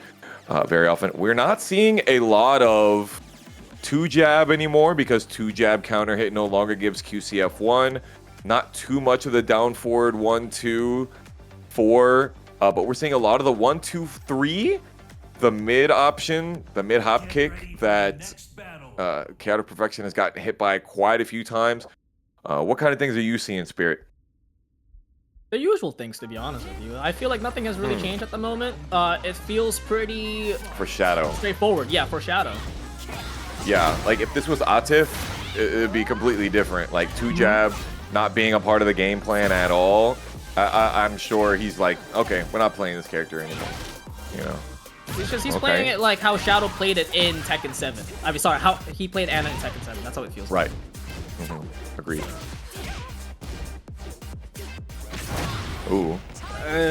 very often. We're not seeing a lot of 2-jab anymore because 2-jab counter hit no longer gives QCF1. Not too much of the down forward 1-2 4, but we're seeing a lot of the 1-2-3. The mid option, the mid hop kick that Chaotic Perfection has gotten hit by quite a few times. What kind of things are you seeing, Spirit? The usual things, to be honest with you. I feel like nothing has really changed at the moment. It feels pretty For Shadow. straightforward. Yeah, for Shadow. Yeah, like if this was Atif, it'd be completely different. Like 2-jab not being a part of the game plan at all. I'm sure he's like, okay, we're not playing this character anymore. You know? It's just he's playing it like how Shadow played it in Tekken 7. I mean, sorry, how he played Anna in Tekken 7. That's how it feels. Right. Agreed. Ooh.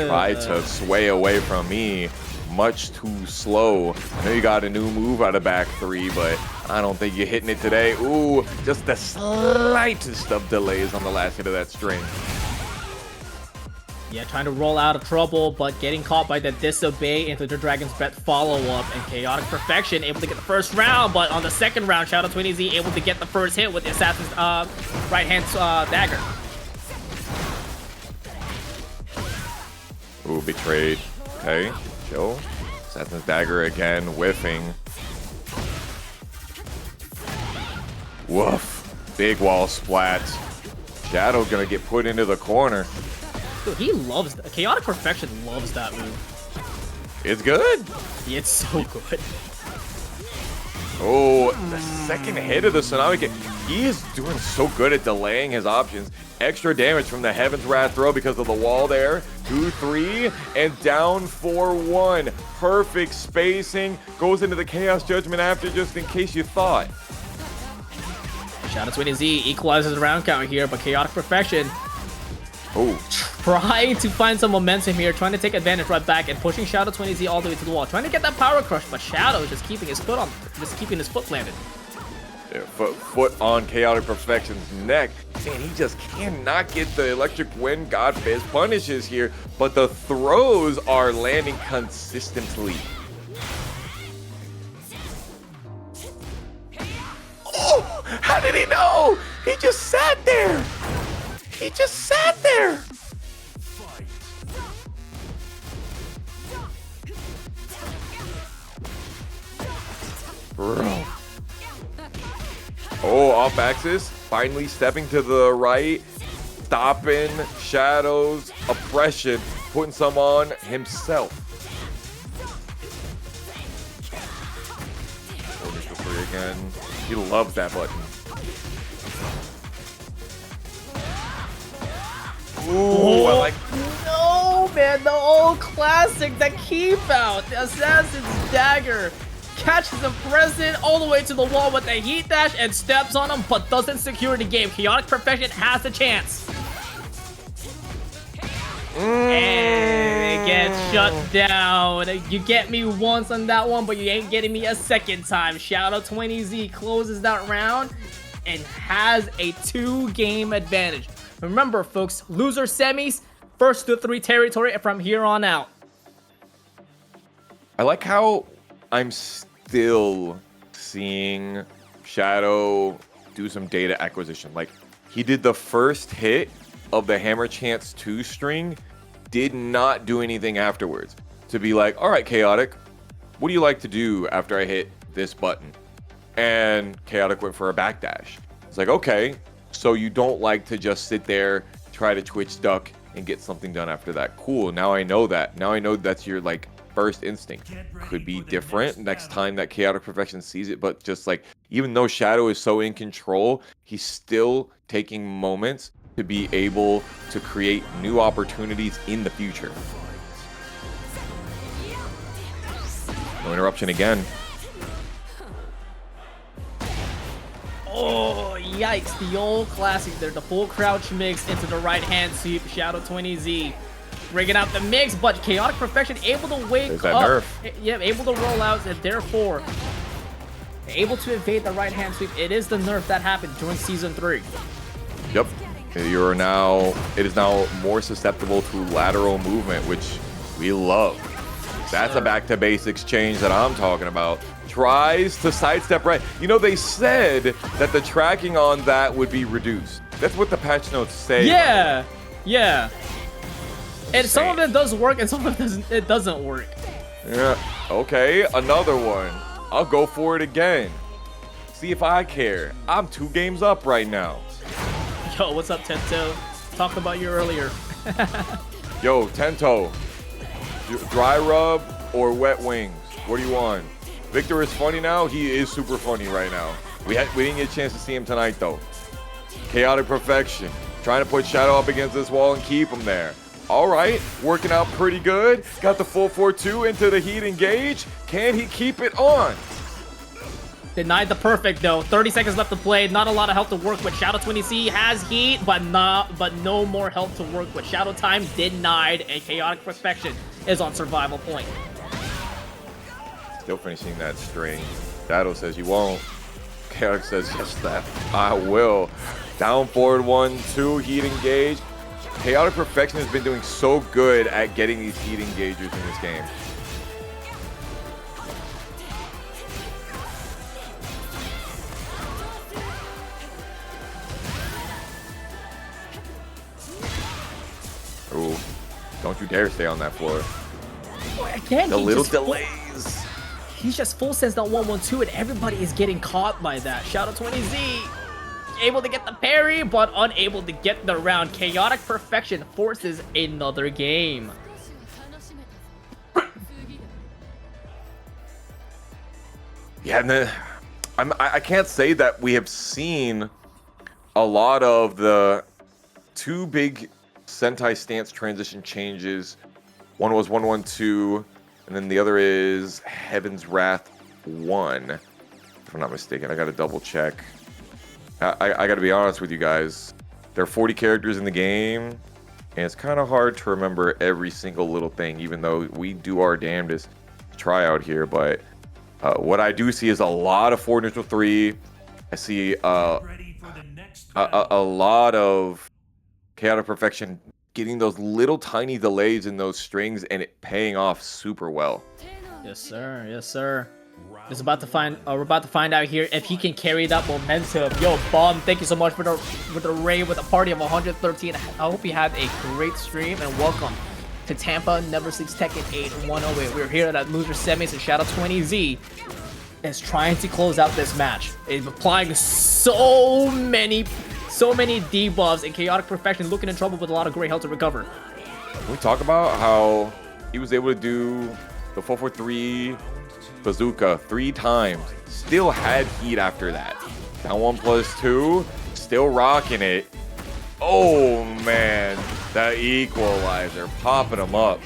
Tried to sway away from me. Much too slow. I know you got a new move out of back 3, but I don't think you're hitting it today. Ooh, just the slightest of delays on the last hit of that string. Yeah, trying to roll out of trouble, but getting caught by the disobey into the Dragon's Breath follow-up, and Chaotic Perfection able to get the first round, but on the second round, Shadow 20Z able to get the first hit with the Assassin's right-hand dagger. Ooh, betrayed. Okay, chill. Assassin's dagger again, whiffing. Woof. Big wall splat. Shadow gonna get put into the corner. Dude, he loves that. Chaotic Perfection loves that move. It's good. It's so good. Oh, the second hit of the Tsunami kick. He is doing so good at delaying his options. Extra damage from the Heaven's Wrath throw because of the wall there. 2-3 and down 4-1. Perfect spacing. Goes into the Chaos Judgment after, just in case you thought. Shadow 20Z equalizes the round count here, but Chaotic Perfection Oh, trying to find some momentum here, trying to take advantage right back and pushing Shadow 20Z all the way to the wall, trying to get that power crush, but Shadow just keeping his foot planted. yeah, foot on Chaotic Perfection's neck. Man, he just cannot get the Electric Wind God Fist punishes here, but the throws are landing consistently. Oh, how did he know? He just sat there. He just sat there. Bro. Oh, off axis. Finally stepping to the right. Stopping Shadow's oppression. Putting some on himself. Initial 3 again. He loves that button. Ooh, I like. No, man, the old classic, the keep out, the Assassin's Dagger. Catches the President all the way to the wall with a heat dash and steps on him, but doesn't secure the game. Chaotic Perfection has a chance. And it gets shut down. You get me once on that one, but you ain't getting me a second time. Shout out 20Z closes that round and has a 2-game advantage. Remember, folks, loser semis, first to 3 territory from here on out. I like how I'm still seeing Shadow do some data acquisition. Like, he did the first hit of the Hammer Chance 2 string, did not do anything afterwards. To be like, all right, Chaotic, what do you like to do after I hit this button? And Chaotic went for a backdash. It's like, okay, so you don't like to just sit there, try to twitch duck, and get something done after that. Cool, now I know that. Now I know that's your, like, first instinct. Could be different next time that Chaotic Perfection sees it, but just like, even though Shadow is so in control, he's still taking moments to be able to create new opportunities in the future. No interruption again. Oh, yikes. The old classic there. The full crouch mix into the right hand sweep. Shadow 20Z. Bringing out the mix, but Chaotic Perfection able to wake There's that up. nerf. Yeah, able to roll out, and therefore able to evade the right hand sweep. It is the nerf that happened during Season 3. Yep. It is now more susceptible to lateral movement, which we love. That's a back to basics change that I'm talking about. Tries to sidestep right. You know, they said that the tracking on that would be reduced. That's what the patch notes say. Yeah, yeah. And some of it does work, and some of it doesn't work. Yeah. Okay, another one. I'll go for it again. See if I care. I'm 2 games up right now. Yo, what's up, Tento? Talked about you earlier. Yo, Tento. Dry rub or wet wings? What do you want? Victor is funny now. He is super funny right now. We didn't get a chance to see him tonight though. Chaotic Perfection. Trying to put Shadow up against this wall and keep him there. All right, working out pretty good. Got the full 4-2 into the heat engage. Can he keep it on? Denied the perfect though. 30 seconds left to play. Not a lot of health to work with. Shadow 20C has heat, but no more health to work with. Shadow time denied, and Chaotic Perfection is on survival point. Still finishing that string. Shadow says you won't. Chaotic says yes, that I will. Down forward 1-2, heat engage. Chaotic Perfection has been doing so good at getting these heat engagers in this game. Ooh, don't you dare stay on that floor. Again, The little delays. He's just full sense that 1-1-2, and everybody is getting caught by that. Shadow 20Z able to get the parry, but unable to get the round. Chaotic Perfection forces another game. Yeah, and then I can't say that we have seen a lot of the 2 big Sentai stance transition changes. One was 1-1-2, and then the other is Heaven's Wrath 1. If I'm not mistaken, I gotta double check. I gotta be honest with you guys. There are 40 characters in the game, and it's kind of hard to remember every single little thing, even though we do our damnedest to try out here. But what I do see is a lot of 4 neutral 3. I see a lot of Chaotic Perfection getting those little tiny delays in those strings and it paying off super well. Yes, sir. Yes, sir. We're about to find out here if he can carry that momentum. Yo, Bomb, thank you so much for the raid with a party of 113. I hope you have a great stream, and welcome to Tampa Never Sleeps Tekken 8 108. We're here at loser semis, and Shadow 20Z is trying to close out this match. He's applying so many debuffs, and Chaotic Perfection looking in trouble with a lot of great health to recover. Can we talk about how he was able to do the 4-4-3 bazooka 3 times, still had heat after that. Down 1+2, still rocking it. Oh man, the equalizer, popping him up.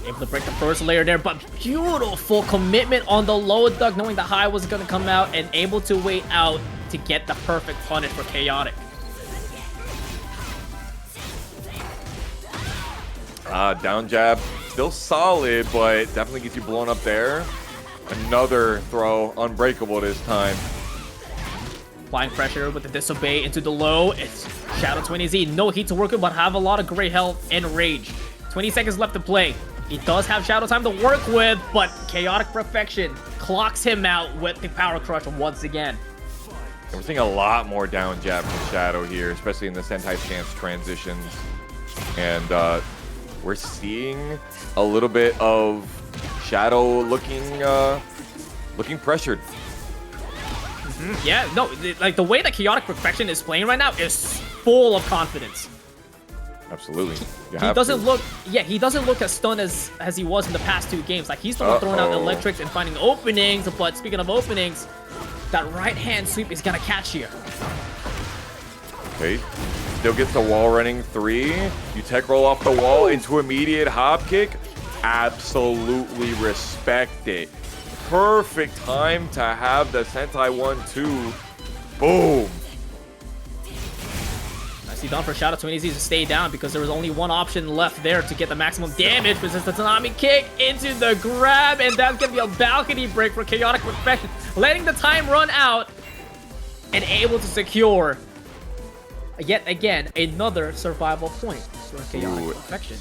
Able to break the first layer there, but beautiful commitment on the low duck, knowing the high was gonna come out, and able to wait out to get the perfect punish for Chaotic. Down jab, still solid, but definitely gets you blown up there. Another throw, unbreakable this time. Applying pressure with the disobey into the low. It's Shadow20Z. No heat to work with, but have a lot of great health and rage. 20 seconds left to play. He does have Shadow time to work with, but Chaotic Perfection clocks him out with the Power Crush once again. And we're seeing a lot more down jab from Shadow here, especially in the Sentai stance transitions. And we're seeing a little bit of Shadow looking pressured. Yeah, no, like the way that Chaotic Perfection is playing right now is full of confidence. Absolutely. He doesn't look, he doesn't look as stunned as he was in the past 2 games. Like he's the one throwing out electrics and finding openings. But speaking of openings, that right hand sweep is gonna catch you. Okay, still gets the wall running 3. You tech roll off the wall into immediate hop kick. Absolutely respect it. Perfect time to have the Sentai 1-2. Boom. Nicely done for Shadow20Z to stay down because there was only one option left there to get the maximum damage, which is the Tsunami kick into the grab, and that's going to be a balcony break for Chaotic Perfection, letting the time run out and able to secure, yet again, another survival point for Chaotic Perfection.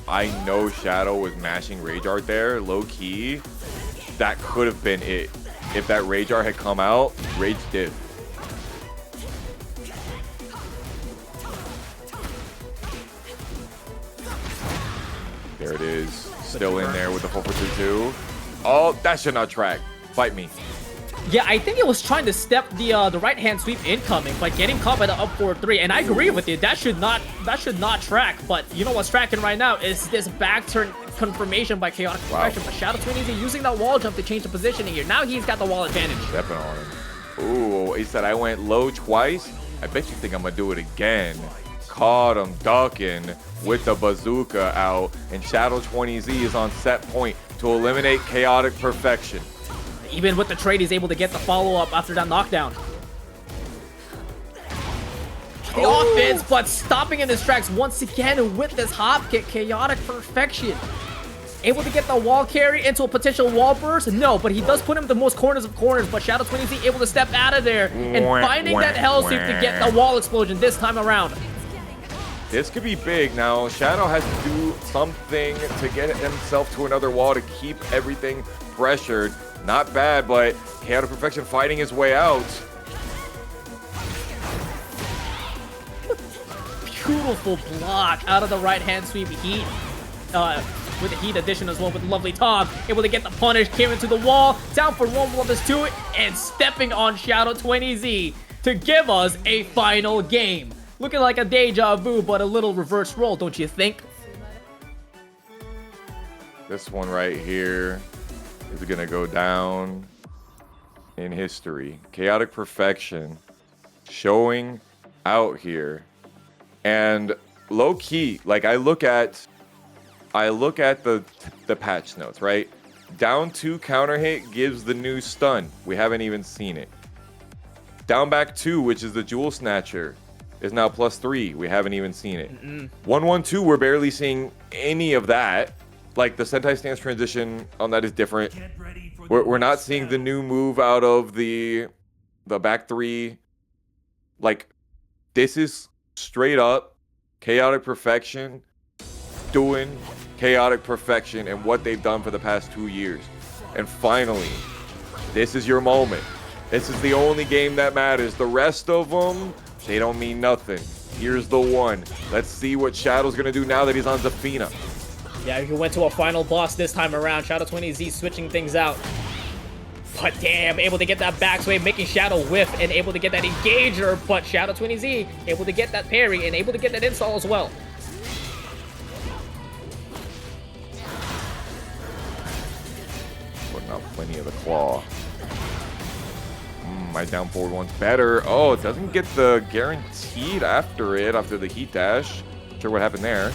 I know Shadow was mashing Rage Art there, low-key. That could have been it. If that Rage Art had come out, Rage did. There it is. Still in there with the 4-4-2-2. Oh, that should not track. Fight me. Yeah, I think it was trying to step the right hand sweep incoming, but getting caught by the up 4-3. And I agree with you. That should not track. But you know what's tracking right now is this back turn confirmation by Chaotic Perfection. But Shadow20Z using that wall jump to change the positioning here. Now he's got the wall advantage. Stepping on him. Ooh, he said I went low twice. I bet you think I'm gonna do it again. Caught him ducking with the bazooka out, and Shadow20Z is on set point to eliminate Chaotic Perfection. Even with the trade, he's able to get the follow-up after that knockdown. The offense, but stopping in his tracks once again with this hop kick. Chaotic Perfection. Able to get the wall carry into a potential wall burst? No, but he does put him in the most corners of corners, but Shadow20Z able to step out of there and finding that hell sweep to get the wall explosion this time around. This could be big. Now, Shadow has to do something to get himself to another wall to keep everything pressured. Not bad, but Chaotic Perfection fighting his way out. Beautiful block out of the right-hand sweep. Heat, with the heat addition as well with lovely Tom. Able to get the punish, came into the wall, down for 1+2, and stepping on Shadow20Z to give us a final game. Looking like a deja vu, but a little reverse roll, don't you think? This one right here is gonna go down in history. Chaotic Perfection showing out here, and low key, like I look at the patch notes, right? Down 2 counter hit gives the new stun. We haven't even seen it. Down back 2, which is the Jewel Snatcher, is now +3. We haven't even seen it. 1-1-2, we're barely seeing any of that. Like the Sentai stance transition on that is different. We're not seeing the new move out of the back 3. Like, this is straight up Chaotic Perfection doing Chaotic Perfection and what they've done for the past 2 years. And finally, this is your moment. This is the only game that matters. The rest of them, they don't mean nothing. Here's the one. Let's see what Shadow's gonna do now that he's on Zafina. Yeah, he went to a final boss this time around. Shadow20Z switching things out. But damn, able to get that back sway, making Shadow whiff and able to get that engager. But Shadow20Z able to get that parry and able to get that install as well. Putting out plenty of the claw. My down forward one's better. Oh, it doesn't get the guaranteed after the heat dash. Not sure what happened there.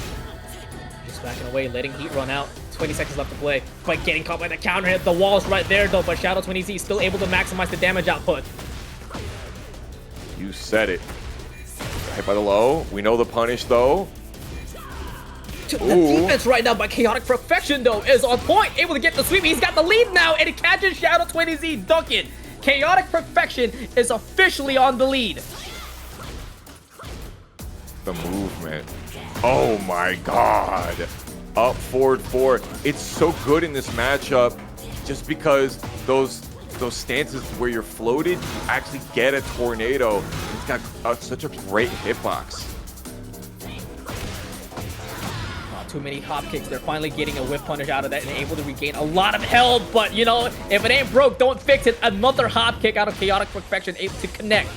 Just backing away, letting heat run out. 20 seconds left to play. But getting caught by the counter hit. The wall's right there though, but Shadow20Z still able to maximize the damage output. You said it. Hit by the low. We know the punish though. The defense right now by Chaotic Perfection, though, is on point. Able to get the sweep. He's got the lead now, and he catches Shadow 20Z. Dunk it. Chaotic Perfection is officially on the lead. The movement. Oh my god. Up forward 4. It's so good in this matchup just because those stances where you're floated, you actually get a tornado. It's got such a great hitbox. Too many hop kicks. They're finally getting a whip punish out of that and able to regain a lot of health. But, you know, if it ain't broke, don't fix it. Another hop kick out of Chaotic Perfection, able to connect.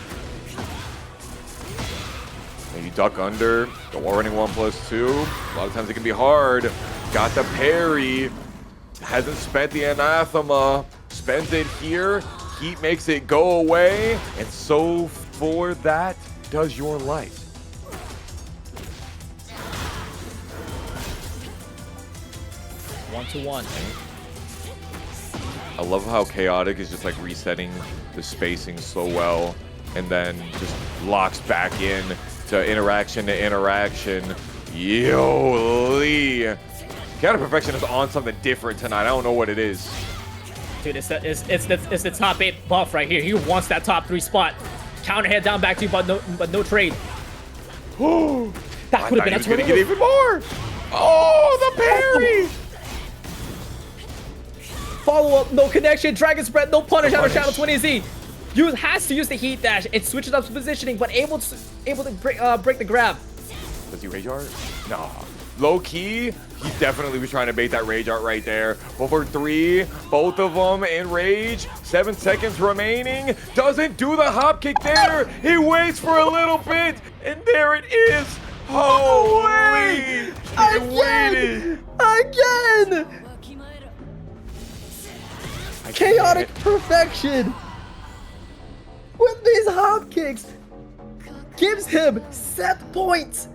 And you duck under. The wall running 1+2. A lot of times it can be hard. Got the parry. Hasn't spent the anathema. Spends it here. Heat makes it go away. And so for that does your light. One to one. I love how Chaotic is just like resetting the spacing so well and then just locks back in to interaction. Yo, Lee. Chaotic Perfection is on something different tonight. I don't know what it is. Dude, it's the top 8 buff right here. He wants that top 3 spot. Counter head down back to you, but no trade. That could have been a tornado. Get even more. Oh, the parry. Follow up, no connection, Dragon Spread, no punish out of Shadow 20Z. Has to use the heat dash. It switches up positioning, but able to break the grab. Does he rage art? Nah. Low key, he definitely was trying to bait that rage art right there. Over 3, both of them in rage. 7 seconds remaining. Doesn't do the hop kick there. He waits for a little bit, and there it is. Holy! Again! Chaotic Perfection with these hop kicks gives him set points.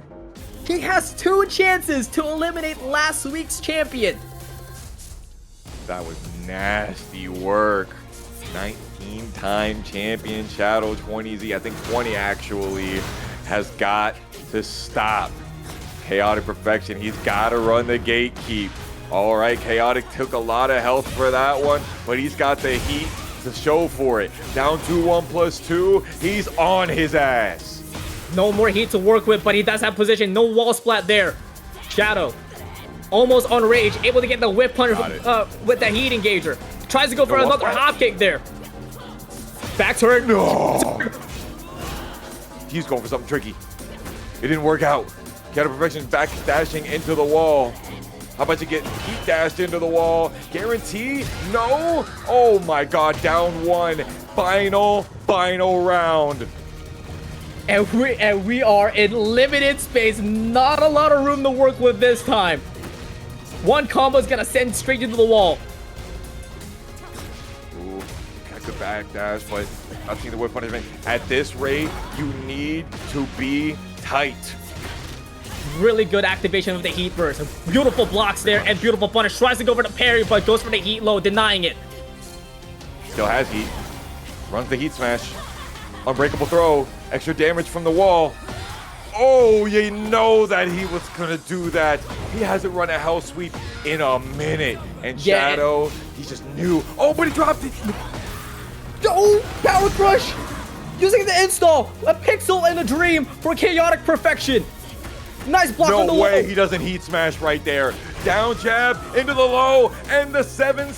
He has 2 chances to eliminate last week's champion. That was nasty work. 19-time champion Shadow 20Z. I think 20 actually has got to stop Chaotic Perfection. He's got to run the gatekeep. All right, Chaotic took a lot of health for that one, but he's got the heat to show for it. Down to 1+2. He's on his ass. No more heat to work with, but he does have position. No wall splat there. Shadow, almost on rage, able to get the whip punch with the heat engager. Tries to go for another hop kick there. Back turn. No. He's going for something tricky. It didn't work out. Chaotic Perfection back dashing into the wall. How about you get heat dashed into the wall? Guarantee? No? Oh my god, down 1. Final round. And we are in limited space. Not a lot of room to work with this time. One combo is gonna send straight into the wall. Ooh, got the back dash, but I've seen the whip punishment. At this rate, you need to be tight. Really good activation of the heat burst. Beautiful blocks there and beautiful punish. Tries to go for the parry, but goes for the heat low, denying it. Still has heat. Runs the heat smash. Unbreakable throw. Extra damage from the wall. Oh, you know that he was gonna do that. He hasn't run a hell sweep in a minute. And Shadow, he just knew. Oh, but he dropped it. Oh, Power Crush! Using the install. A pixel and a dream for Chaotic Perfection. Nice block on the No way low. he doesn't heat smash right there. Down jab into the low and the 7.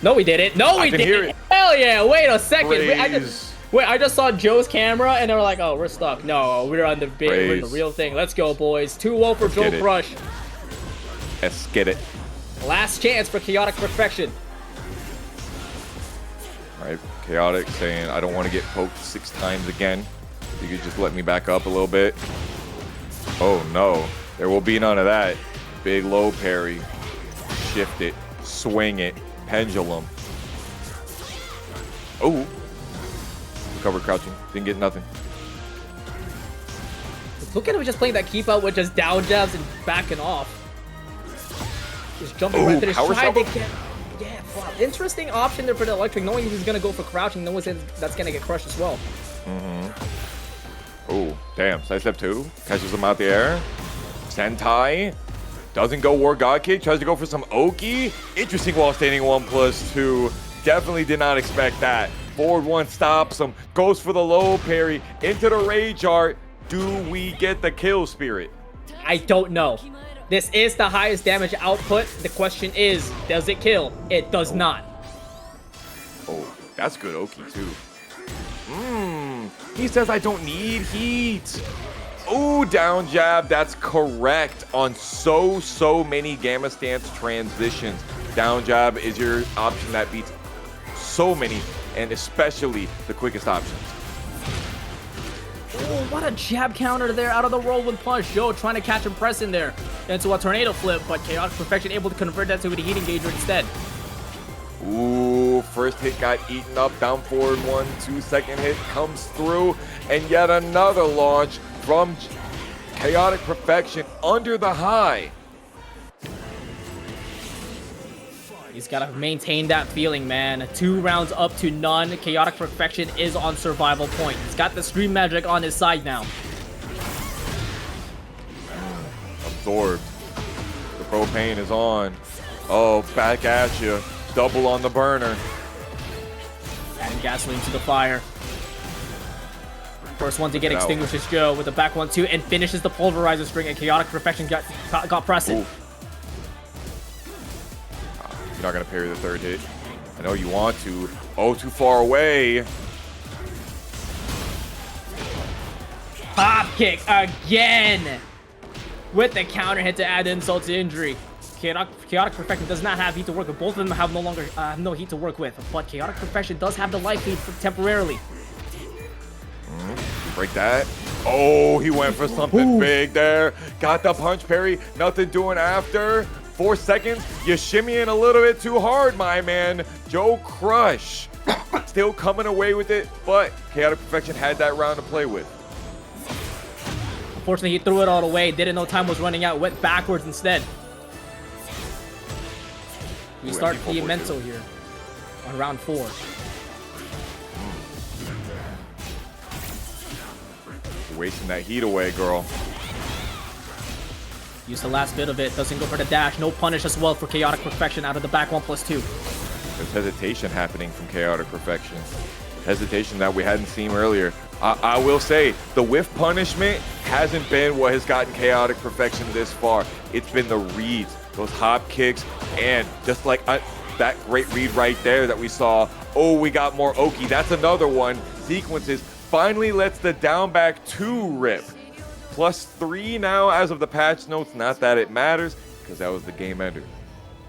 No, we didn't. No, we can hear didn't. it. Hell yeah. Wait a second. Praise. I just saw Joe's camera and they were like, oh, we're stuck. No, we're on the we're in the real thing. Let's go, boys. 2-0 for JoeCrush. Let's get it. Last chance for Chaotic Perfection. All right, Chaotic saying, I don't want to get poked 6 times again. You could just let me back up a little bit. Oh no, there will be none of that. Big low parry. Shift it. Swing it. Pendulum. Oh. Recover crouching. Didn't get nothing. Look at him just playing that keep out with just down jabs and backing off. Just jumping right there. Trying to get... Yeah, wow. Interesting option there for the electric, knowing he's going to go for crouching, knowing that's going to get crushed as well. Oh, damn. Side step 2. Catches him out the air. Sentai. Doesn't go war god kick. Tries to go for some Oki. Interesting wall standing 1+2. Definitely did not expect that. Forward 1 stops him. Goes for the low parry. Into the rage art. Do we get the kill, Spirit? I don't know. This is the highest damage output. The question is, does it kill? It does not. Oh, that's good Oki too. He says I don't need heat. Oh, down jab. That's correct on so many Gamma stance transitions. Down jab is your option that beats so many, and especially the quickest options. Oh, what a jab counter there out of the whirlwind punch. Joe trying to catch and press in there into a tornado flip, but Chaotic Perfection able to convert that to a heat engager instead. Ooh, first hit got eaten up, down forward 1, 2, second hit comes through, and yet another launch from Chaotic Perfection under the high. He's got to maintain that feeling, man. 2 rounds up to none. Chaotic Perfection is on survival point. He's got the stream magic on his side now. Absorbed. The propane is on. Oh, back at you. Double on the burner. Adding gasoline to the fire. First one to get extinguished is Joe with the back 1-2 and finishes the pulverizer string, and Chaotic Perfection got pressing. Ooh. You're not gonna parry the third hit. I know you want to. Oh, too far away. Pop kick again with the counter hit to add insult to injury. Chaotic Perfection does not have heat to work with. Both of them have no heat to work with, but Chaotic Perfection does have the life lead temporarily. Break that. Oh, he went for something big there. Got the punch parry. Nothing doing after. 4 seconds. You're shimmying a little bit too hard, my man. JoeCrush still coming away with it, but Chaotic Perfection had that round to play with. Unfortunately, he threw it all away. Didn't know time was running out. Went backwards instead. We start the mental here on round 4. You're wasting that heat away, girl. Use the last bit of it. Doesn't go for the dash. No punish as well for Chaotic Perfection out of the back 1+2. There's hesitation happening from Chaotic Perfection. Hesitation that we hadn't seen earlier. I will say, the whiff punishment hasn't been what has gotten Chaotic Perfection this far. It's been the reads, those hop kicks, and just like that great read right there that we saw. Oh, we got more Oki. That's another one. Sequences finally lets the down back 2 rip. +3 now as of the patch notes. Not that it matters, because that was the game ender.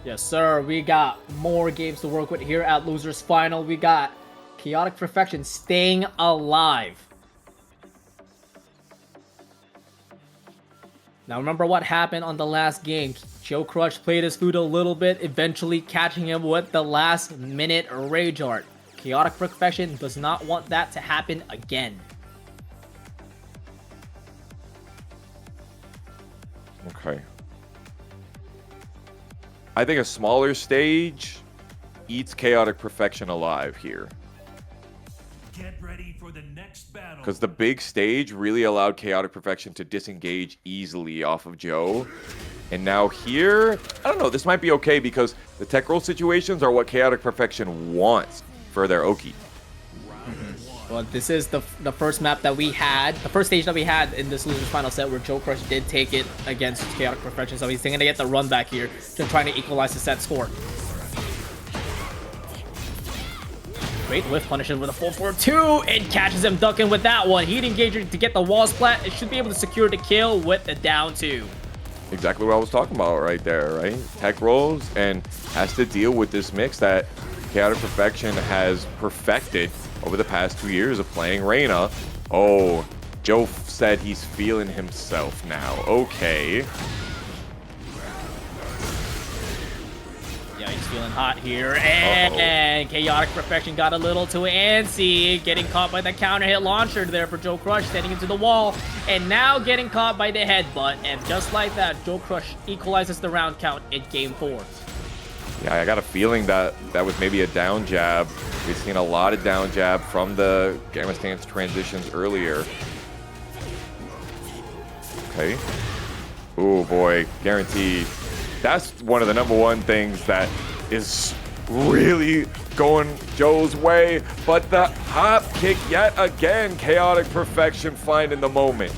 Yes, sir. We got more games to work with here at Losers Final. We got Chaotic Perfection staying alive. Now remember what happened on the last game. JoeCrush played his food a little bit, eventually catching him with the last minute rage art. Chaotic Perfection does not want that to happen again. Okay. I think a smaller stage eats Chaotic Perfection alive here. Get ready for the next battle. Because the big stage really allowed Chaotic Perfection to disengage easily off of Joe. And now here, I don't know, this might be okay because the tech roll situations are what Chaotic Perfection wants for their Oki. Well, this is the first map that we had, the first stage that we had in this Losers Final set where JoeCrush did take it against Chaotic Perfection. So he's going to get the run back here to trying to equalize the set score. Great whiff punishes with a 4-4-2 and catches him ducking with that one. Heat engager to get the wall splat. It should be able to secure the kill with the down 2. Exactly what I was talking about right there, right? Tech rolls and has to deal with this mix that Chaotic Perfection has perfected over the past 2 years of playing Reina. Oh, Joe said he's feeling himself now. Okay. Yeah, he's feeling hot here. And Chaotic Perfection got a little too antsy. Getting caught by the counter hit launcher there for JoeCrush, standing into the wall. And now getting caught by the headbutt. And just like that, JoeCrush equalizes the round count in game 4. Yeah, I got a feeling that that was maybe a down jab. We've seen a lot of down jab from the Gamma stance transitions earlier. Okay. Oh boy, guaranteed. That's one of the #1 things that is really going Joe's way. But the hop kick yet again, Chaotic Perfection finding the moment.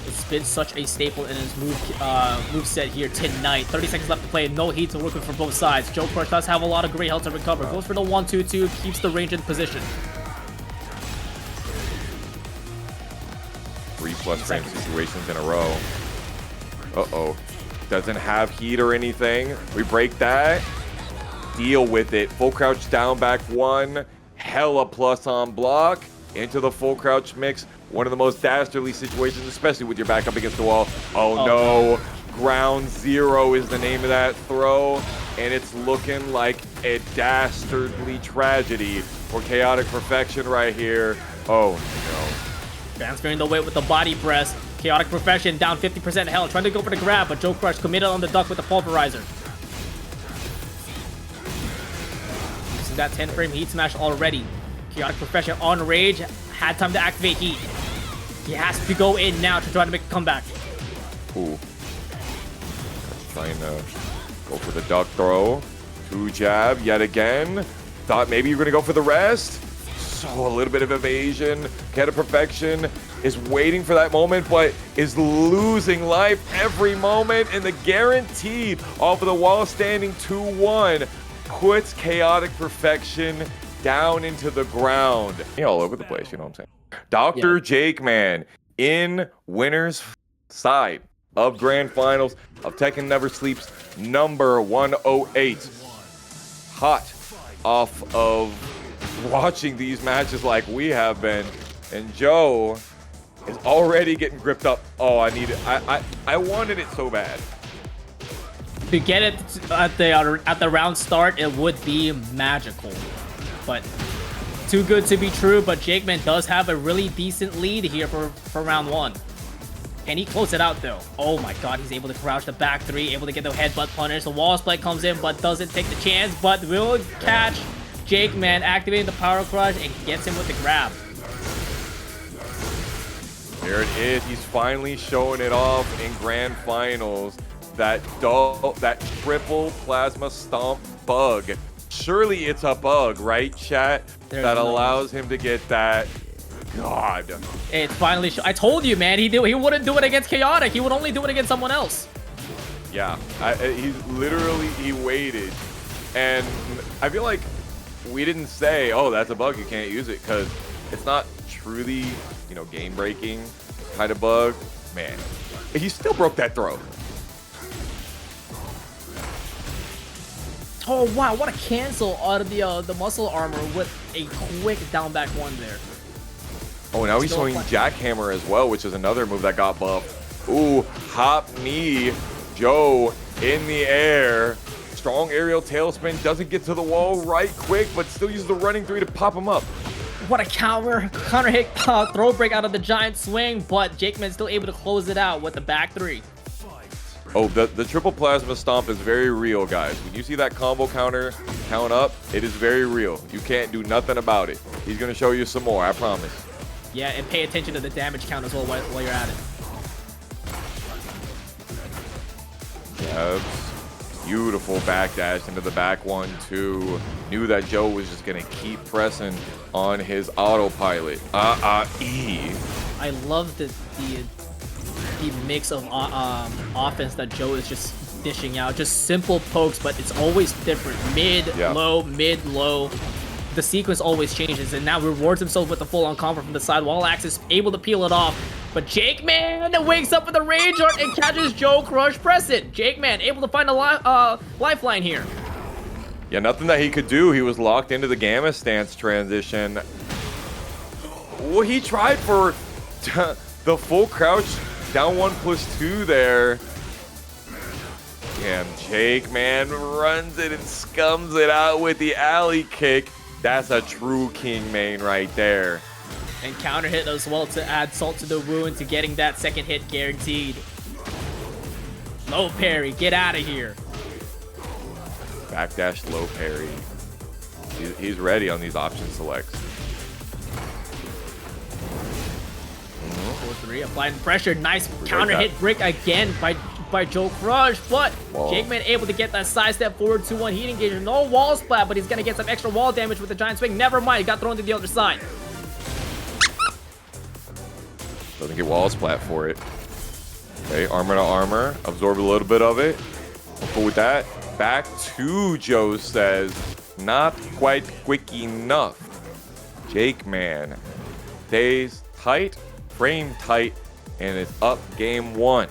It's been such a staple in his moveset here tonight. 30 seconds left to play, no heat to work with for both sides. JoeCrush does have a lot of great health to recover. Goes for the 1-2-2, keeps the range in position. 3+ frame situations in a row. Uh-oh. Doesn't have heat or anything. We break that. Deal with it. Full crouch down back 1. Hella plus on block. Into the full crouch mix. One of the most dastardly situations, especially with your back up against the wall. Oh no. Ground 0 is the name of that throw. And it's looking like a dastardly tragedy for Chaotic Perfection right here. Oh no. Transferring the weight with the body press. Chaotic Perfection down 50% health, trying to go for the grab, but JoeCrush committed on the duck with the pulverizer. Using that 10-frame heat smash already. Chaotic Perfection on rage, had time to activate heat. He has to go in now to try to make a comeback. Ooh. Trying to go for the duck throw. 2 jab yet again. Thought maybe you're going to go for the rest. So a little bit of evasion. Chaotic Perfection is waiting for that moment, but is losing life every moment. And the guaranteed off of the wall standing 2-1 puts Chaotic Perfection down into the ground. All over the place, you know what I'm saying? Dr. JAKEMAN in winner's side of Grand Finals of Tekken Never Sleeps number 108. Hot off of watching these matches like we have been, and Joe is already getting gripped up. Oh, I need it. I wanted it so bad. To get it at the round start, it would be magical, but too good to be true. But JAKEMAN does have a really decent lead here for round 1. Can he close it out though? Oh my god, he's able to crouch the back 3, able to get the headbutt punish. The wall split comes in, but doesn't take the chance, but will catch JAKEMAN, activating the power crush and gets him with the grab. There it is. He's finally showing it off in Grand Finals. That triple plasma stomp bug. Surely it's a bug, right, chat? That allows him to get that. God. It's finally. I told you, man. He wouldn't do it against Chaotic. He would only do it against someone else. Yeah. He waited, and I feel like we didn't say, oh, that's a bug, you can't use it, because it's not truly, game breaking kind of bug. Man, he still broke that throw. Oh wow, what a cancel out of the muscle armor with a quick down back 1 there. Oh, now he's showing jackhammer as well, which is another move that got buffed. Ooh, hop knee. Joe in the air. Strong aerial tailspin. Doesn't get to the wall right quick, but still uses the running 3 to pop him up. What a counter hit throw break out of the giant swing, but JAKEMAN's still able to close it out with the back 3. Oh, the triple plasma stomp is very real, guys. When you see that combo counter count up, it is very real. You can't do nothing about it. He's going to show you some more, I promise. Yeah, and pay attention to the damage count as well while you're at it. Jabs. Beautiful backdash into the back 1-2. Knew that Joe was just going to keep pressing on his autopilot. E. I love the mix of offense that Joe is just dishing out. Just simple pokes, but it's always different. Mid, low, mid, low. The sequence always changes, and now rewards himself with the full-on combo from the side. While Axis able to peel it off, but JakeMan wakes up with a rage art and catches JoeCrush. Press it. JakeMan able to find a lifeline here. Yeah, nothing that he could do. He was locked into the Gamma stance transition. Well, he tried for the full crouch down 1+2 there. And JakeMan runs it and scums it out with the alley kick. That's a true king main right there. And counter hit as well to add salt to the wound to getting that second hit guaranteed. Low parry, get out of here. Backdash low parry. He's ready on these option selects. 4-3, applying pressure. Nice counter hit break again by JoeCrush, but JakeMan able to get that side step forward 2-1 heat engagement. No wall splat, but he's gonna get some extra wall damage with the giant swing. Never mind, he got thrown to the other side. Doesn't get wall splat for it. Okay, armor to armor, absorb a little bit of it. Cool with that. Back to Joe says, not quite quick enough. JakeMan stays tight, frame tight, and is up game 1.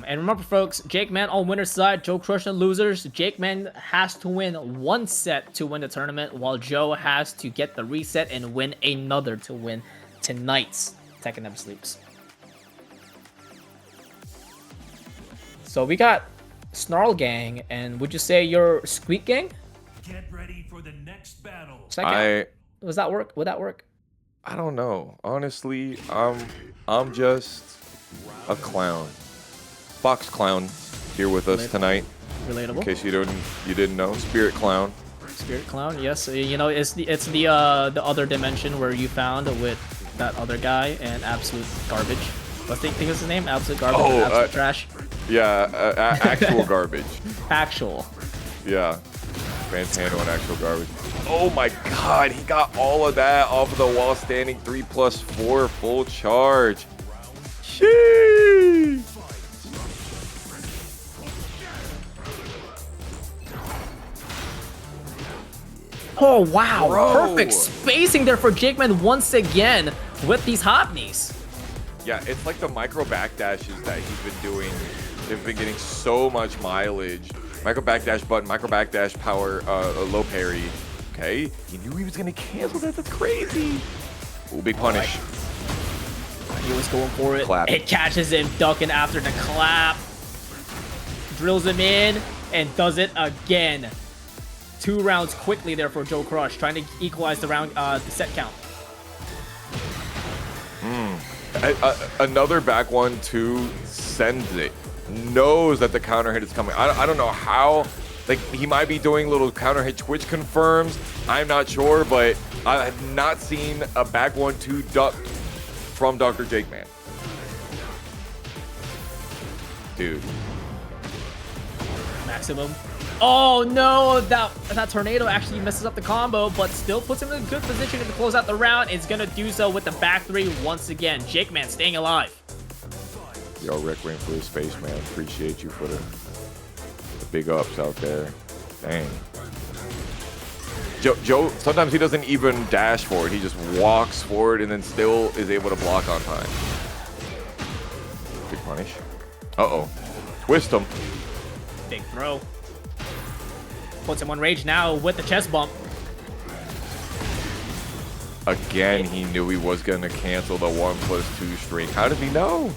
And remember, folks, JakeMan on winner's side, JoeCrush on losers. JakeMan has to win 1 set to win the tournament, while Joe has to get the reset and win another to win tonight's Tekken Never Sleeps. So we got Snarl Gang, and would you say you're Squeak Gang? Get ready for the next battle. Does that work? Would that work? I don't know. Honestly, I'm just a clown. Fox Clown here with us tonight. Relatable. In case you didn't know, Spirit Clown. Spirit Clown, yes. You know, it's the other dimension where you found with that other guy and absolute garbage. What's think of his name? Absolute garbage. Oh, absolute trash. Yeah, actual garbage. Actual. Yeah, Fantano and actual garbage. Oh my God, he got all of that off of the wall standing 3+4 full charge. Sheesh. Oh, wow. Bro. Perfect spacing there for JakeMan once again with these hot knees. Yeah, it's like the micro backdashes that he's been doing. They've been getting so much mileage. Micro backdash button, micro backdash power, low parry. Okay, he knew he was gonna cancel that. That's crazy. Ooh, big punish. He was going for it. Clap. It catches him ducking after the clap. Drills him in and does it again. 2 rounds quickly there for JoeCrush, trying to equalize the round, the set count. Another back 1-2 sends it. Knows that the counter hit is coming. I don't know how. Like, he might be doing little counter hit twitch confirms. I'm not sure, but I have not seen a back 1-2 duck from Dr. JakeMan. Dude. Maximum. Oh no, that tornado actually messes up the combo, but still puts him in a good position to close out the round. It's gonna do so with the back 3 once again. JakeMan staying alive. Yo, Rick waiting for his space, man. Appreciate you for the big ups out there. Dang. Joe, sometimes he doesn't even dash forward. He just walks forward and then still is able to block on time. Big punish. Uh-oh. Twist him. Big throw. Puts him on rage now with the chest bump. Again, he knew he was going to cancel the 1+2 string. How did he know?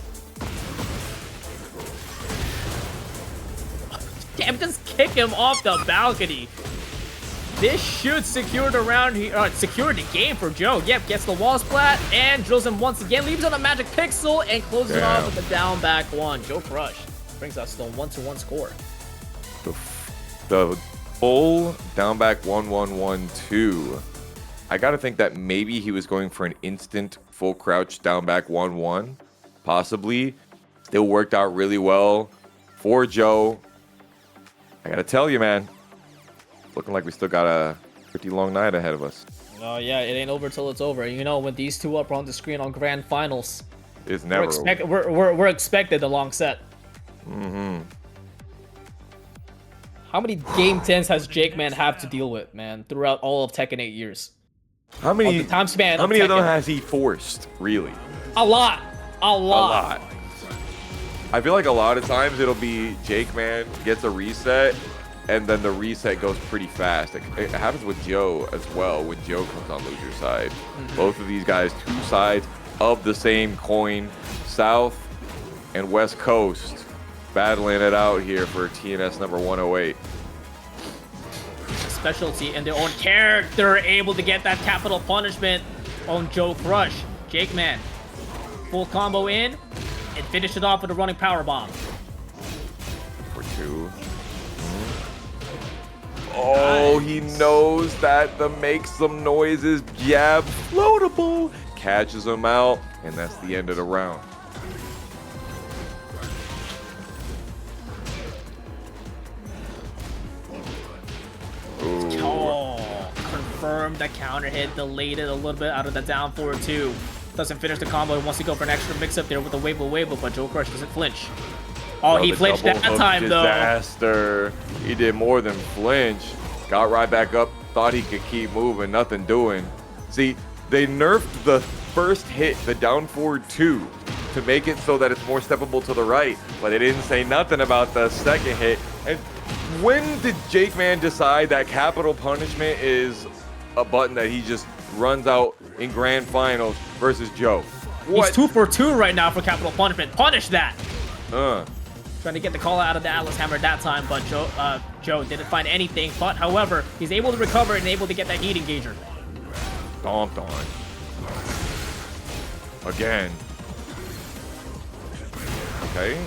Damn, just kick him off the balcony. This should secure the round here, secure the game for Joe. Yep, gets the wall splat and drills him once again. Leaves on a magic pixel and closes it off with the down back 1. JoeCrush brings us to a 1-1 score. The full down back 1-1-1-2. I gotta think that maybe he was going for an instant full crouch down back 1-1. Possibly. Still worked out really well for Joe. I gotta tell you, man. Looking like we still got a pretty long night ahead of us. Oh yeah, it ain't over till it's over. You know, when these two up on the screen on grand finals, it's never over. We're expected a long set. How many game 10s has JAKEMAN have to deal with, man, throughout all of Tekken 8 years? How many the time span How of many of them Tekken. has he forced? Really? A lot. A A lot. lot. I feel like a lot of times it'll be JAKEMAN gets a reset, and then the reset goes pretty fast. It happens with Joe as well when Joe comes on loser side. Both of these guys, two sides of the same coin, South and West Coast, battling it out here for TNS number 108. Specialty in their own character, able to get that capital punishment on JoeCrush. JAKEMAN, full combo in, and finish it off with a running power bomb. For two. Oh, he knows that the make some noises jab floatable catches him out, and that's the end of the round. Ooh. Oh, confirmed the counter hit, delayed it a little bit out of the down forward two. Doesn't finish the combo, he wants to go for an extra mix up there with the Wable, but JoeCrush doesn't flinch. Oh, he the flinched that double hook time though. Disaster. He did more than flinch. Got right back up, thought he could keep moving, nothing doing. See, they nerfed the first hit, the down forward two, to make it so that it's more steppable to the right, but they didn't say nothing about the second hit. And when did JAKEMAN decide that capital punishment is a button that he just runs out in grand finals versus Joe? What? He's 2 for 2 right now for capital punishment. Punish that! Uh. Trying to get the call out of the Atlas Hammer that time, but Joe didn't find anything. But however, he's able to recover and able to get that heat engager. Stomped on. Again. Okay.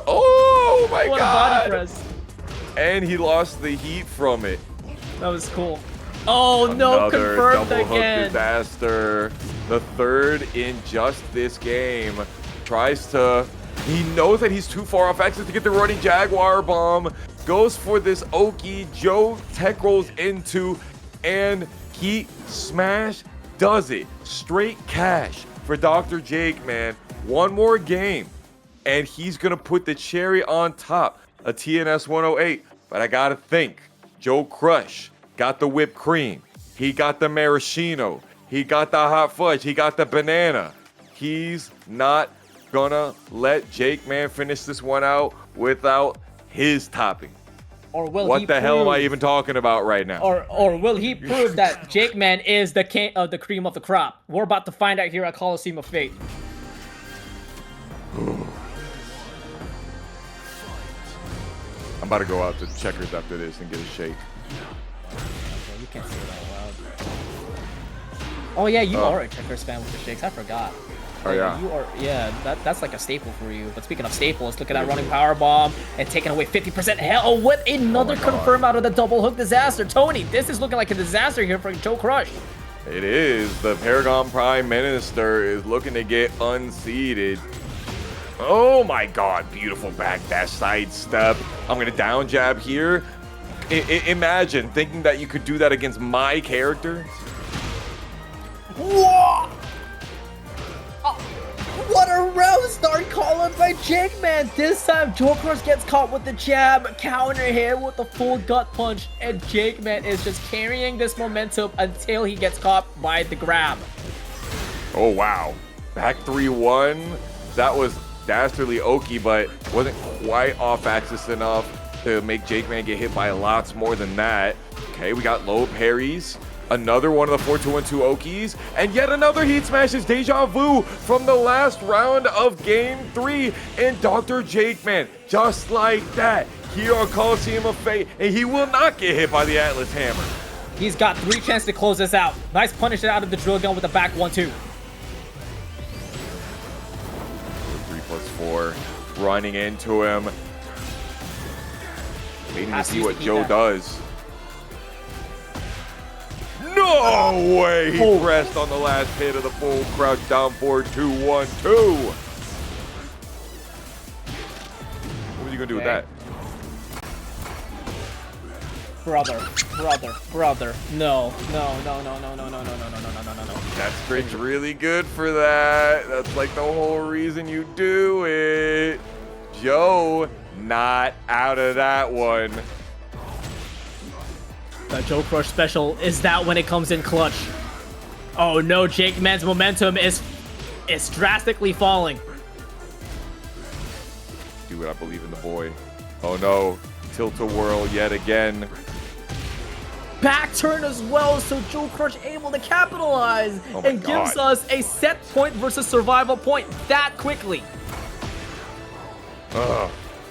Oh my What a body god! press. And he lost the heat from it. That was cool. Oh no, Another confirmed double hook again. disaster. The third in just this game. Tries to... He knows that he's too far off exit to get the running Jaguar bomb. Goes for this Oki. Joe tech rolls into, and Heat Smash does it. Straight cash for Dr. JAKEMAN. One more game, and he's going to put the cherry on top of TNS 108. But I got to think, JoeCrush got the whipped cream. He got the maraschino. He got the hot fudge. He got the banana. He's not gonna let JAKEMAN finish this one out without his topping. Or will What he the hell am I prove- even talking about right now? Or will he prove that JAKEMAN is the king of the cream of the crop? We're about to find out here at Coliseum of Fate. I'm about to go out to Checkers after this and get a shake. Okay, you can't say that out loud. Oh yeah, you are a Checkers fan with the shakes. I forgot. Oh yeah. You are, yeah, that's like a staple for you. But speaking of staples, look at that running power bomb and taking away 50% hell with another Oh my God. confirm out of the double hook disaster. Tony, this is looking like a disaster here for JoeCrush. It is. The Paragon Prime Minister is looking to get unseated. Oh my god, beautiful backdash sidestep. I'm gonna down jab here. Imagine thinking that you could do that against my character. Whoa! What a round start calling by JAKEMAN. This time JoeCrush gets caught with the jab, counter hit with the full gut punch, and JAKEMAN is just carrying this momentum until he gets caught by the grab. Oh wow. Back 3-1. That was dastardly Oki, but wasn't quite off axis enough to make JAKEMAN get hit by lots more than that. Okay, we got low parries. Another one of the 4-2-1-2 Okis, and yet another heat smashes deja vu from the last round of game 3. And Dr. JAKEMAN, just like that, here on Coliseum of Fate, and he will not get hit by the Atlas Hammer. He's got 3 chances to close this out. Nice punish out of the drill gun with the back 1-2. 3+4, running into him. Waiting to Has see to what keep Joe that. does. No way! He pressed on the last hit of the full crouch down forward 2-1-2. What was he gonna do with that? Brother. No. That script's really good for that. That's like the whole reason you do it. Joe, not out of that one. The JoeCrush special is that when it comes in clutch. Oh no, JAKEMAN's momentum is drastically falling. Do it, I believe in the boy. Oh no, tilt-a-whirl yet again. Back turn as well, so JoeCrush able to capitalize and gives us a set point versus survival point that quickly.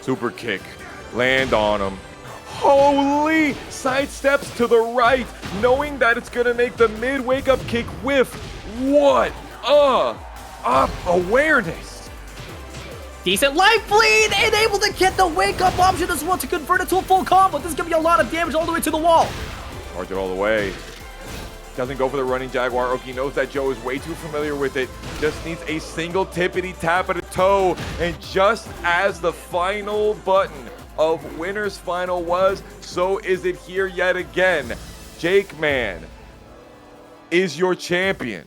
Super kick. Land on him. Holy! Sidesteps to the right, knowing that it's gonna make the mid wake-up kick whiff. What? Awareness. Decent life lead and able to get the wake-up option as well to convert it to a full combo. This is gonna be a lot of damage all the way to the wall. Charge it all the way. Doesn't go for the running Jaguar. Oki knows that Joe is way too familiar with it. Just needs a single tippity tap at a toe. And just as the final button of Winner's Final was, so is it here yet again. JAKEMAN is your champion.